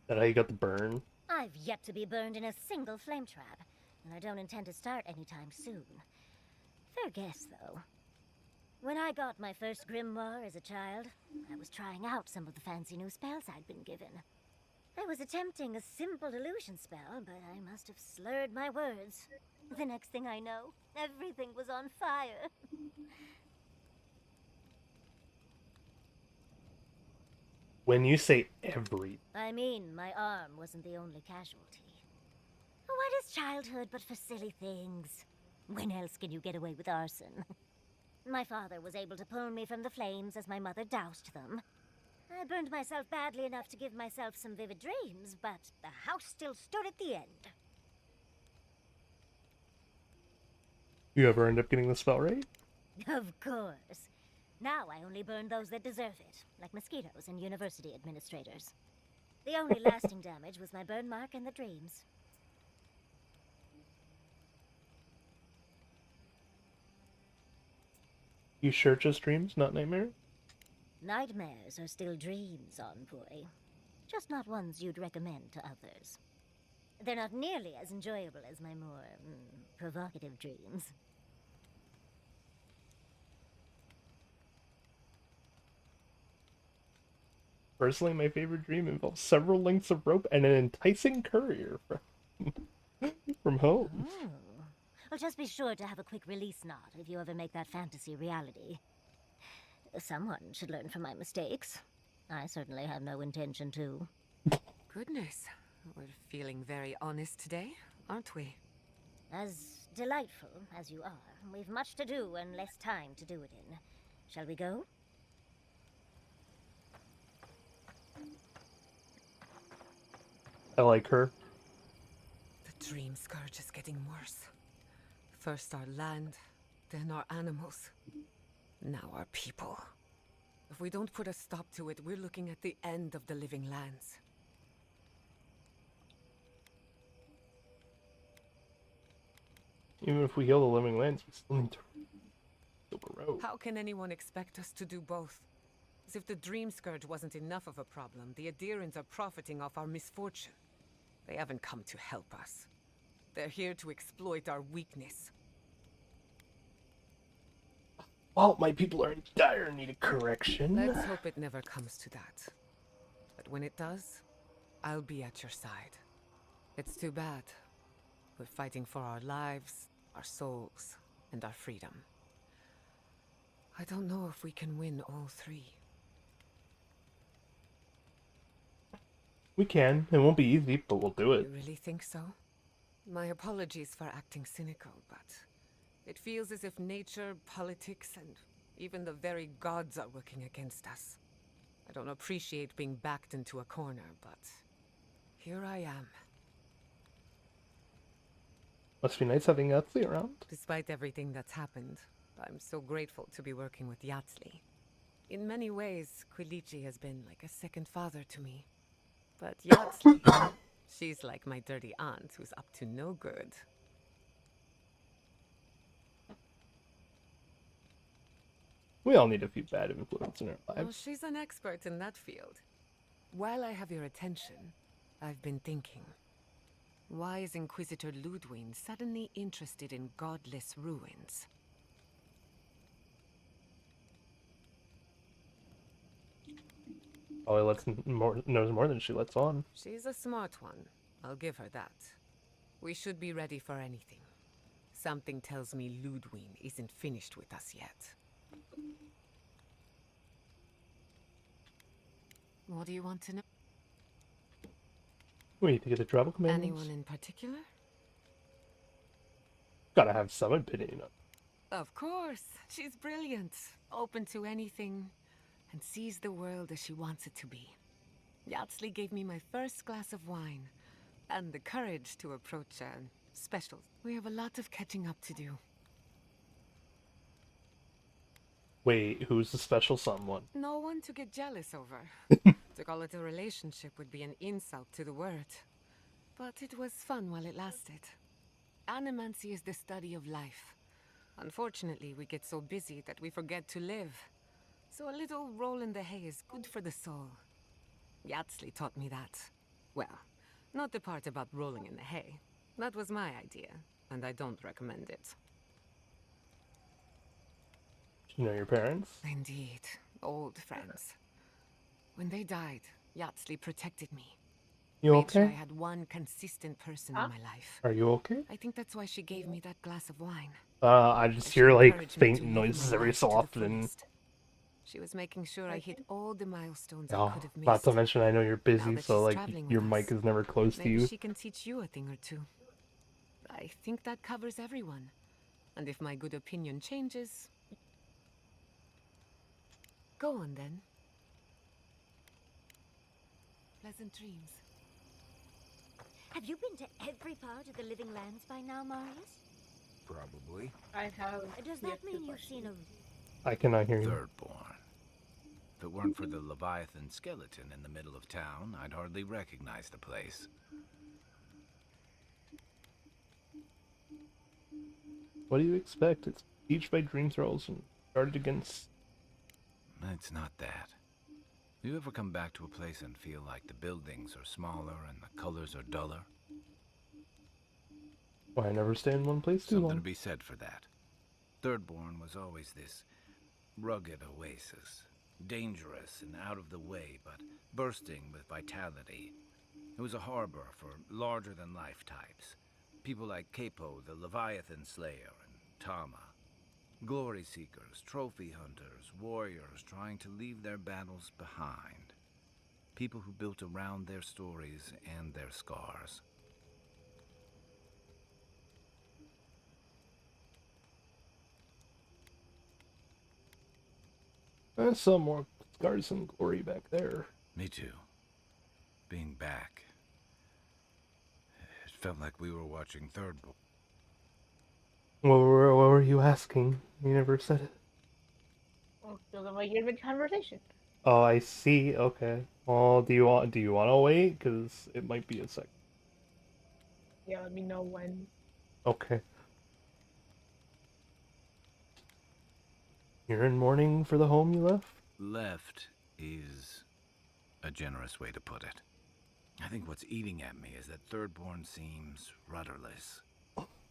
That how you got the burn? I've yet to be burned in a single flame trap, and I don't intend to start anytime soon. Fair guess, though. When I got my first grimoire as a child, I was trying out some of the fancy new spells I'd been given. I was attempting a simple illusion spell, but I must have slurred my words. The next thing I know, everything was on fire. When you say every... I mean, my arm wasn't the only casualty. What is childhood but for silly things? When else can you get away with arson? My father was able to pull me from the flames as my mother doused them. I burned myself badly enough to give myself some vivid dreams, but the house still stood at the end. You ever end up getting the spell right? Of course. Now I only burn those that deserve it, like mosquitoes and university administrators. The only lasting damage was my burn mark and the dreams. You sure just dreams, not nightmare? Nightmares are still dreams, Envoy. Just not ones you'd recommend to others. They're not nearly as enjoyable as my more, provocative dreams. Personally, my favorite dream involves several lengths of rope and an enticing courier from home. Oh. Well, just be sure to have a quick release knot if you ever make that fantasy reality. Someone should learn from my mistakes. I certainly have no intention to. Goodness, we're feeling very honest today, aren't we? As delightful as you are, we've much to do and less time to do it in. Shall we go? I like her. The dream scourge is getting worse. First our land, then our animals. Now our people. If we don't put a stop to it, we're looking at the end of the living lands. Even if we heal the living lands, we still need to build a road. How can anyone expect us to do both? As if the Dream Scourge wasn't enough of a problem, the Adherents are profiting off our misfortune. They haven't come to help us. They're here to exploit our weakness. Well, my people are in dire need of correction. Let's hope it never comes to that. But when it does, I'll be at your side. It's too bad. We're fighting for our lives, our souls, and our freedom. I don't know if we can win all three. We can. It won't be easy, but we'll do it. You really think so? My apologies for acting cynical, but it feels as if nature, politics, and even the very gods are working against us. I don't appreciate being backed into a corner, but here I am. Must be nice having Yahtzee around. Despite everything that's happened, I'm so grateful to be working with Yahtzee. In many ways, Quilichi has been like a second father to me. But Yahtzee, she's like my dirty aunt who's up to no good. We all need a few bad influences in our Well, lives. she's an expert in that field. While I have your attention, I've been thinking. Why is Inquisitor Ludwig suddenly interested in godless ruins? Probably knows more than she lets on. She's a smart one. I'll give her that. We should be ready for anything. Something tells me Ludwig isn't finished with us yet. What do you want to know? We need to get the travel commands. Anyone in particular? Gotta have some opinion. Of course. She's brilliant. Open to anything. And sees the world as she wants it to be. Yahtzee gave me my first glass of wine. And the courage to approach specials. We have a lot of catching up to do. Wait, who's the special someone? No one to get jealous over. To call it a relationship would be an insult to the word. But it was fun while it lasted. Animancy is the study of life. Unfortunately, we get so busy that we forget to live. So a little roll in the hay is good for the soul. Yahtzee taught me that. Well, not the part about rolling in the hay. That was my idea, and I don't recommend it. You know your parents? Indeed. Old friends. When they died, Yahtzee protected me. You Made okay? sure I had one consistent person in my life. Are you okay? I think that's why she gave me that glass of wine. I just hear like faint noises every so often. She was making sure I hit all the milestones I Oh, could have missed. not to mention I know you're busy, that so she's like traveling your with mic us, is never close to maybe you. she can teach you a thing or two. I think that covers everyone. And if my good opinion changes... Go on then. Pleasant dreams. Have you been to every part of the Living Lands by now, Marius? Probably. I have. Does that mean you've seen a... I cannot hear you. Thirdborn. If it weren't for the Leviathan skeleton in the middle of town, I'd hardly recognize the place. What do you expect? It's each by dream thrills and guarded against. It's not that. Do you ever come back to a place and feel like the buildings are smaller and the colors are duller? Why I never stay in one place too Something long. to be said for that. Thirdborn was always this rugged oasis. Dangerous and out of the way, but bursting with vitality. It was a harbor for larger-than-life types. People like Capo, the Leviathan Slayer, and Tama. Glory seekers, trophy hunters, warriors trying to leave their battles behind. People who built around their stories and their scars. I saw more scars and glory back there. Me too. Being back. It felt like we were watching Thirdborn. What were you asking? You never said it. Oh, feels like you're in conversation. Oh, I see. Okay. Well, do you want to wait? Cause it might be a sec. Yeah, let me know when. Okay. You're in mourning for the home you left? Left is a generous way to put it. I think what's eating at me is that Thirdborn seems rudderless.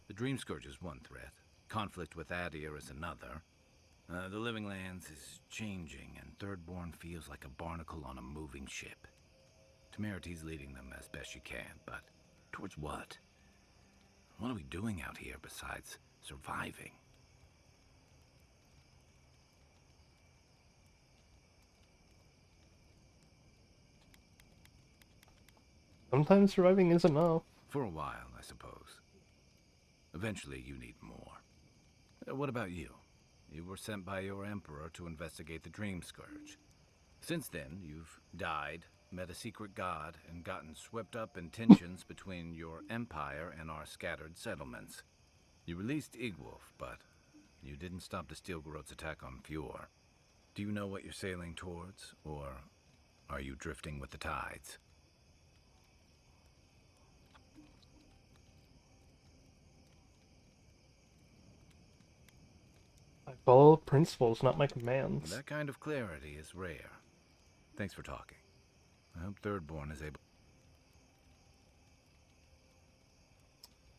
The Dream Scourge is one threat. Conflict with Adir is another. The Living Lands is changing, and Thirdborn feels like a barnacle on a moving ship. Temerity's leading them as best she can, but towards what? What are we doing out here besides surviving? Sometimes surviving isn't enough. For a while, I suppose. Eventually, you need more. What about you? You were sent by your Emperor to investigate the Dream Scourge. Since then, you've died, met a secret god, and gotten swept up in tensions between your empire and our scattered settlements. You released Igwolf, but you didn't stop the Steelgrowth's attack on Fjord. Do you know what you're sailing towards, or are you drifting with the tides? I follow principles, not my commands. That kind of clarity is rare. Thanks for talking. I hope Thirdborn is able...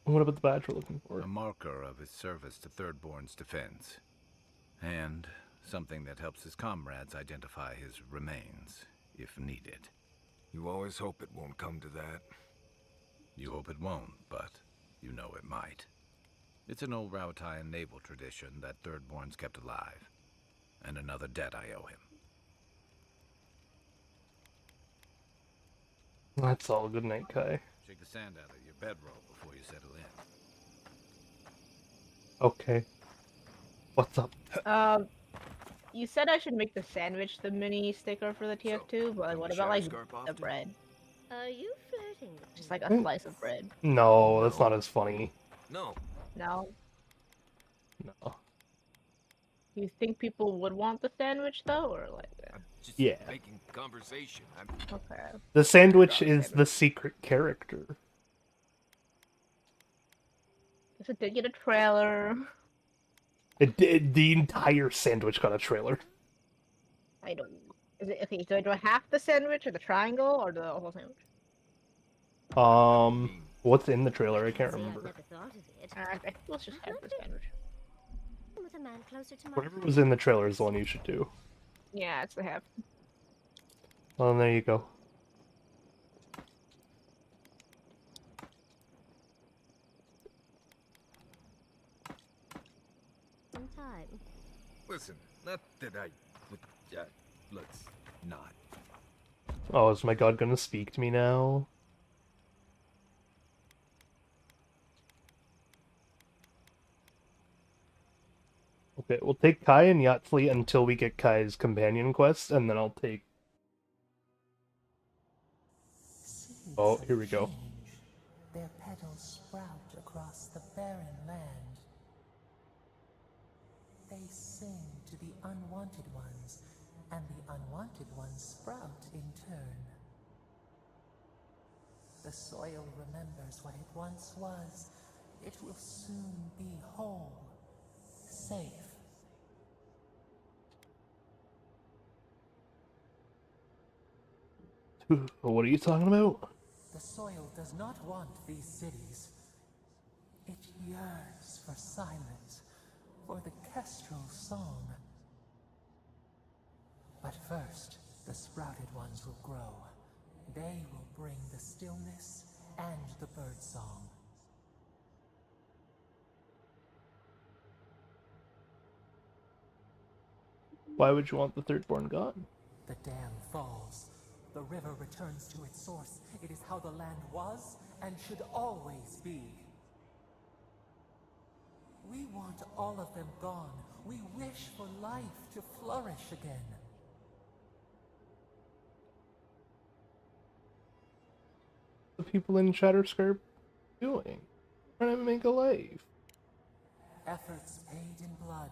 What about the badge we're looking for? A marker of his service to Thirdborn's defense. And something that helps his comrades identify his remains, if needed. You always hope it won't come to that. You hope it won't, but you know it might. It's an old Rautian naval tradition that Thirdborn's kept alive. And another debt I owe him. That's all. Good night, Kai. Shake the sand out of your bedroll before you settle in. Okay. What's up? You said I should make the sandwich the mini sticker for the TF2, but what about like the bread? Are you flirting with Just like a slice of bread. No, that's not as funny. No. No. No. You think people would want the sandwich though, or like? Just yeah. making conversation. Okay. The sandwich is the secret character. Guess it did get a trailer. It did. The entire sandwich got a trailer. I don't. Is it okay? Do I do half the sandwich, or the triangle, or the whole sandwich? What's in the trailer? I can't remember. Let's just have the sandwich. with a man closer to my Whatever was in the trailer is the one you should do. Yeah, it's the half. Well, there you go. time. Listen, not that I would. Let's not. Oh, is my god gonna speak to me now? Okay, we'll take Kai and Yachtfleet until we get Kai's companion quest, and then I'll take... Oh, here we go. Their petals sprout across the barren land. They sing to the unwanted ones, and the unwanted ones sprout in turn. The soil remembers what it once was. It will soon be whole, safe. What are you talking about? The soil does not want these cities. It yearns for silence, for the kestrel song. But first, the sprouted ones will grow. They will bring the stillness and the bird song. Why would you want the Thirdborn gone? The dam falls. The river returns to its source. It is how the land was and should always be. We want all of them gone. We wish for life to flourish again. The people in Shatterscarp doing? Trying to make a life. Efforts paid in blood.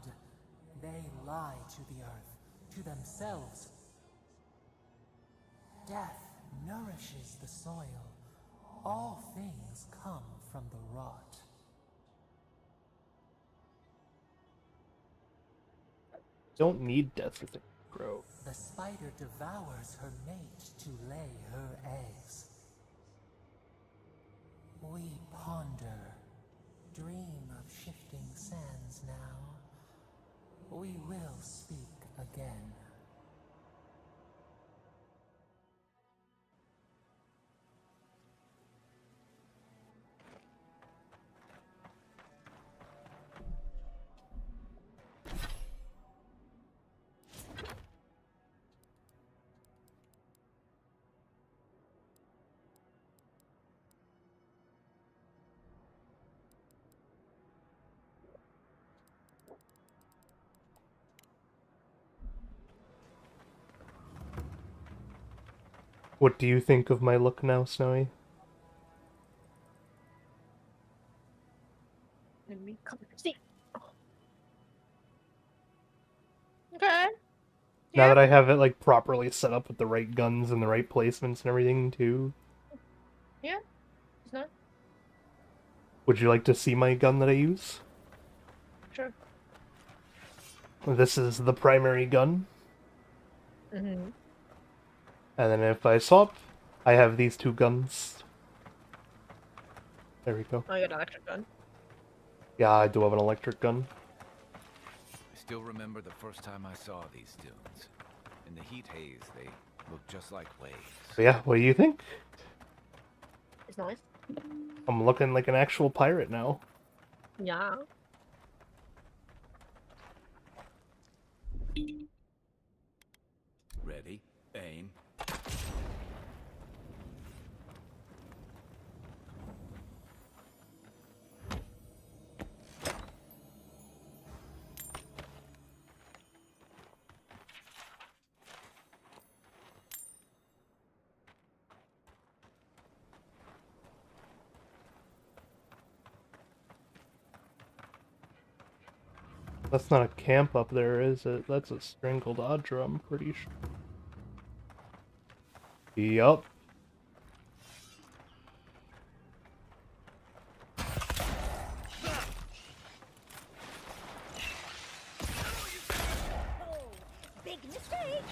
They lie to the earth, to themselves. Death nourishes the soil. All things come from the rot. Don't need death for things to grow. The spider devours her mate to lay her eggs. We ponder, dream of shifting sands now. We will speak again. What do you think of my look now, Snowy? Let me come see. Okay. Now that I have it like properly set up with the right guns and the right placements and everything too. Yeah. It's not. Would you like to see my gun that I use? Sure. This is the primary gun. Mm-hmm. And then if I swap, I have these two guns. There we go. Oh, you got an electric gun? Yeah, I do have an electric gun. I still remember the first time I saw these dunes. In the heat haze, they looked just like waves. So yeah, what do you think? It's nice. I'm looking like an actual pirate now. Yeah. Ready, aim. That's not a camp up there, is it? That's a strangled Audra, I'm pretty sure. Yup. Big mistake.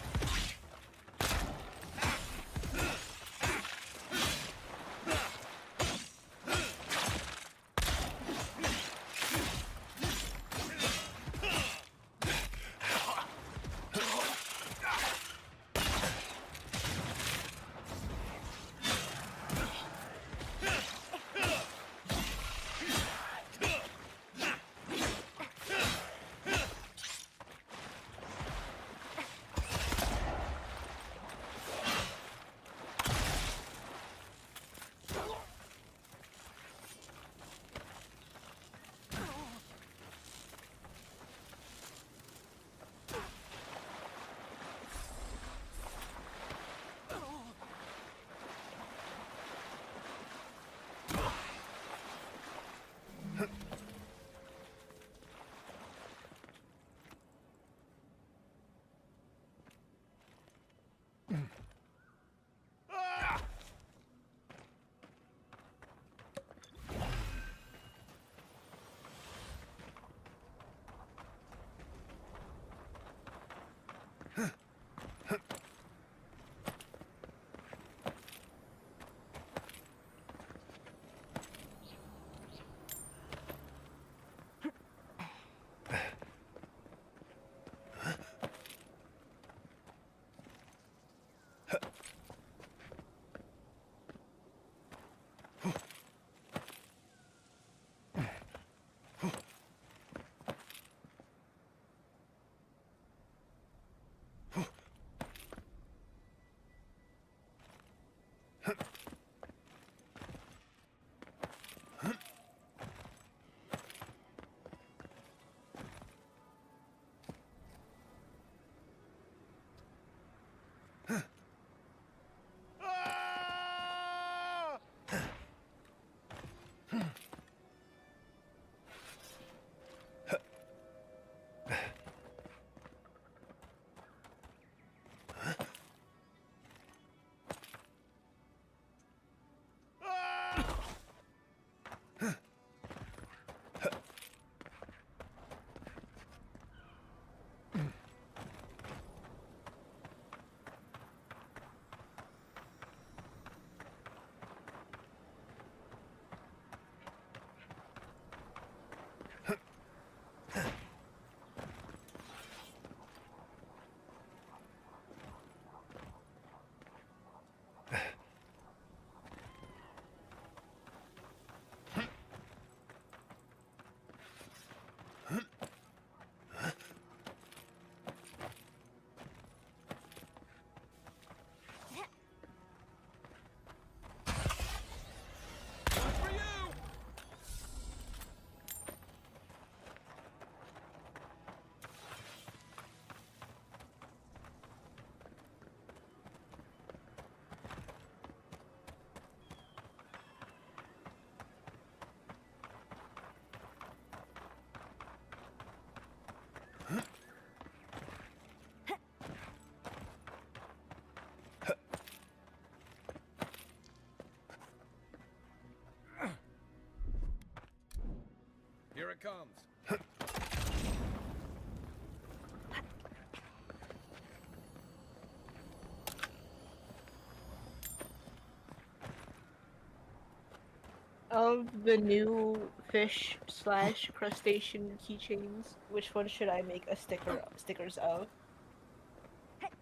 Of the new fish / crustacean keychains, which one should I make a stickers of?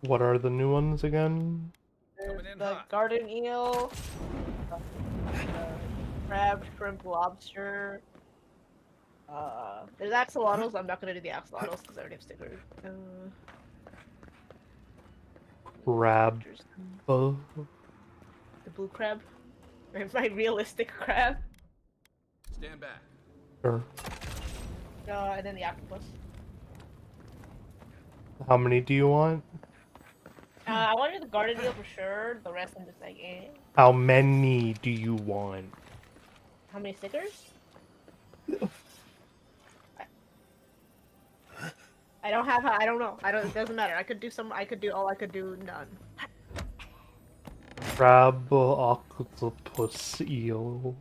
What are the new ones again? The garden eel, crab, shrimp, lobster. There's axolotls. I'm not gonna do the axolotls because I already have stickers. Crab. The blue crab. My realistic crab. Stand back. Sure. And then the octopus. How many do you want? I wanted the garden eel for sure. The rest I'm just like, eh. How many do you want? How many stickers? I don't have. I don't know. It doesn't matter. I could do some. I could do all. I could do none. Crab, octopus, eel.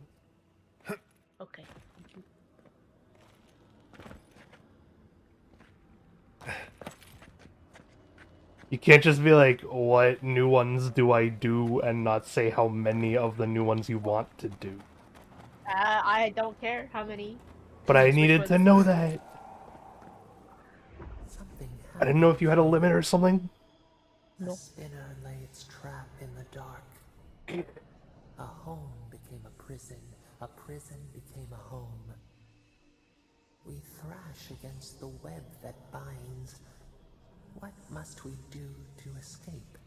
Okay. You can't just be like, what new ones do I do, and not say how many of the new ones you want to do. I don't care how many. But I needed to know that. I didn't know if you had a limit or something. A sinner lay its trap in the dark. A home became a prison became a home. We thrash against the web that binds. What must we do to escape?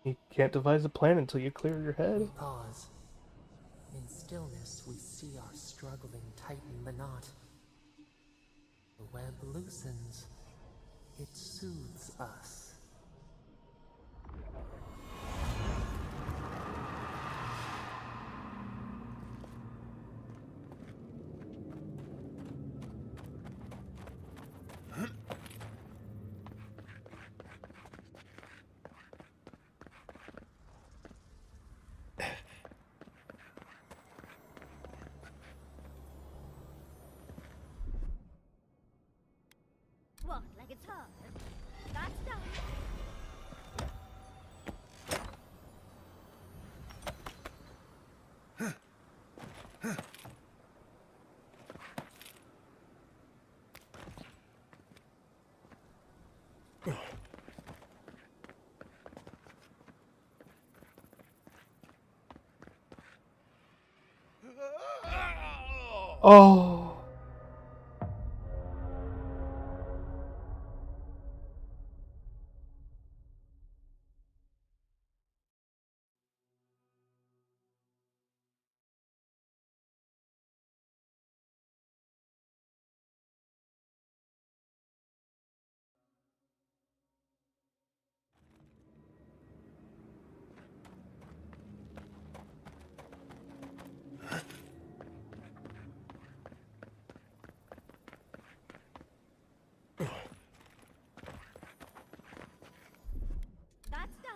You can't devise a plan until you clear your head. We pause. In stillness, we see our struggling tighten the knot. The web loosens. It soothes us. What, like it's hard? That's done. Oh. That's done.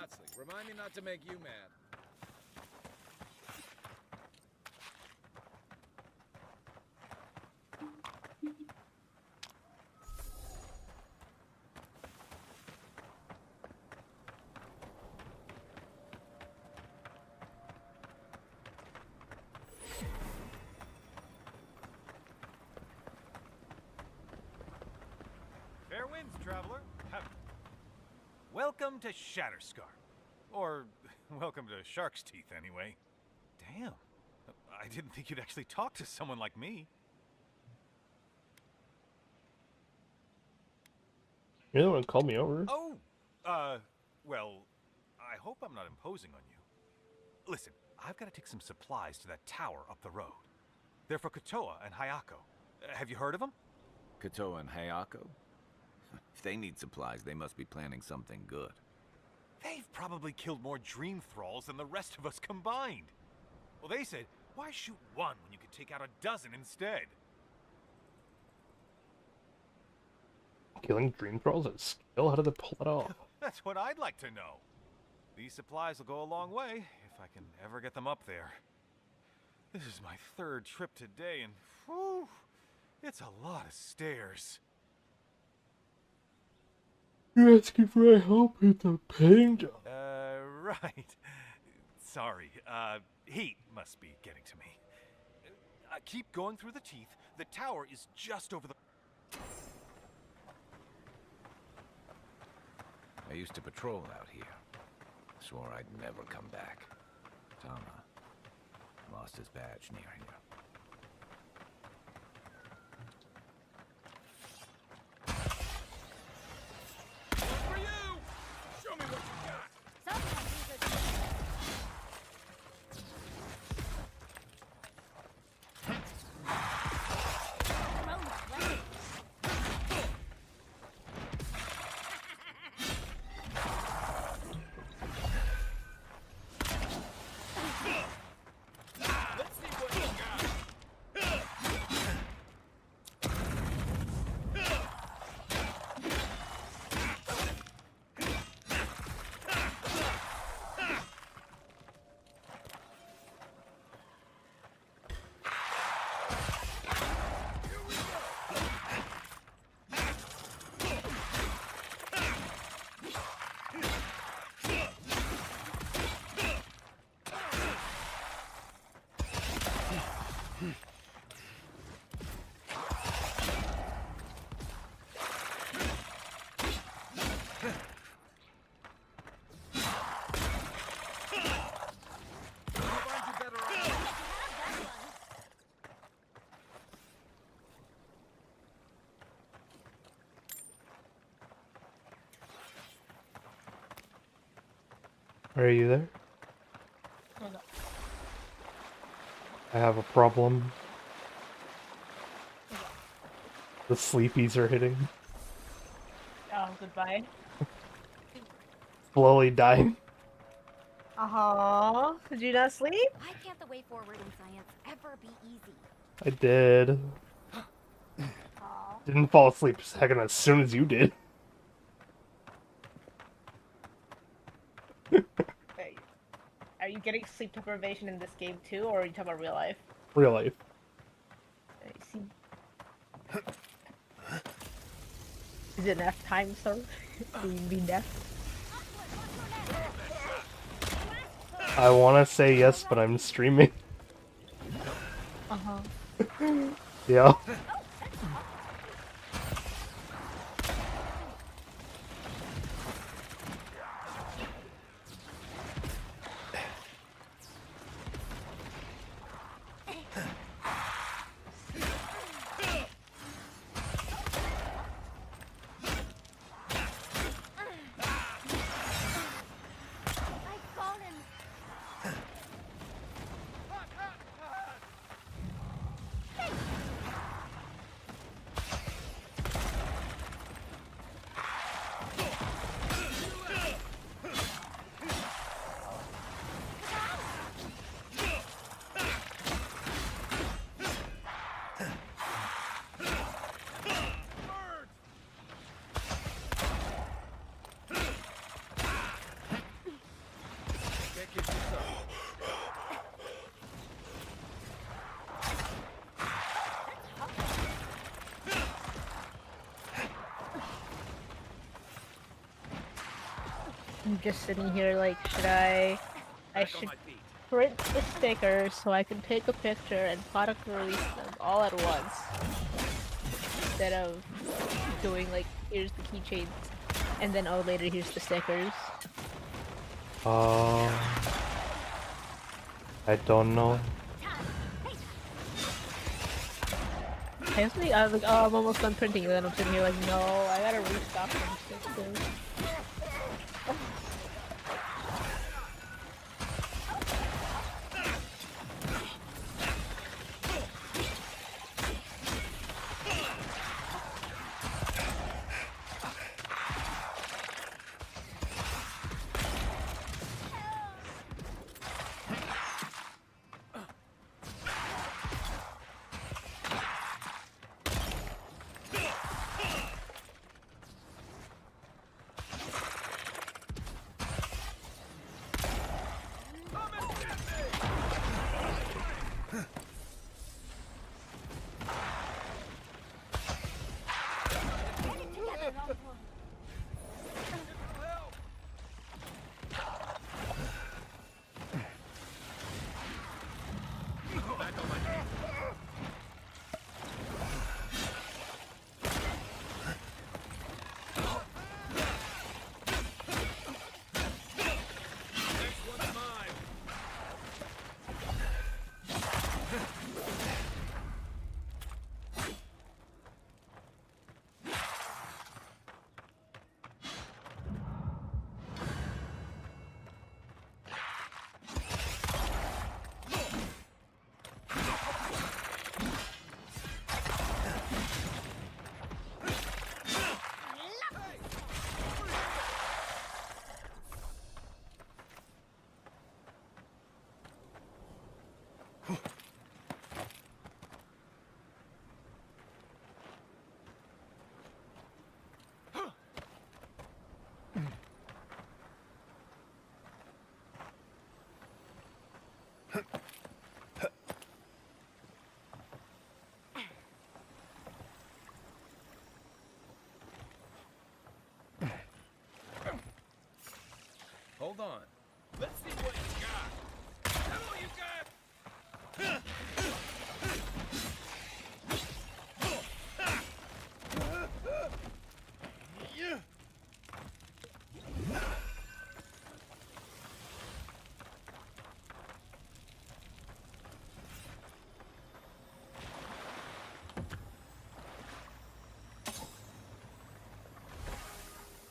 Yahtzee. Remind me not to make you mad. Fair winds, traveler. Welcome to Shatterscar. Or, welcome to Shark's Teeth, anyway. Damn. I didn't think you'd actually talk to someone like me. You're the one who called me over. Oh! Well, I hope I'm not imposing on you. Listen, I've got to take some supplies to that tower up the road. They're for Kotoa and Hayako. Have you heard of them? Kotoa and Hayako? If they need supplies, they must be planning something good. They've probably killed more dream thralls than the rest of us combined. Well, they said, why shoot one when you could take out a dozen instead? Killing dream thralls is a skill? How did they pull that off? That's what I'd like to know. These supplies will go a long way if I can ever get them up there. This is my third trip today, and whew, it's a lot of stairs. You're asking for my help with the pain job. Right. Sorry, heat must be getting to me. Keep going through the teeth. The tower is just over the... I used to patrol out here. Swore I'd never come back. Tama lost his badge near here. For you! Show me what you got! Are you there? Hold up. I have a problem. The sleepies are hitting. Oh, goodbye. Slowly dying. Uh-huh. Did you not sleep? Why can't the way forward in science ever be easy? I did. Didn't fall asleep a second as soon as you did. Wait, are you getting sleep deprivation in this game too, or are you talking about real life? Real life. I see. Is it enough time, sir? Will you be enough? I want to say yes, but I'm streaming. Uh-huh. Yeah. just sitting here like, I should print the stickers so I can take a picture and product release them all at once. Instead of doing like, here's the keychains, and then oh later here's the stickers. I don't know. Honestly, I was like, oh, I'm almost done printing, and then I'm sitting here like, no, I gotta restock some stickers. Hold on. Let's see what you got. Hello, you got.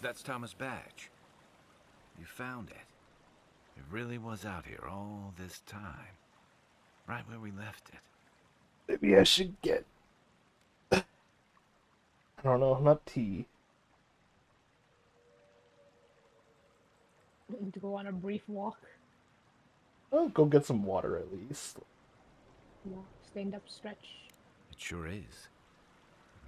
That's Thomas' badge. You found it. It really was out here all this time. Right where we left it. Maybe I should get... I don't know, not tea. Need to go on a brief walk. I'll go get some water at least. Yeah, stand up, stretch. It sure is.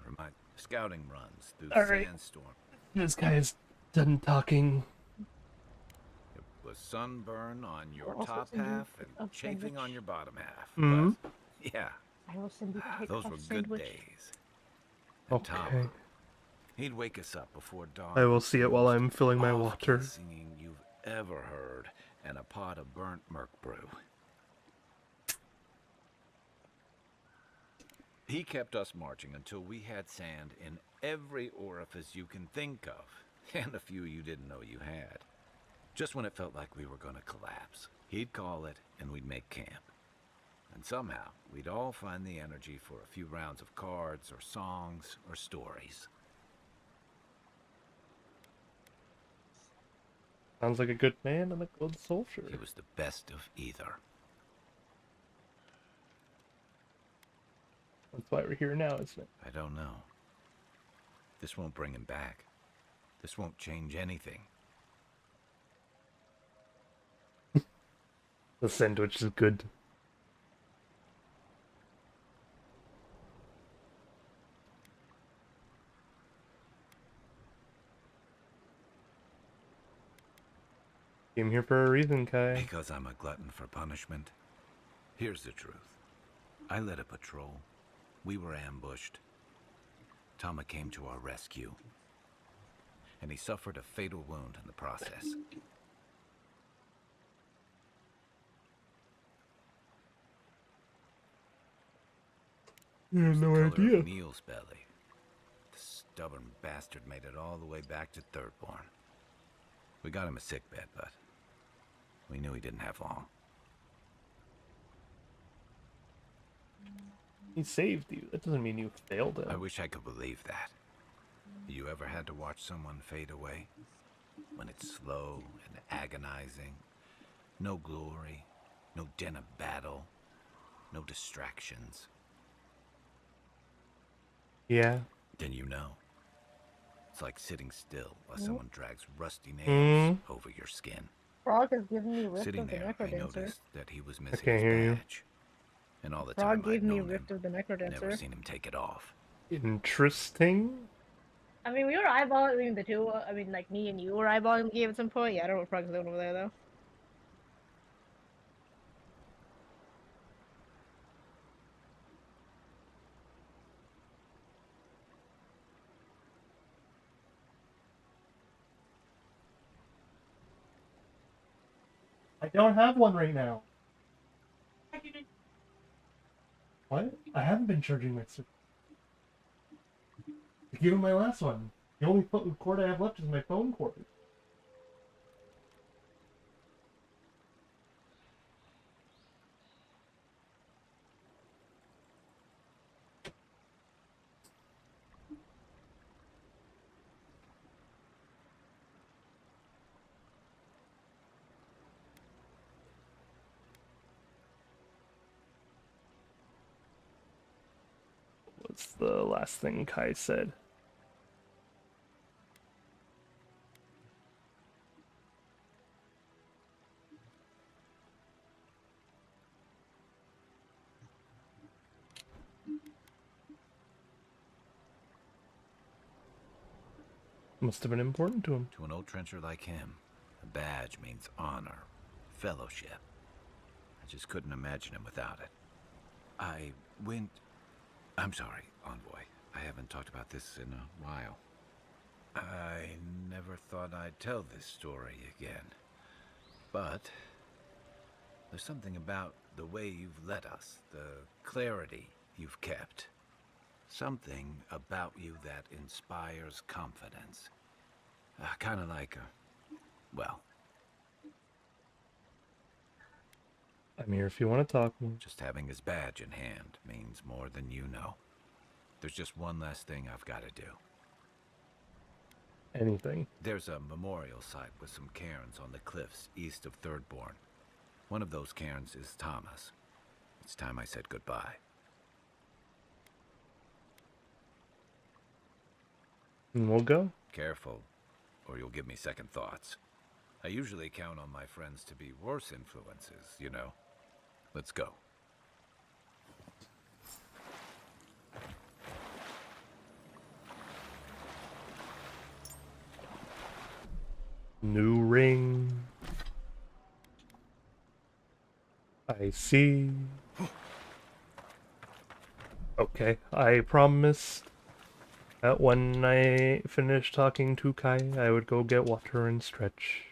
Remind scouting runs through All the right. sandstorm. This guy is done talking. It was sunburn on your Also top send you half a and chafing sandwich. on your bottom half. Mhm. But, yeah, I will send you a those were good days. And Tom, Okay. he'd wake us up before dawn. I will see it while I'm filling my water. Awfulest singing you've ever heard, and a pot of burnt merc brew. He kept us marching until we had sand in every orifice you can think of, and a few you didn't know you had. Just when it felt like we were going to collapse, he'd call it, and we'd make camp. And somehow, we'd all find the energy for a few rounds of cards, or songs, or stories. Sounds like a good man and a good soldier. He was the best of either. That's why we're here now, isn't it? I don't know. This won't bring him back. This won't change anything. The sandwich is good. Came here for a reason, Kai. Because I'm a glutton for punishment. Here's the truth. I led a patrol. We were ambushed. Tama came to our rescue. And he suffered a fatal wound in the process. You have The no color idea. of Neil's belly. The stubborn bastard made it all the way back to Thirdborn. We got him a sickbed, but we knew he didn't have long. He saved you. That doesn't mean you failed him. I wish I could believe that. You ever had to watch someone fade away? When it's slow and agonizing? No glory, no din of battle, no distractions. Yeah. Then you know. It's like sitting still while someone drags rusty nails over your skin. Frog is giving me Rift Sitting of the there, I Necrodancer. noticed that he was I missing can't his hear you. badge. And all the Frog time gave I'd me known Rift him, of the Necrodancer. never seen him take it off. Interesting. I mean, we were eyeballing the two. I mean, like me and you were eyeballing the game at some point. Yeah, I don't know what Frog's doing over there though. I don't have one right now. What? I haven't been charging my Switch. I gave him my last one. The only cord I have left is my phone cord. What's the last thing Kai said? Must have been important to him. To an old trencher like him, a badge means honor, fellowship. I just couldn't imagine him without it. I'm sorry, Envoy. I haven't talked about this in a while. I never thought I'd tell this story again. But there's something about the way you've led us, the clarity you've kept. Something about you that inspires confidence. Kind of like well. I'm here if you want to talk. Just having his badge in hand means more than you know. There's just one last thing I've got to do. Anything. There's a memorial site with some cairns on the cliffs east of Thirdborn. One of those cairns is Thomas. It's time I said goodbye. And we'll go. Careful, or you'll give me second thoughts. I usually count on my friends to be worse influences, you know. Let's go. New ring. I see. Okay, I promised that when I finished talking to Kai, I would go get water and stretch.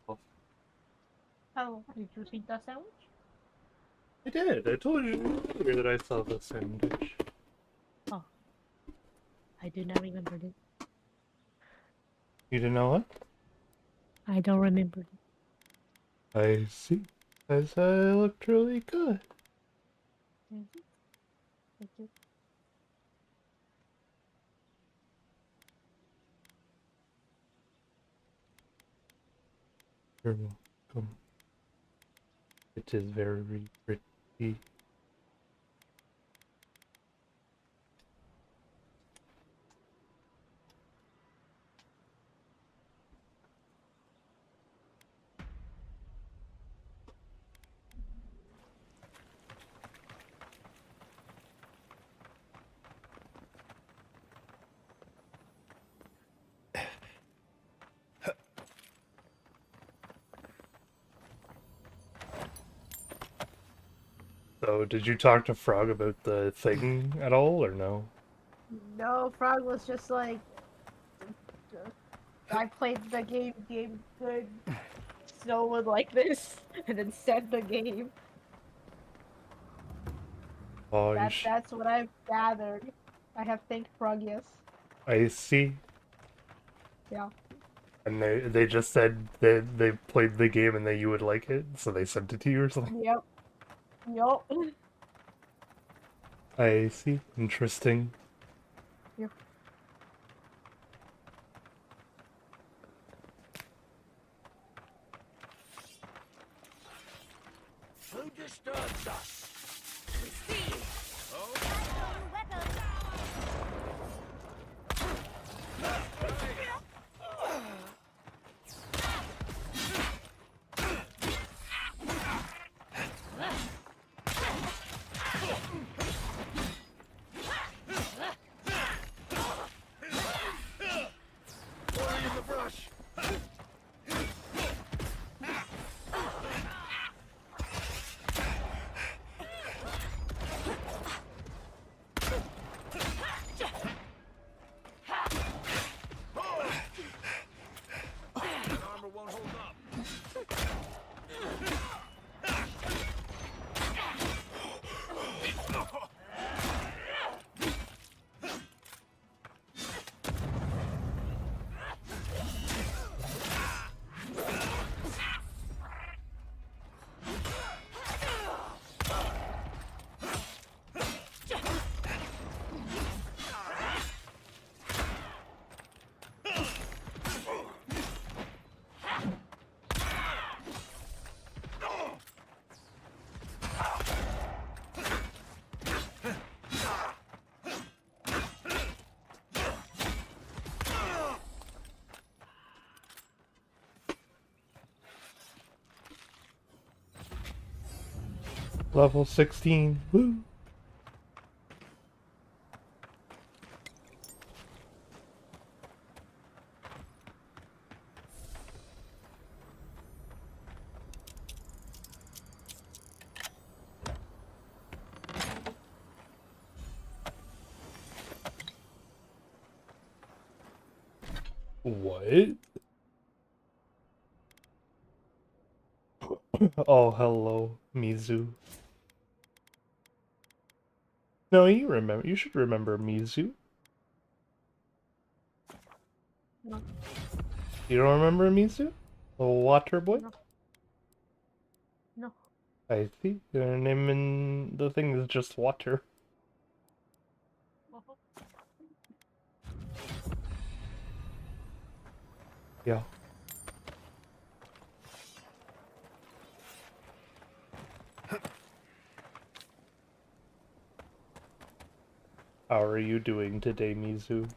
Oh. Oh, did you see the sandwich? I did. I told you earlier that I saw the sandwich. Oh. I do not remember it. You didn't know what? I don't remember it. I see. I said it looked really good. Thank you. You're welcome. It is very pretty. So, did you talk to Frog about the thing at all, or no? No, Frog was just like, I played the game good, Snow would like this, and then send the game. Oh, That's what I've gathered. I have thanked Frog, yes. I see. Yeah. And they just said that they played the game and that you would like it, so they sent it to you or something? Yep. Yup. I see. Interesting. Yep. Who disturbs us? We see you. Level 16. Woo! What? Oh, hello, Mizu. No, you remember. You should remember Mizu. No. You don't remember Mizu? The water boy? No. No. I see. Your name in the thing is just water. Yeah. How are you doing today, Mizu?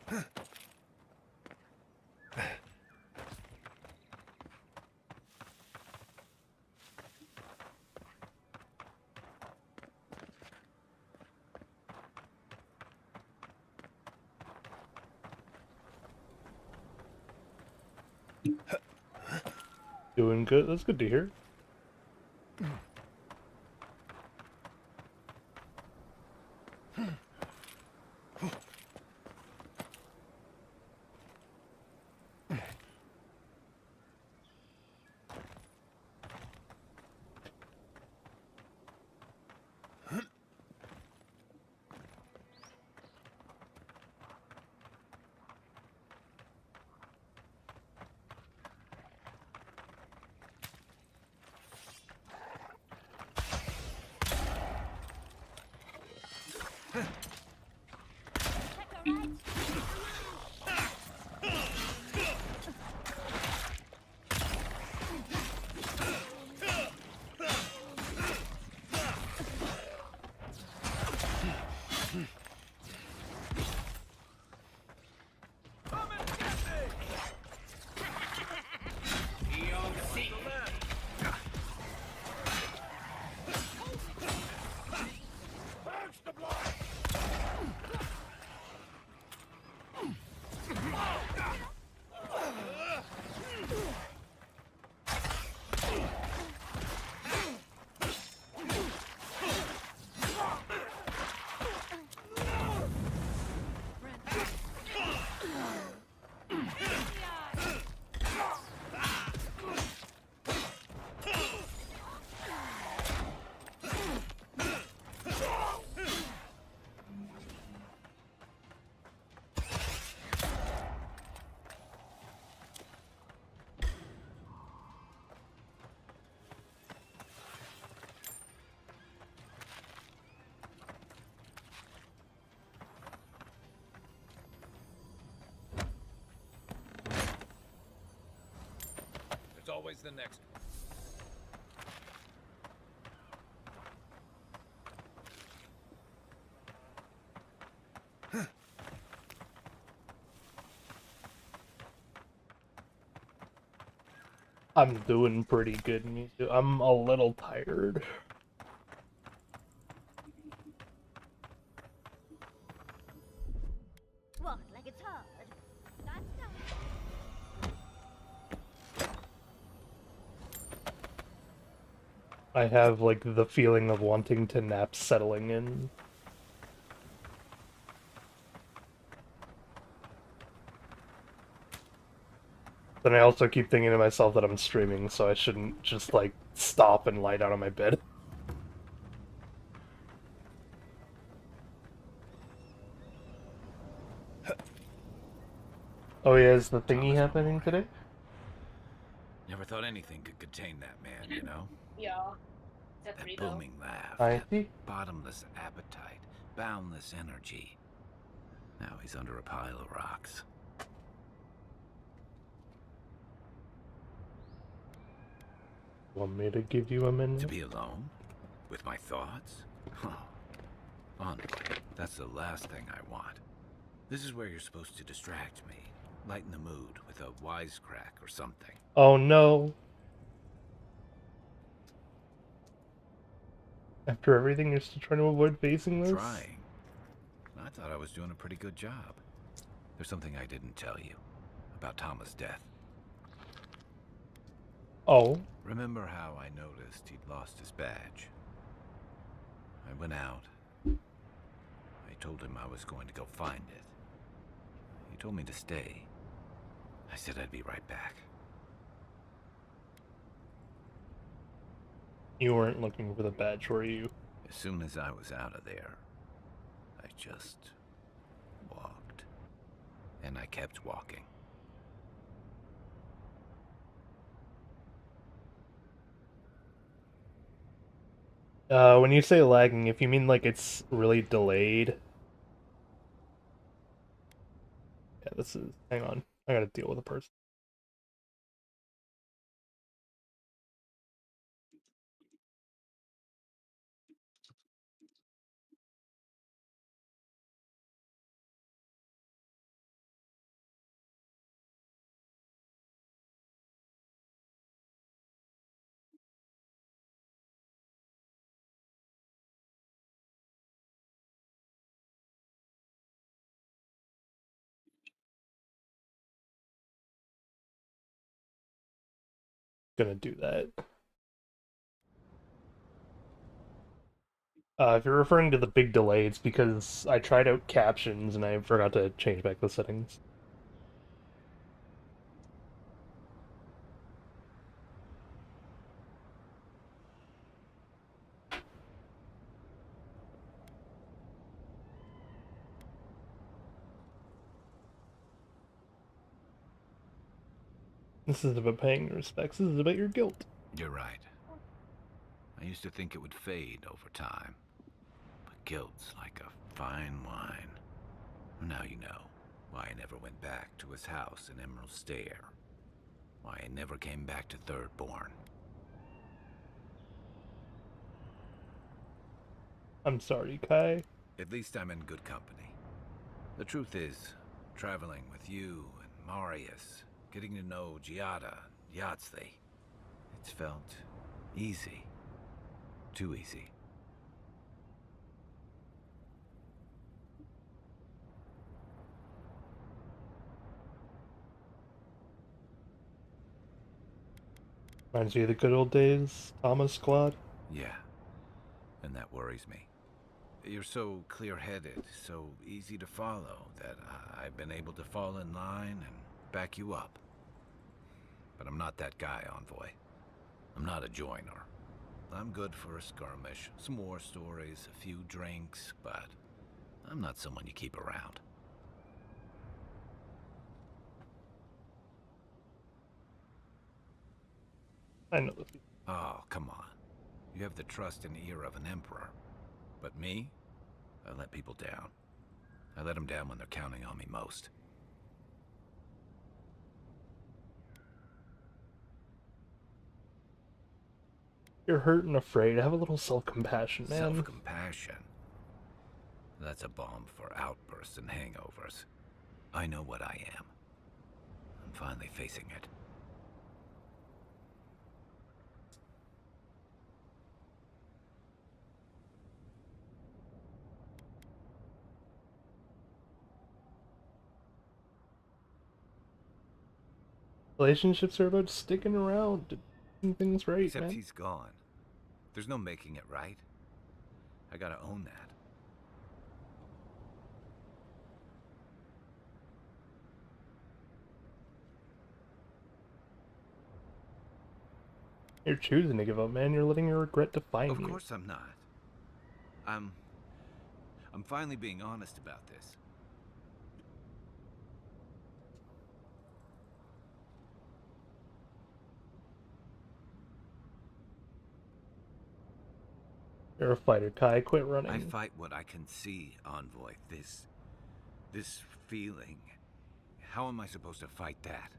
Doing good? That's good to hear. always the next one. I'm doing pretty good, me too. I'm a little tired. Walk like it's hard. That's done. I have, like, the feeling of wanting to nap settling in. Then I also keep thinking to myself that I'm streaming, so I shouldn't just, like, stop and lie down on my bed. Oh yeah, is the thingy happening today? Never thought anything could contain that man, you know? Yeah. That booming laugh, I see. that bottomless appetite, boundless energy. Now he's under a pile of rocks. Want me to give you a minute? To be alone? With my thoughts? Huh. Honestly, that's the last thing I want. This is where you're supposed to distract me. Lighten the mood with a wisecrack or something. Oh no. After everything, you're still trying to avoid facing this? Trying? I thought I was doing a pretty good job. There's something I didn't tell you about Thomas' death. Oh. Remember how I noticed he'd lost his badge? I went out. I told him I was going to go find it. He told me to stay. I said I'd be right back. You weren't looking for the badge, were you? As soon as I was out of there, I just walked. And I kept walking. When you say lagging, if you mean like it's really delayed. Yeah, this is... Hang on. I gotta deal with a person. Gonna do that. If you're referring to the big delay, it's because I tried out captions and I forgot to change back the settings. This is about paying your respects. This is about your guilt. You're right. I used to think it would fade over time. But guilt's like a fine wine. Now you know why I never went back to his house in Emerald Stair. Why I never came back to Thirdborn. I'm sorry, Kai. At least I'm in good company. The truth is, traveling with you and Marius, getting to know Giada, Yahtzee, it's felt easy. Too easy. Reminds you of the good old days, Thomas Squad? Yeah. And that worries me. You're so clear-headed, so easy to follow, that I've been able to fall in line and back you up. But I'm not that guy, Envoy. I'm not a joiner. I'm good for a skirmish, some war stories, a few drinks, but I'm not someone you keep around. I know this. Oh, come on. You have the trust and ear of an emperor. But me? I let people down. I let them down when they're counting on me most. You're hurt and afraid. Have a little self-compassion, man. Self-compassion? That's a balm for outbursts and hangovers. I know what I am. I'm finally facing it. Relationships are about sticking around, doing things right, Except man. he's gone. There's no making it right. I gotta own that. You're choosing to give up, man. You're letting your regret define you. Of course I'm not. I'm finally being honest about this. You're a fighter, Kai. Quit running. I fight what I can see, Envoy. This feeling. How am I supposed to fight that?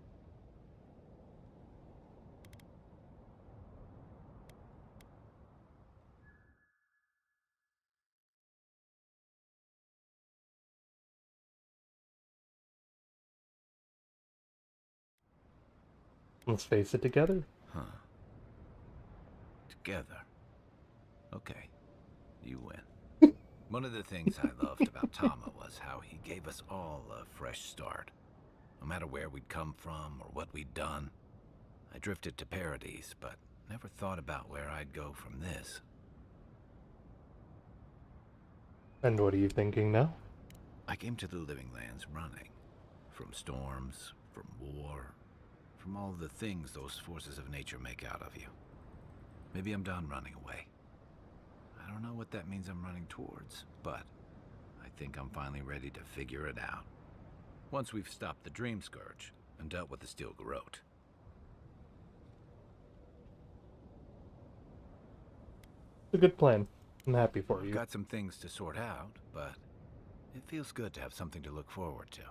Let's face it together. Huh. Together. Okay. You win. One of the things I loved about Tama was how he gave us all a fresh start. No matter where we'd come from or what we'd done. I drifted to Paradise, but never thought about where I'd go from this. And what are you thinking now? I came to the Living Lands running. From storms, from war, from all the things those forces of nature make out of you. Maybe I'm done running away. I don't know what that means I'm running towards, but I think I'm finally ready to figure it out. Once we've stopped the Dream Scourge and dealt with the Steel Garrote. It's a good plan. I'm happy for you. I've got some things to sort out, but it feels good to have something to look forward to.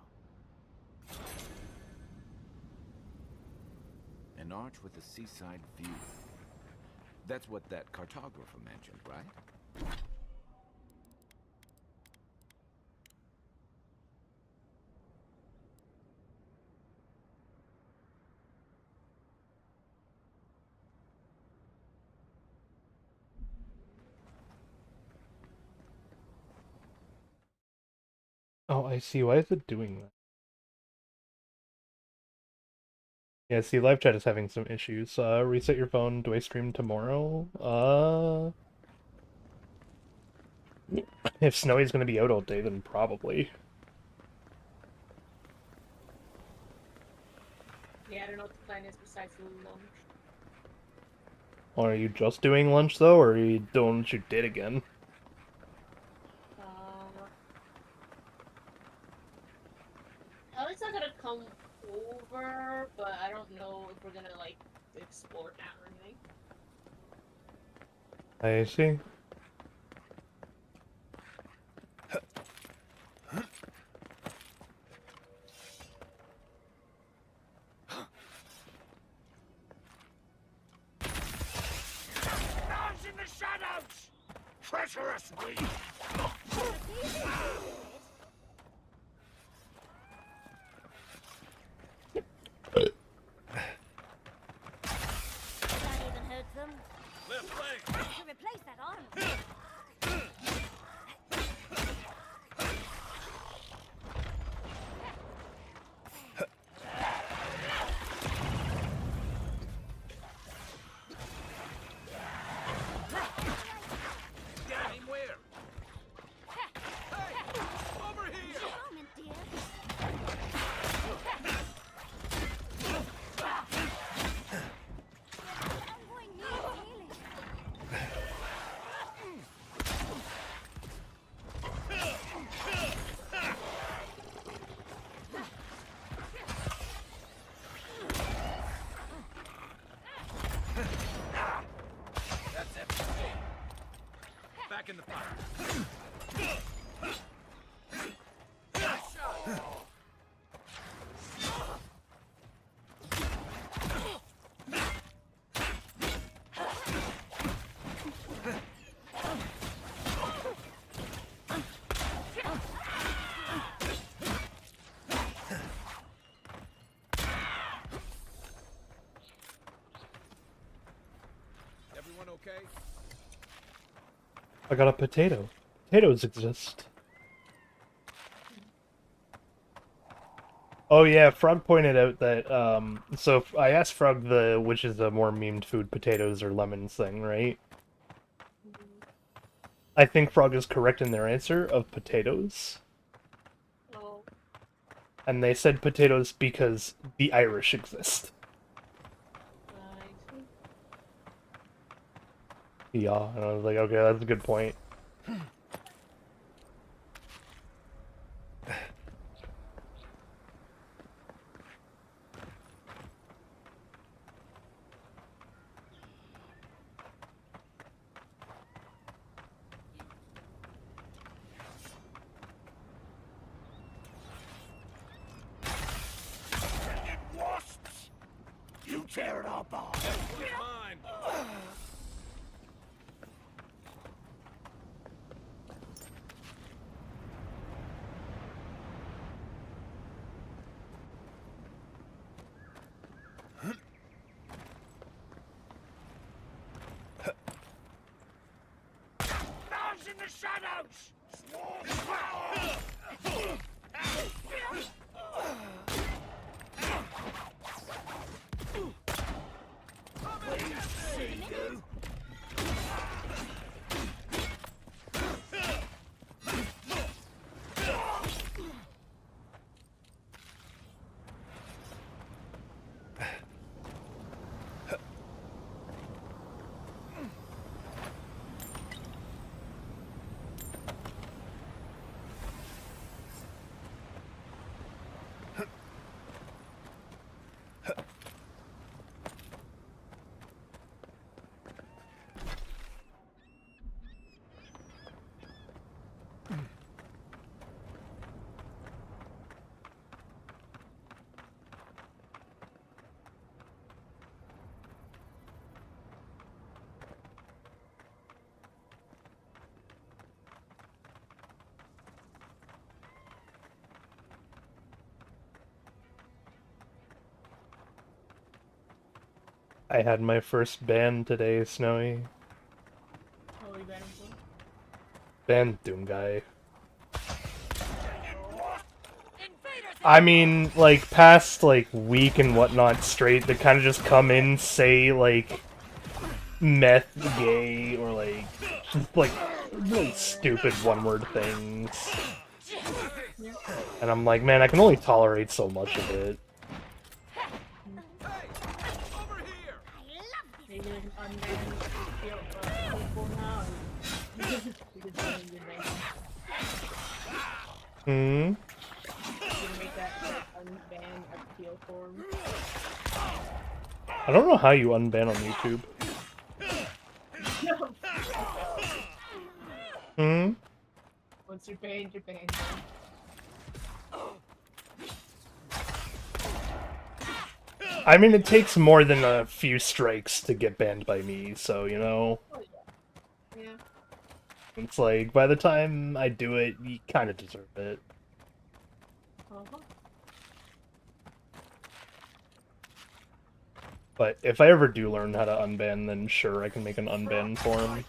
An arch with a seaside view. That's what that cartographer mentioned, right? Oh, I see. Why is it doing that? Yeah, see, live chat is having some issues. Reset your phone. Do I stream tomorrow? If Snowy's gonna be out all day, then probably. Yeah, I don't know what the plan is besides lunch. Or are you just doing lunch, though, or are you doing what you did again? Alex not gonna come over, but I don't know if we're gonna, like, explore now or anything. I see. Those in the shadows! Treacherous weed! Replace that armor. Get him where? Hey! Over here! Moment, dear. Envoy needs healing. That's it. Back in the fire. Nice shot. okay? I got a potato. Potatoes exist. Oh yeah, Frog pointed out that, so I asked Frog which is a more memed food, potatoes or lemons thing, right? I think Frog is correct in their answer of potatoes. Oh. And they said potatoes because the Irish exist. Yeah, and I was like, okay, that's a good point. Wasps! You tear it up all. Mine. Those in the shadows! I had my first ban today, Snowy. Oh, we banned him. Ban Doom Guy. I mean, like, past, like, week and whatnot straight, they kind of just come in, say, like, meth gay, or, like, just, like, really stupid one-word things. And I'm like, man, I can only tolerate so much of it. Hmm? I don't know how you unban on YouTube. Hmm? Once you're banned, you're banned. I mean, it takes more than a few strikes to get banned by me, so, you know? Oh, yeah. Yeah. It's like, by the time I do it, you kind of deserve it. But if I ever do learn how to unban, then sure, I can make an unban form.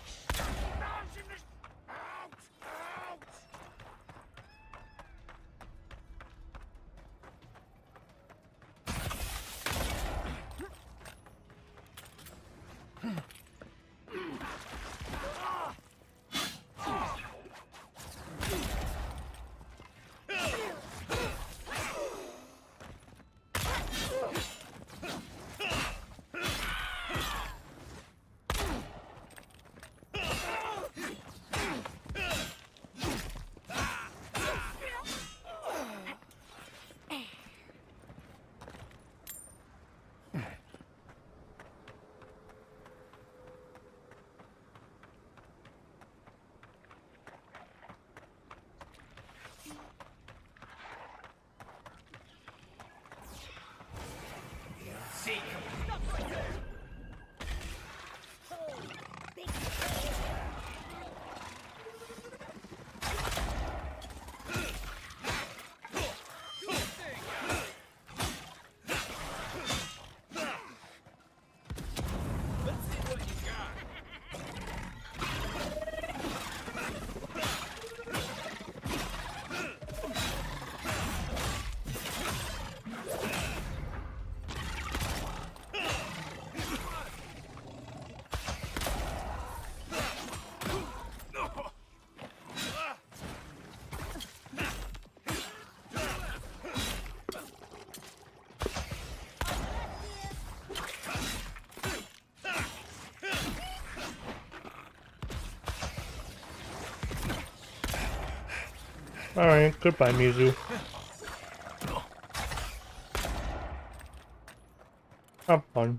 Alright, goodbye, Mizu. Have fun.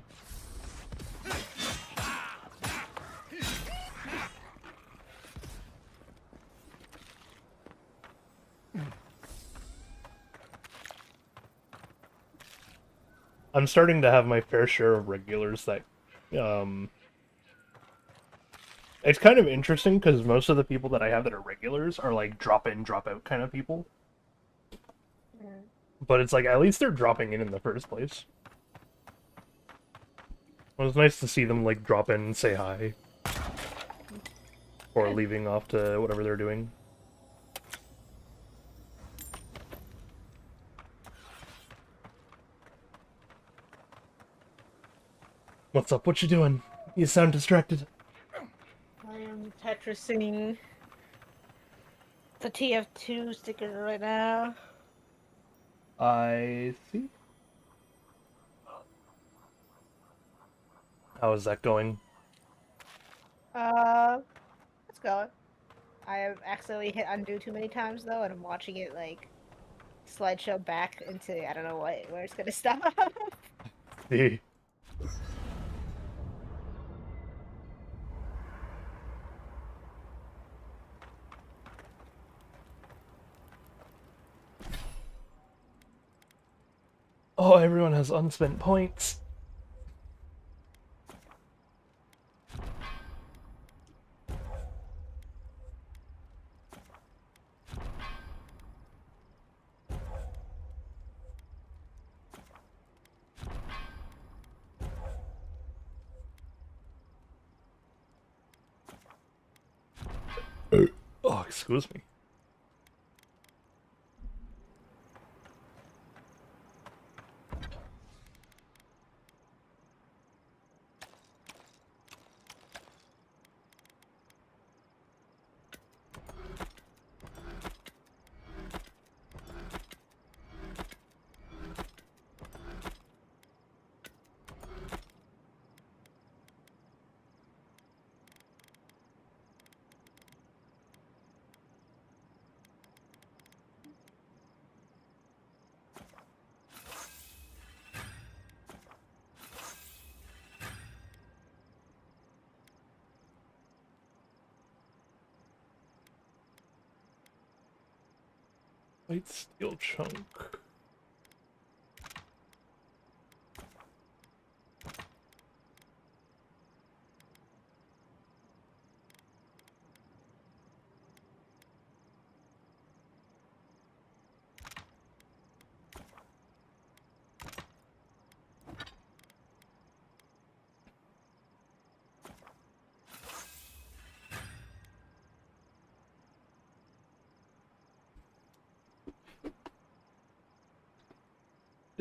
I'm starting to have my fair share of regulars that, it's kind of interesting because most of the people that I have that are regulars are like drop in, drop out kind of people. But it's like, at least they're dropping in the first place. It was nice to see them like drop in and say hi. Or leaving off to whatever they're doing. What's up? What you doing? You sound distracted. I am Tetrising the TF2 sticker right now. I see. How is that going? It's going. I have accidentally hit undo too many times though, and I'm watching it like slideshow back into I don't know where it's gonna stop. See. Oh, everyone has unspent points. Oh, excuse me. White steel chunk.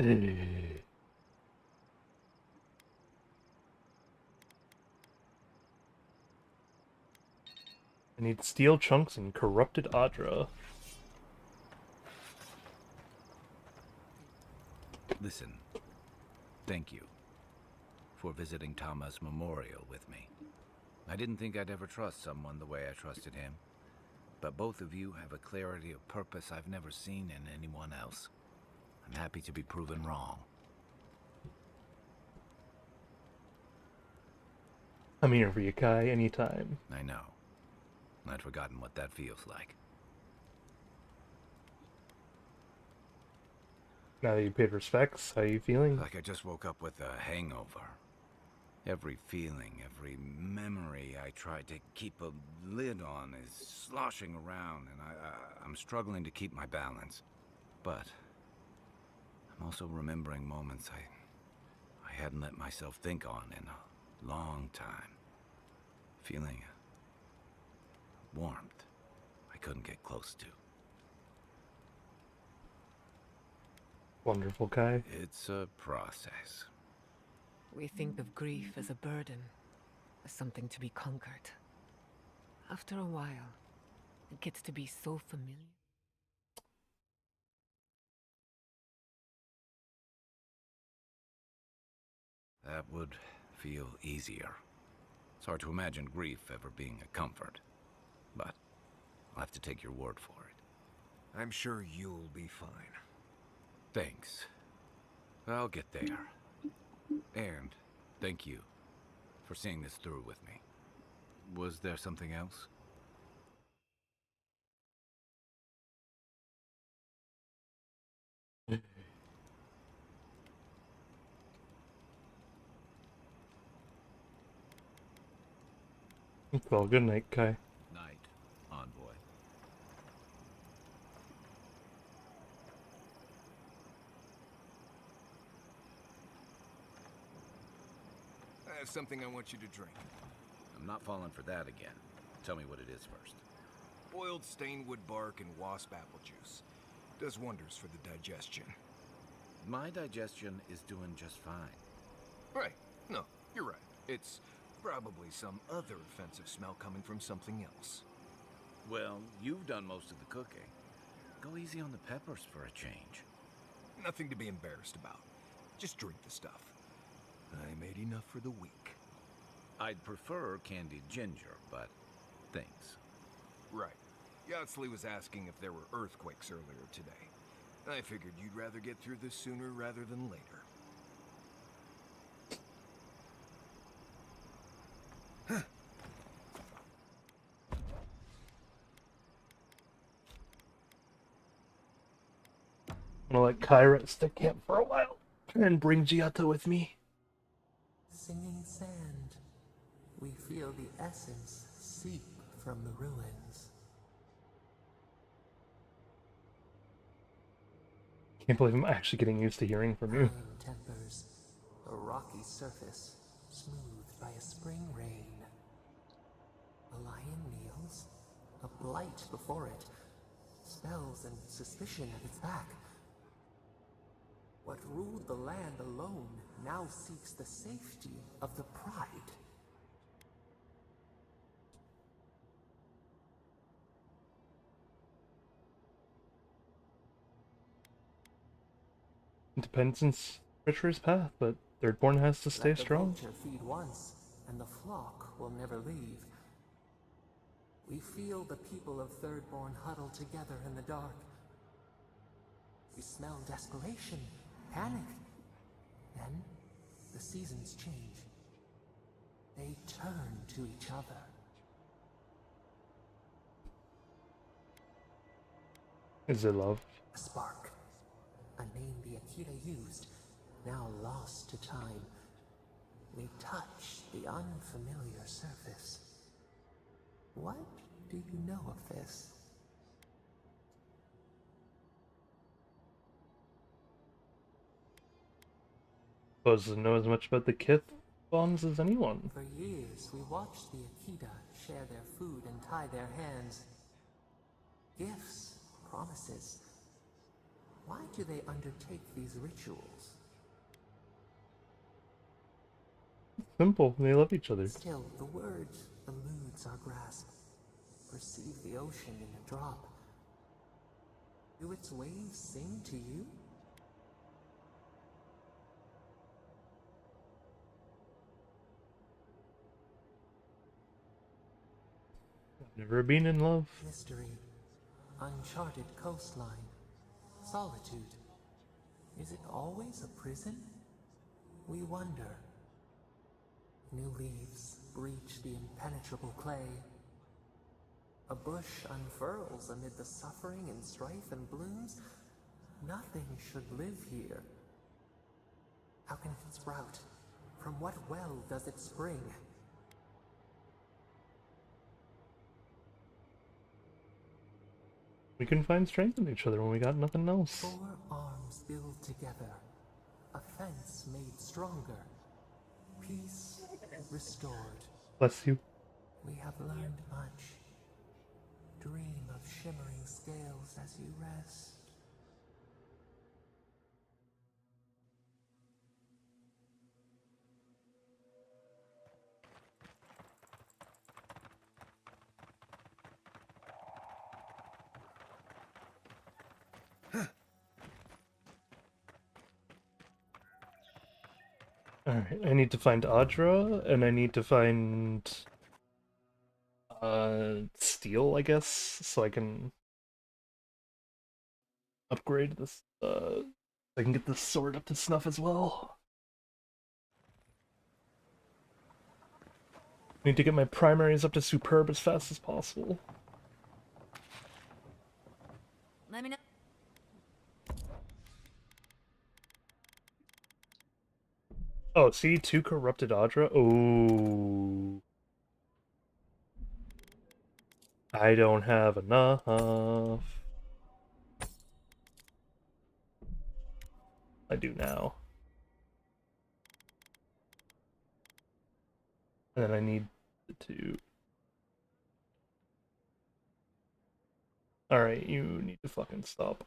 I need steel chunks and corrupted Adra. Listen, thank you for visiting Tama's memorial with me. I didn't think I'd ever trust someone the way I trusted him, but both of you have a clarity of purpose I've never seen in anyone else. I'm happy to be proven wrong. I'm here for you, Kai, anytime. I know. I'd forgotten what that feels like. Now that you paid respects, how you feeling? Like I just woke up with a hangover. Every feeling, every memory I tried to keep a lid on is sloshing around, and I'm struggling to keep my balance. But I'm also remembering moments I hadn't let myself think on in a long time. Feeling warmth I couldn't get close to. Wonderful, Kai. It's a process. We think of grief as a burden, as something to be conquered. After a while, it gets to be so familiar. That would feel easier. It's hard to imagine grief ever being a comfort, but I'll have to take your word for it. I'm sure you'll be fine. Thanks. I'll get there. And thank you for seeing this through with me. Was there something else? Well, good night, Kai. Night, envoy. I have something I want you to drink. I'm not falling for that again. Tell me what it is first. Boiled stainwood bark and wasp apple juice. Does wonders for the digestion. My digestion is doing just fine. Right. No, you're right. It's probably some other offensive smell coming from something else. Well, you've done most of the cooking. Go easy on the peppers for a change. Nothing to be embarrassed about. Just drink the stuff. I made enough for the week. I'd prefer candied ginger, but thanks. Right. Yatsley was asking if there were earthquakes earlier today. I figured you'd rather get through this sooner rather than later. I'm gonna let Kai rest at camp for a while and bring Giotto with me. Singing sand, we feel the essence seep from the ruins. Can't believe I'm actually getting used to hearing from you. Pine tempers, a rocky surface, smoothed by a spring rain. A lion kneels, a blight before it, spells and suspicion at its back. What ruled the land alone now seeks the safety of the pride. It depends on Richard's path, but Thirdborn has to stay Let the strong. vulture feed once, and the flock will never leave. We feel the people of Thirdborn huddle together in the dark. We smell desperation, panic. Then, the seasons change. They turn to each other. Is it love? A spark. A name the Akita used, now lost to time. We touch the unfamiliar surface. What do you know of this? Suppose to know as much about the Kith bonds as anyone. For years, we watched the Akita share their food and tie their hands. Gifts, promises. Why do they undertake these rituals? Simple, they love each other. Still, the word eludes our grasp. Perceive the ocean in a drop. Do its waves sing to you? Never been in love. Mystery. Uncharted coastline. Solitude. Is it always a prison? We wonder. New leaves breach the impenetrable clay. A bush unfurls amid the suffering and strife and blooms. Nothing should live here. How can it sprout? From what well does it spring? We can find strength in each other when we got nothing else. 4 arms build together. A fence made stronger. Peace restored. Bless you. We have learned much. Dream of shimmering scales as you rest. Alright, I need to find Audra, and I need to find Steel, I guess, so I can upgrade this. I can get this sword up to snuff as well. Need to get my primaries up to superb as fast as possible. Let me know. Oh, see, 2 corrupted Adra. Oh, I don't have enough. I do now. And then I need the 2. Alright, you need to fucking stop.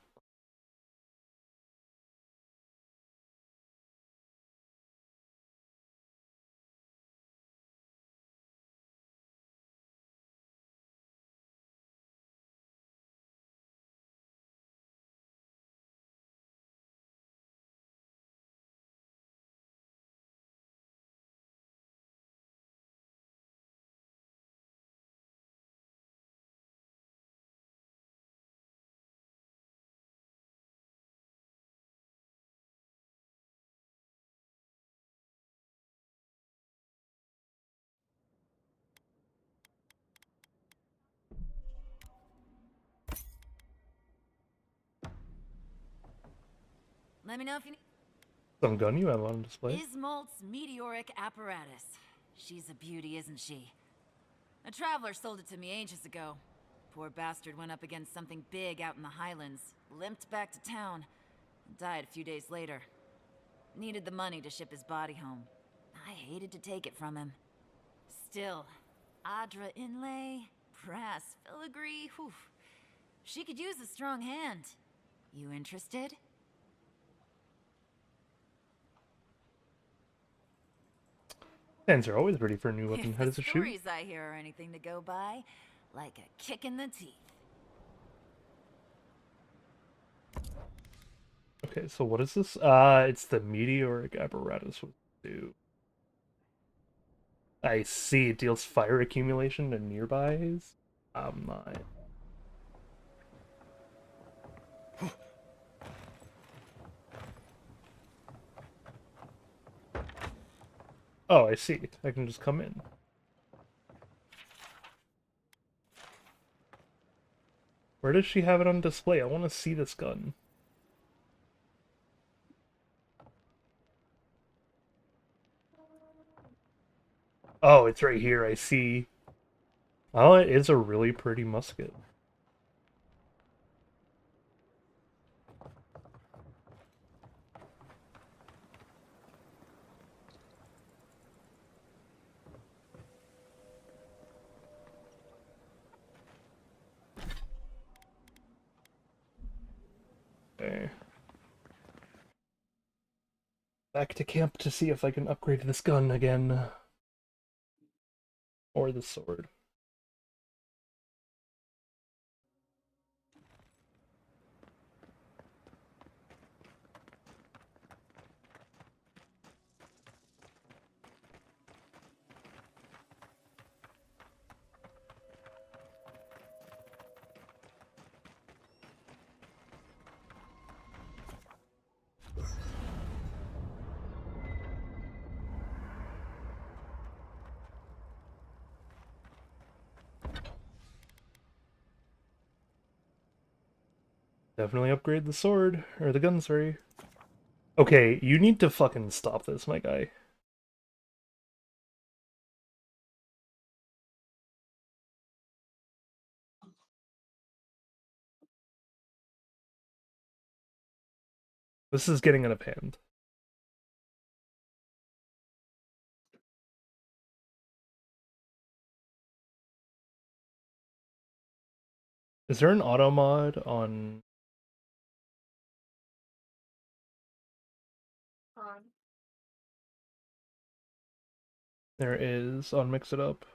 Let me know if you need Some gun you have on display. Ismalt's meteoric apparatus. She's a beauty, isn't she? A traveler sold it to me ages ago. Poor bastard went up against something big out in the Highlands, limped back to town, and died a few days later. Needed the money to ship his body home. I hated to take it from him. Still, Adra inlay, brass filigree, whew. She could use a strong hand. You interested? Hands are always ready for a new weapon. If How the does it shoot? stories I hear are anything to go by, like a kick in the teeth. Okay, so what is this? It's the meteoric apparatus with 2. I see, it deals fire accumulation to nearbys. My. Oh, I see. I can just come in. Where does she have it on display? I want to see this gun. Oh, it's right here, I see. Oh, it is a really pretty musket. Okay. Back to camp to see if I can upgrade this gun again. Or the sword. Definitely upgrade the sword. Or the gun, sorry. Okay, you need to fucking stop this, my guy. This is getting out of hand. Is there an auto mod on... There is on Mix It Up.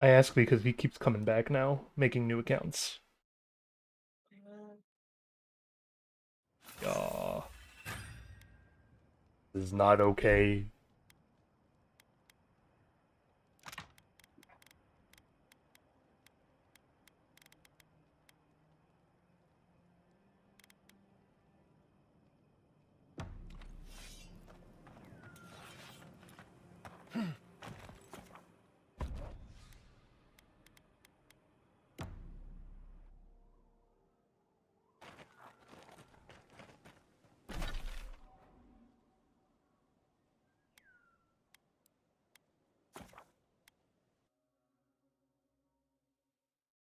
I ask because he keeps coming back now, making new accounts. This is not okay.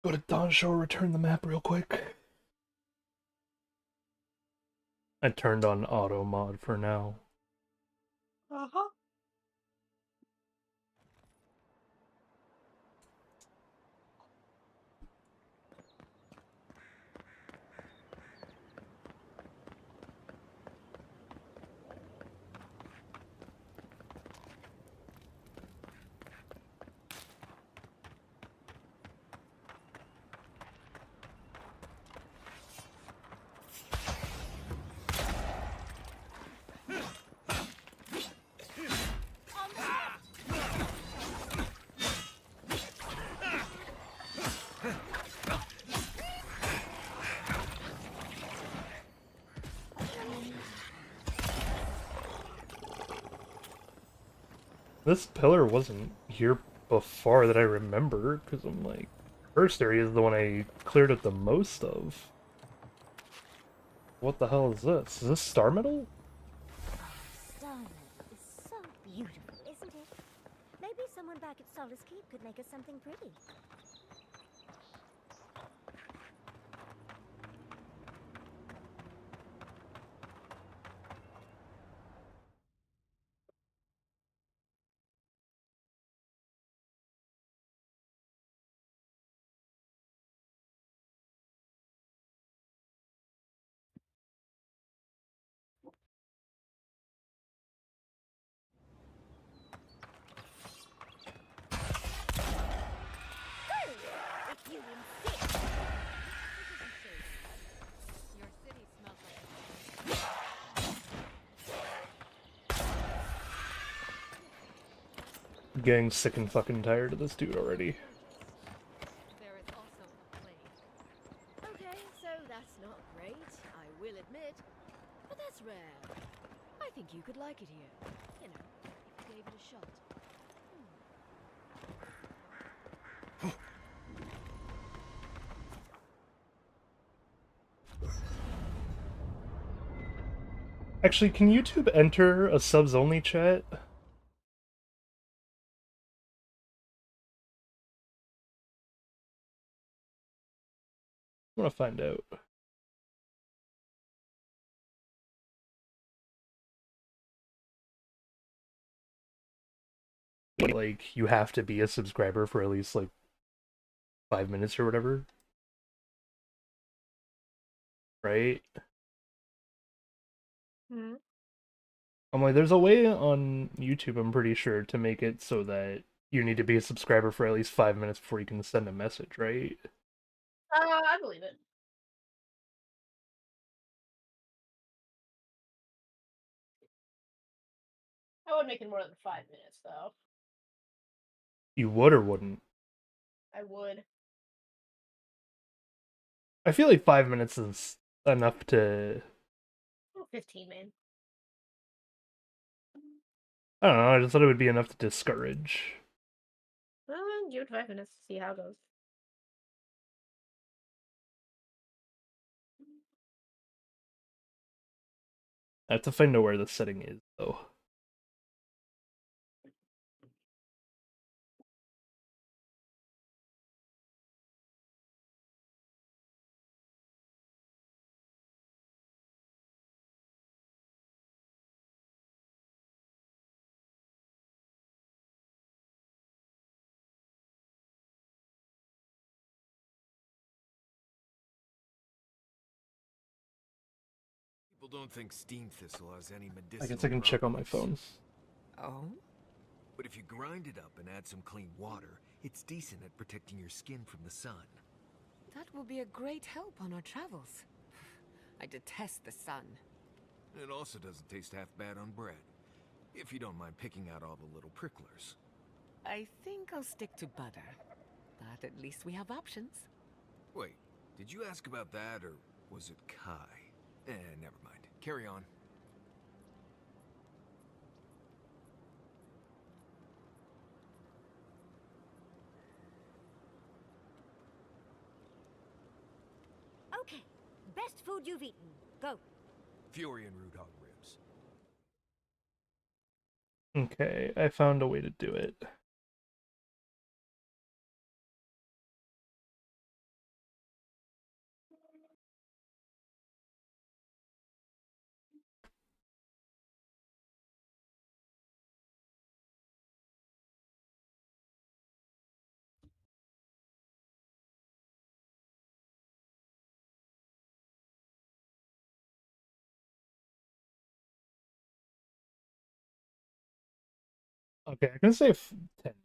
Go to Dawn Show, return the map real quick. I turned on auto mod for now. Uh-huh. This pillar wasn't here before that I remember, because I'm like, first area is the one I cleared up the most of. What the hell is this? Is this star metal? Starlight is so beautiful, isn't it? Maybe someone back at Solace Keep could make us something pretty. If you insist. Your city smells like Getting sick and fucking tired of this dude already. there is also a plague. Okay, so that's not great, I will admit. But that's rare. I think you could like it here. You know, if you gave it a shot. Actually, can YouTube enter a subs only chat? I want to find out. Like, you have to be a subscriber for at least, like, 5 minutes or whatever. Right? Hmm. I'm like, there's a way on YouTube, I'm pretty sure, to make it so that you need to be a subscriber for at least 5 minutes before you can send a message, right? I believe it. I wouldn't make it more than 5 minutes, though. You would or wouldn't? I would. I feel like 5 minutes is enough to... 15, man. I don't know, I just thought it would be enough to discourage. Give it 5 minutes to see how it goes. I have to find out where the setting is, though. People don't think steam thistle has any medicinal I guess I can check on my phone. Oh? But if you grind it up and add some clean water, It's decent at protecting your skin from the sun. That will be a great help on our travels. I detest the sun. It also doesn't taste half bad on bread. If you don't mind picking out all the little pricklers. I think I'll stick to butter. But at least we have options. Wait, did you ask about that, or was it Kai? Never mind. Carry on. Okay, best food you've eaten. Go. Fury and root hog ribs. Okay, I found a way to do it. Okay, I can say 10 minutes.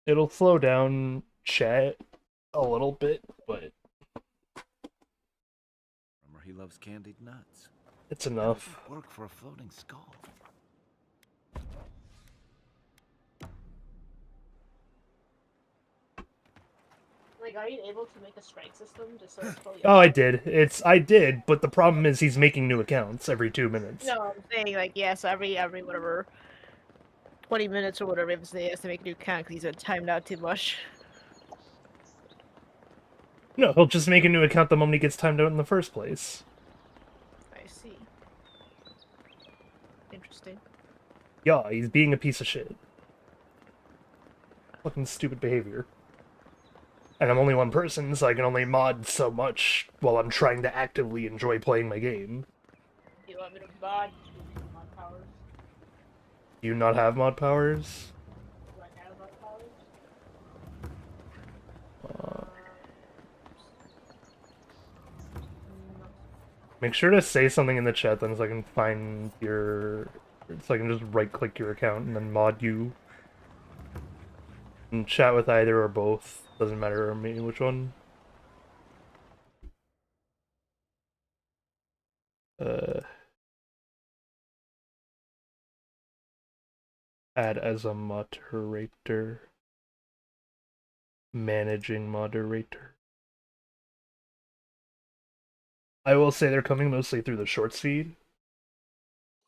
It'll slow down chat a little bit, but Remember, he loves candied nuts. it's enough. Work for a floating skull. Like, are you able to make a strike system just so it's fully Oh, I did. I did, but the problem is he's making new accounts every 2 minutes. No, I'm saying, like, yeah, so every whatever, 20 minutes or whatever, he has to make a new count because he's been timed out too much. No, he'll just make a new account the moment he gets timed out in the first place. I see. Interesting. Yeah, he's being a piece of shit. Fucking stupid behavior. And I'm only one person, so I can only mod so much while I'm trying to actively enjoy playing my game. Do you want me to mod powers? Do you not have mod powers? Do I have mod powers? Make sure to say something in the chat then so I can find your... So I can just right-click your account and then mod you. And chat with either or both. Doesn't matter to me which one. Add as a moderator. Managing moderator. I will say they're coming mostly through the shorts feed.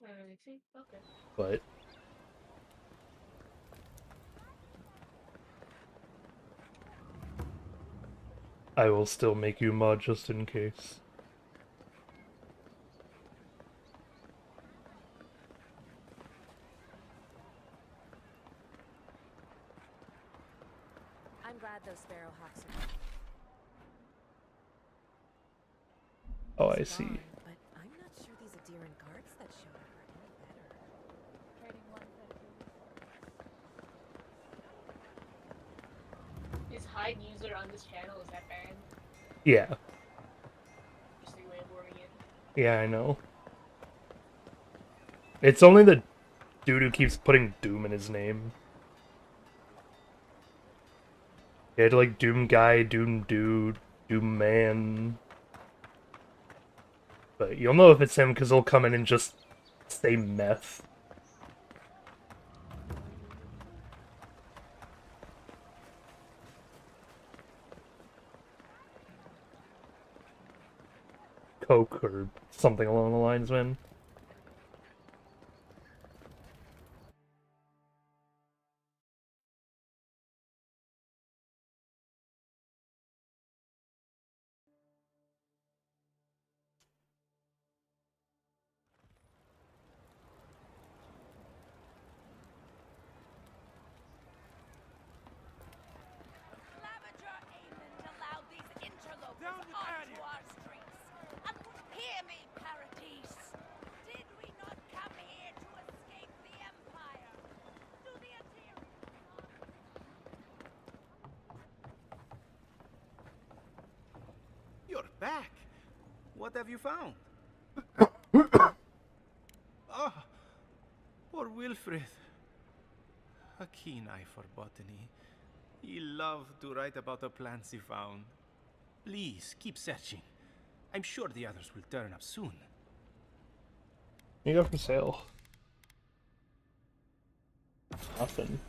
Okay. But I will still make you mod just in case. I'm glad those sparrowhawks are... Oh, I see. But I'm not sure these Adiran guards that showed up are any better. Trading one Is hide user on this channel, is that banned? Yeah. Interesting way of wording it. Yeah, I know. It's only the dude who keeps putting Doom in his name. He had like Doom Guy, Doom Dude, Doom Man. But you'll know if it's him because he'll come in and just say meth. Coke or something along the lines, man. Interlopers onto our streets. Hear me, Paradise. back. What have you found? Ah, poor Wilfred. A keen eye for botany. He loved to write about the plants he found. Please, keep searching. I'm sure the others will turn up soon. You go for sale. Nothing.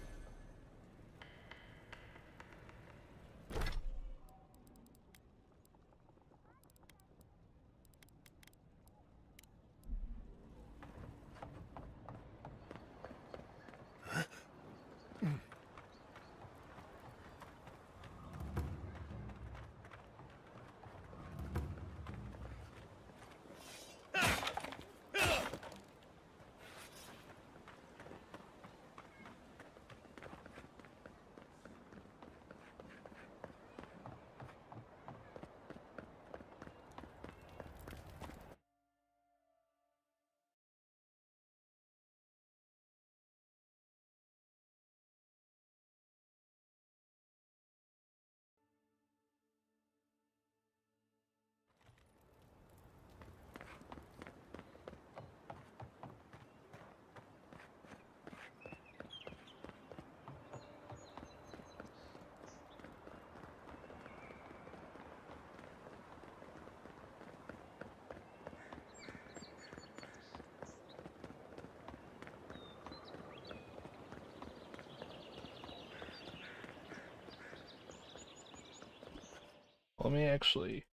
Let me actually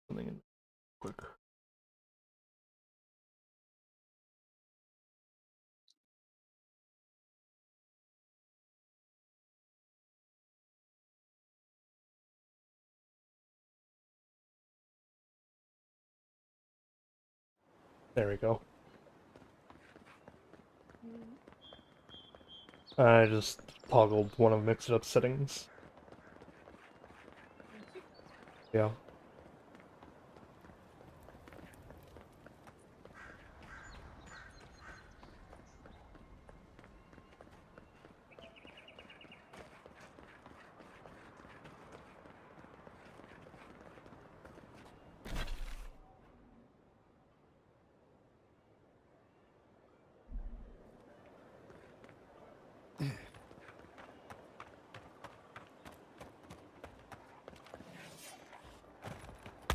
something in quick. There we go. I just toggled one of mixed up settings. Yeah.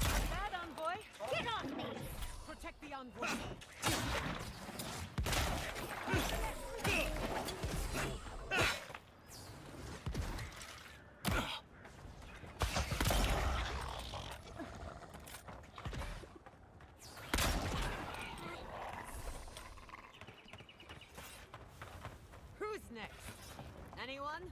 Bad envoy, get on me! Protect the envoy. Who's next? Anyone?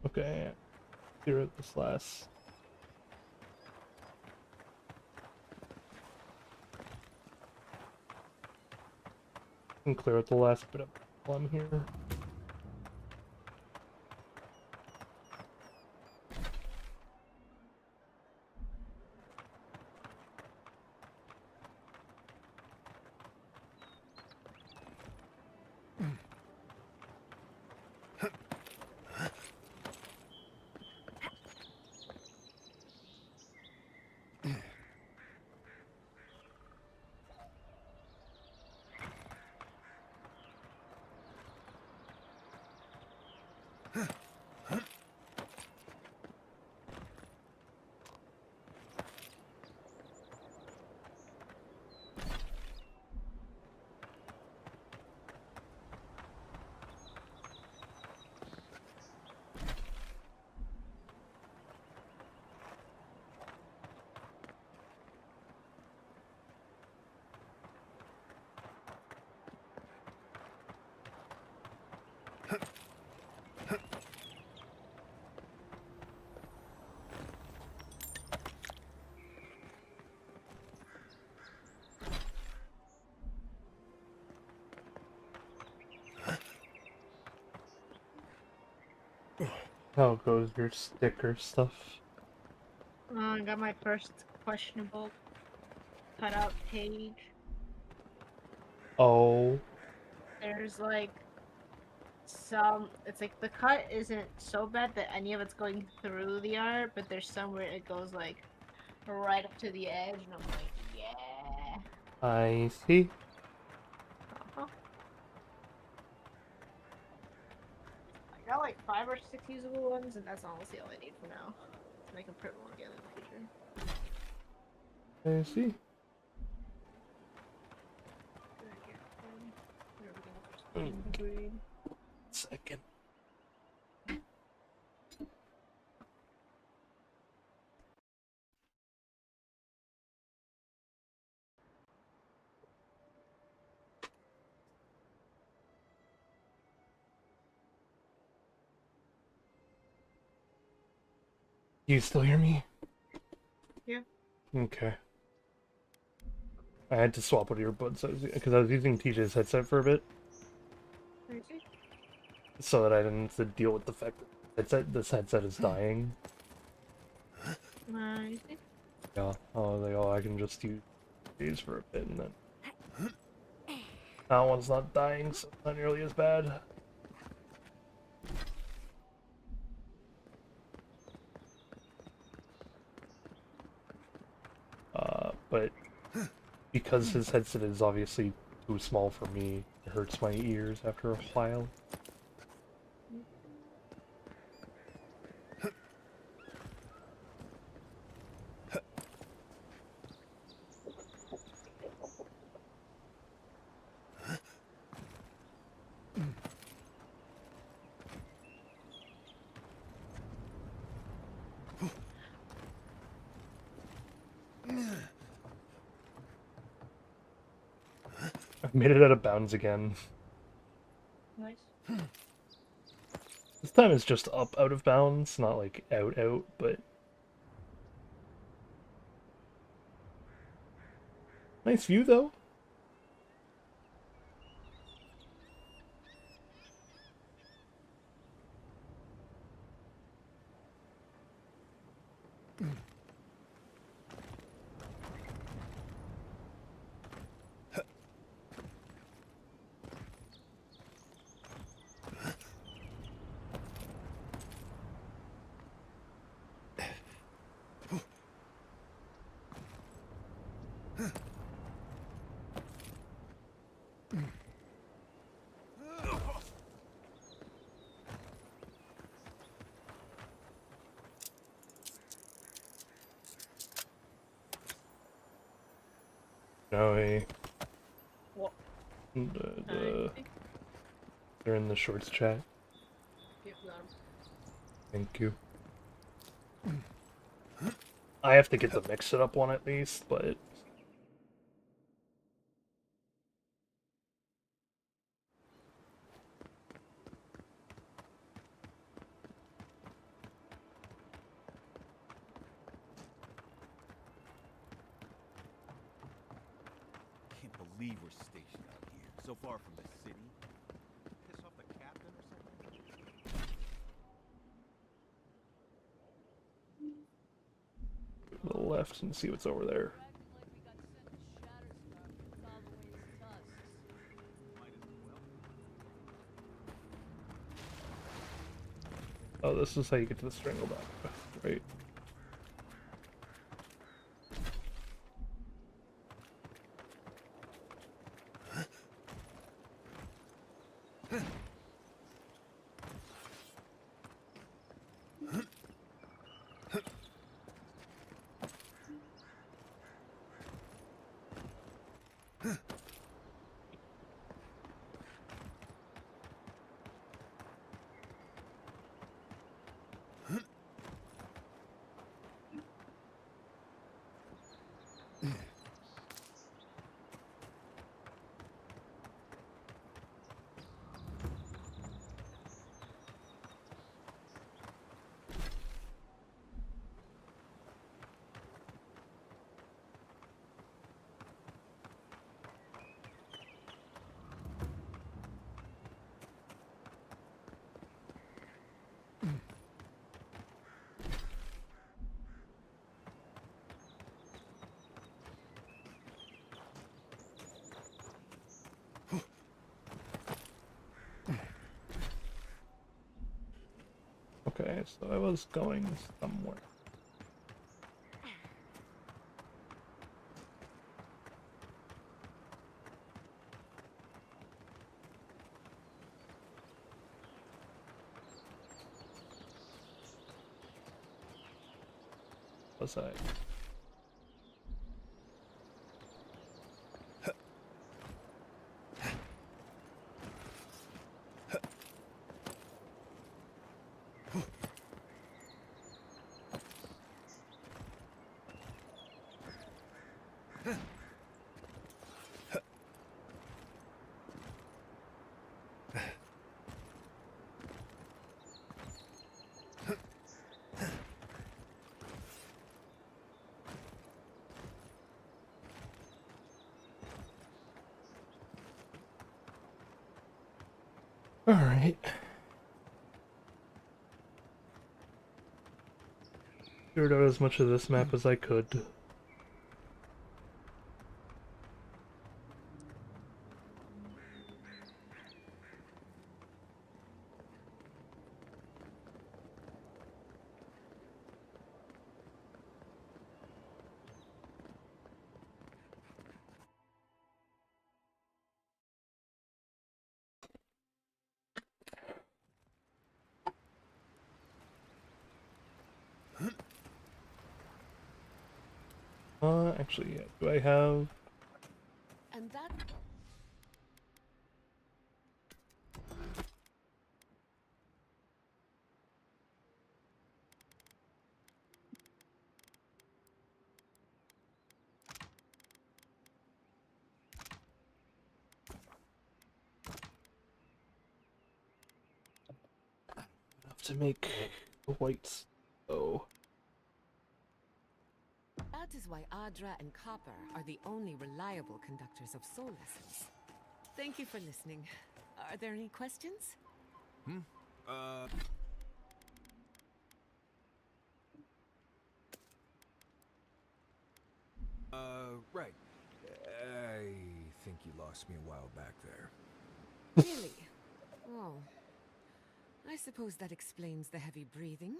Okay, clear out this last. And clear out the last bit of plum here. How goes your sticker stuff? I got my first questionable cutout page. Oh. There's like some, it's like the cut isn't so bad that any of it's going through the art, but there's some where it goes like right up to the edge, and I'm like, yeah. I see. Uh-huh. I got like 5 or 6 usable ones, and that's honestly all I need for now. I can print one again in the future. I see. Okay. Second. You still hear me? Yeah. Okay. I had to swap out earbuds because I was using TJ's headset for a bit, so that I didn't have to deal with the fact that this headset is dying. Yeah, I was like, oh, I can just use these for a bit, and then that one's not dying, so it's not nearly as bad. But because his headset is obviously too small for me, it hurts my ears after a while. I've made it out of bounds again. Nice. This time it's just up out of bounds, not like out, but... Nice view, though. No, What? They're in the shorts chat. Yep, got 'em. Thank you. I have to get the mix it up one at least, but... Can't believe we're stationed out here, so far from the city. Piss off the captain or something? To the left and see what's over there. Oh, this is how you get to the strangleback, right? Okay, so I was going somewhere. Was I? Alright. Cleared out as much of this map as I could. Actually, yeah. Do I have... And that... enough to make the whites. Oh. That is why Adra and Copper are the only reliable conductors of soul lessons. Thank you for listening. Are there any questions? Right. I think you lost me a while back there. Really? Oh. I suppose that explains the heavy breathing.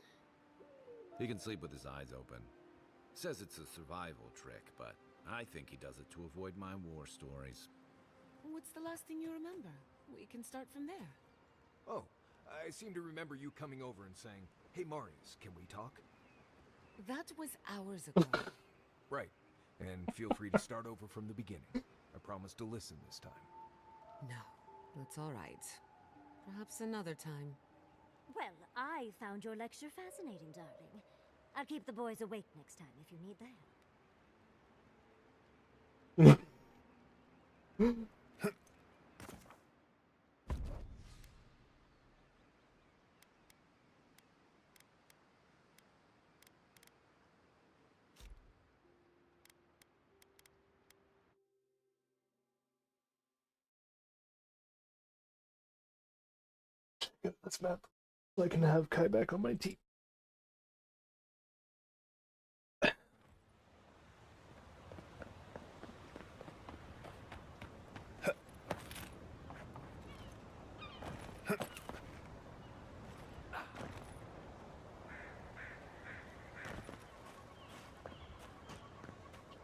He can sleep with his eyes open. Says it's a survival trick, but I think he does it to avoid my war stories. What's the last thing you remember? We can start from there. Oh, I seem to remember you coming over and saying, "Hey Marius, can we talk?" That was hours ago. Right. And feel free to start over from the beginning. I promise to listen this time. No, that's all right. Perhaps another time. Well, I found your lecture fascinating, darling. I'll keep the boys awake next time if you need that. Get this map so I can have Kai back on my team.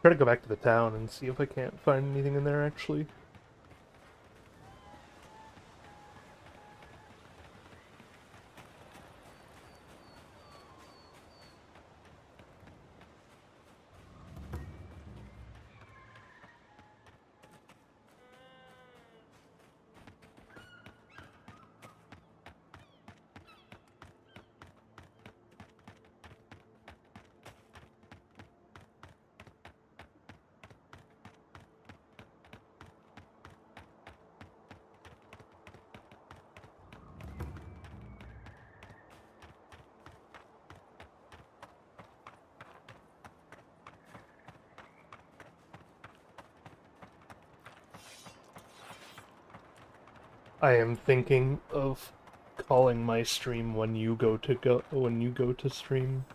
Try to go back to the town and see if I can't find anything in there actually. I am thinking of calling my stream when you go to stream.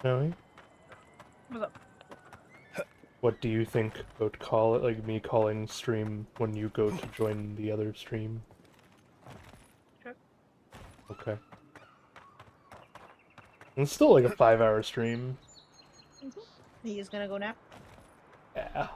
Joey? What's up? What do you think about call it, like me calling stream when you go to join the other stream? Sure. Okay. It's still like a 5-hour stream. He's gonna go nap? Yeah.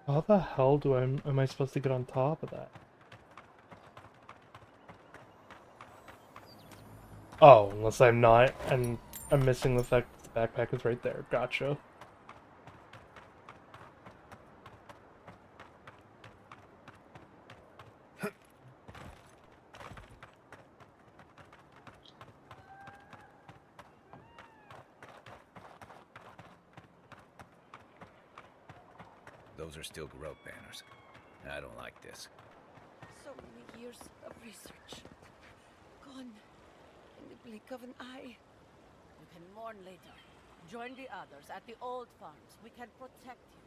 How the hell am I supposed to get on top of that? Oh, unless I'm not, and I'm missing the fact that the backpack is right there. Gotcha. Those are still growth banners. I don't like this. So many years of research. Gone in the blink of an eye. You can mourn later. Join the others at the old farms. We can protect you.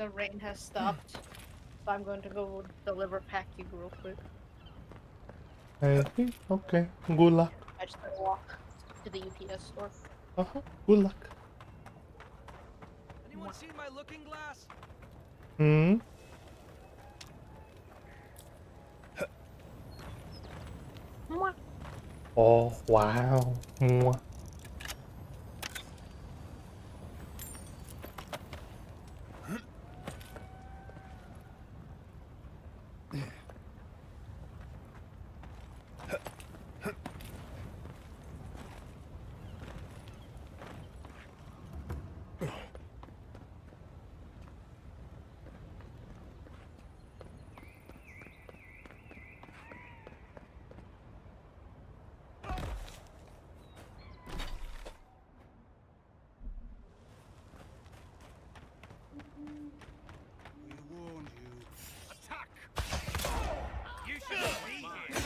the rain has stopped. So I'm going to go deliver packing real quick. Hey, okay. Good luck. I just gotta walk to the UPS store. Good luck. Anyone seen my looking glass? Hmm. Oh wow. Mwah. We warned you. Attack! You should be here.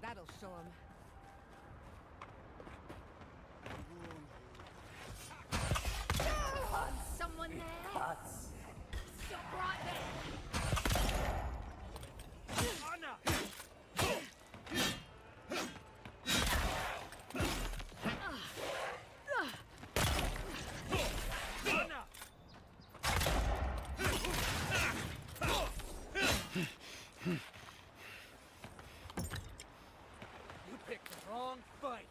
That'll show him. Someone there? Stop right there! You picked the wrong fight.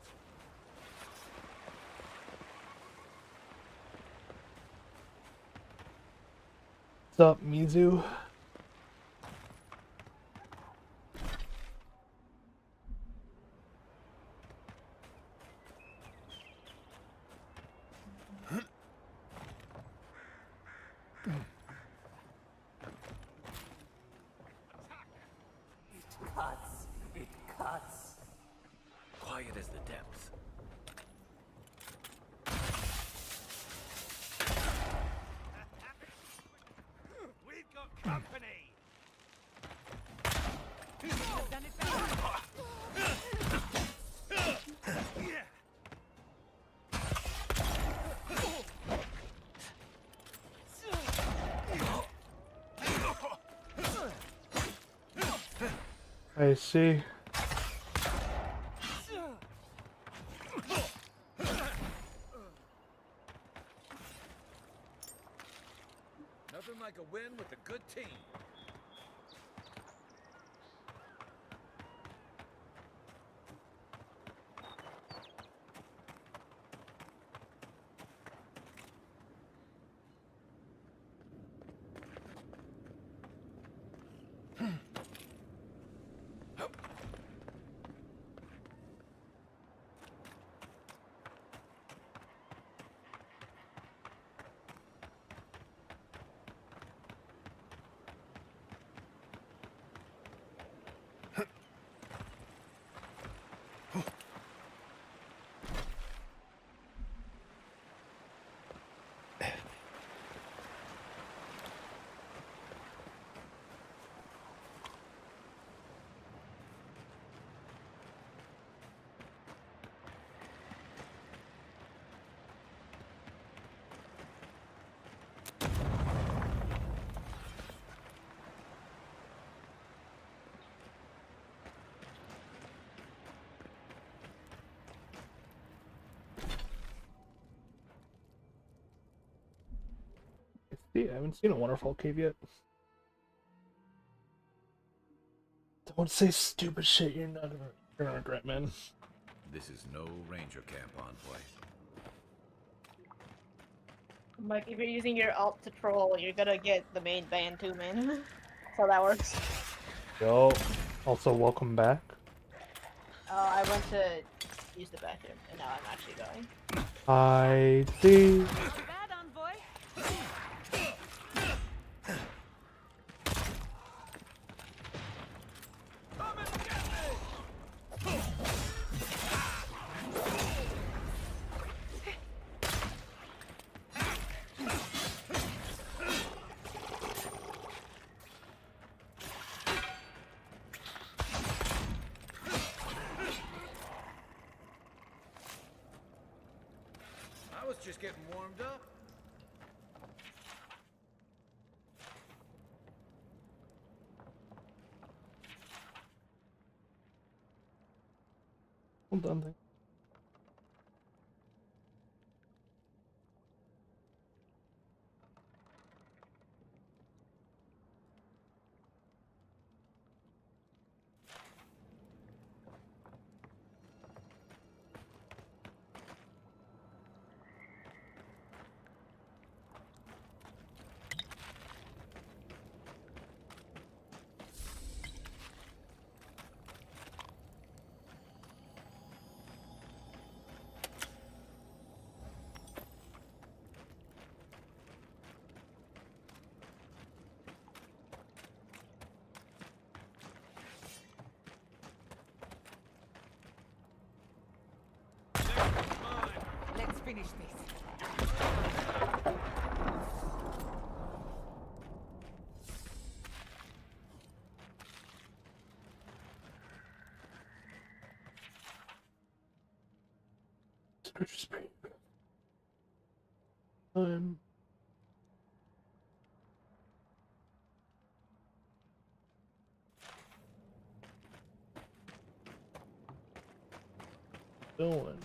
What's up, Mizu? It cuts. Quiet as the depths. We've got company. I see. Nothing like a win with a good team. See, I haven't seen a waterfall cave yet. Don't say stupid shit. You're gonna regret, man. This is no ranger camp, envoy. Like, if you're using your alt to troll, you're gonna get the main ban too, man. That's how that works. Yo. Also, welcome back. I went to use the bathroom, and now I'm actually going. I see. Bad, envoy. I was just getting warmed up. Well done, thing. Let's finish this. Treasure spring. Going.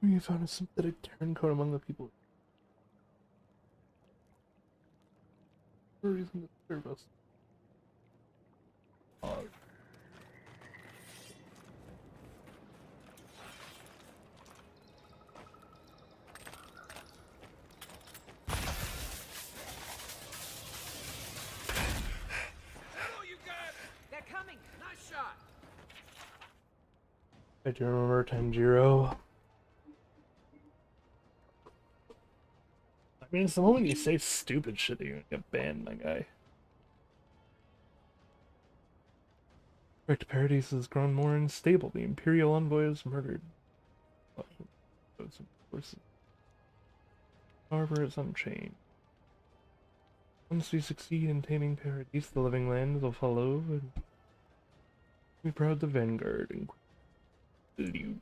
You found a synthetic turncoat among the people. No reason to serve us. They're coming. Nice shot. I do remember Tanjiro. I mean, it's the moment you say stupid shit that you're gonna get banned, my guy. Correct, Paradise has grown more unstable. The Imperial Envoy is murdered. However, it's unchained. Once we succeed in taming Paradise, the living land will follow, and be proud the Vanguard and elude.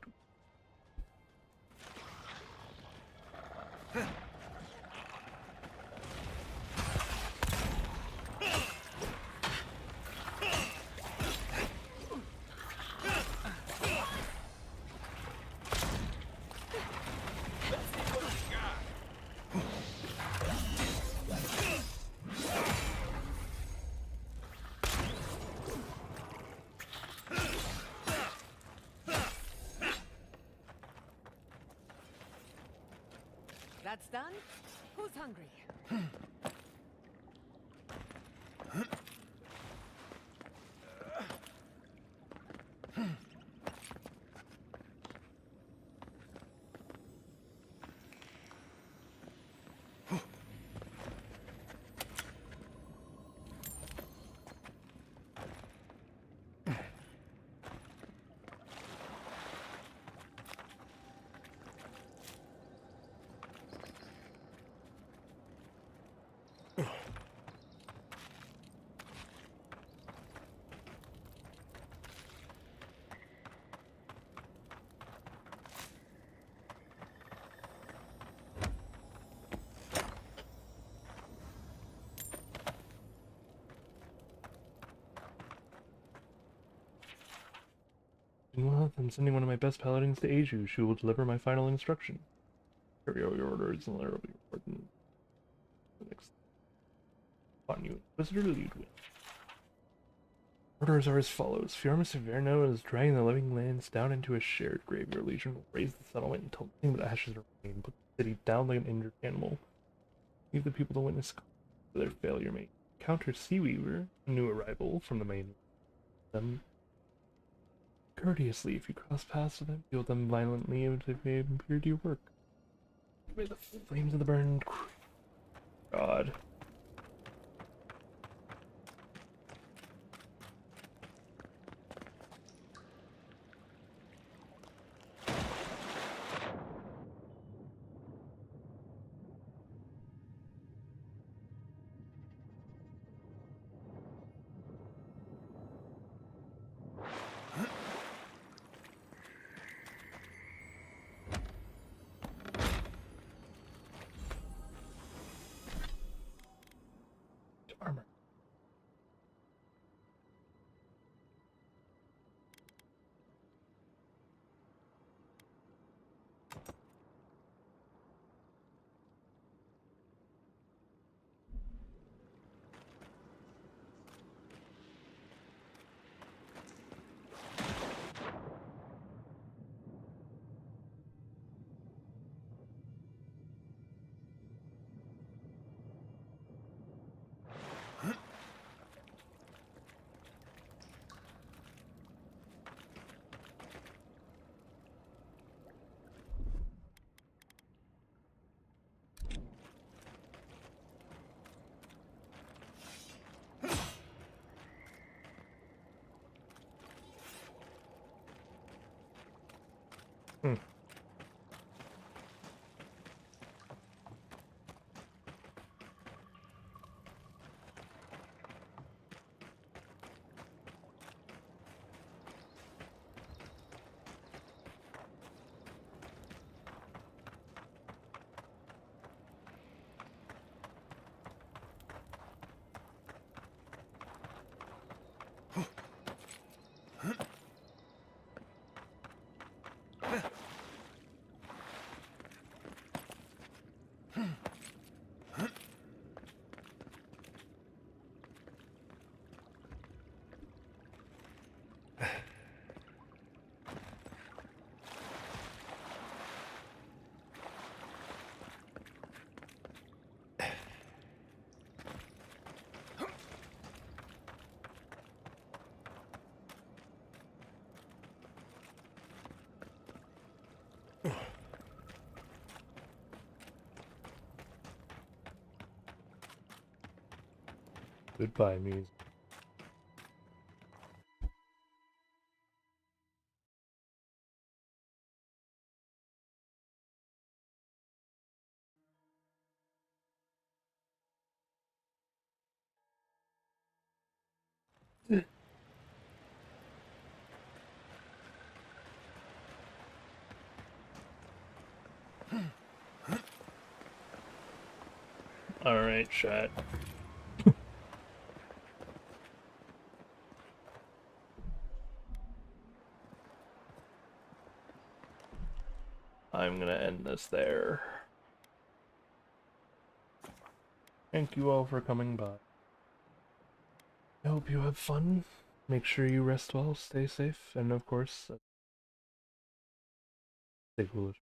That's done? Who's hungry? Well, I'm sending one of my best paladins to aid you. She will deliver my final instruction. Carry out your orders and let her be important. The next upon you, Inquisitor Ludwig. Orders are as follows. Fiormus Severno is dragging the living lands down into a shared grave. Your legion will raise the settlement until nothing but ashes remain. Put the city down like an injured animal. Leave the people to witness their failure. May counter Seaweaver, a new arrival from the main. Them courteously. If you cross paths with them, deal with them violently if they impede your work. May the flames of the burned. God. Armor. Goodbye, music. Alright, chat. I'm gonna end this there. Thank you all for coming by. I hope you have fun. Make sure you rest well, stay safe, and of course, stay foolish.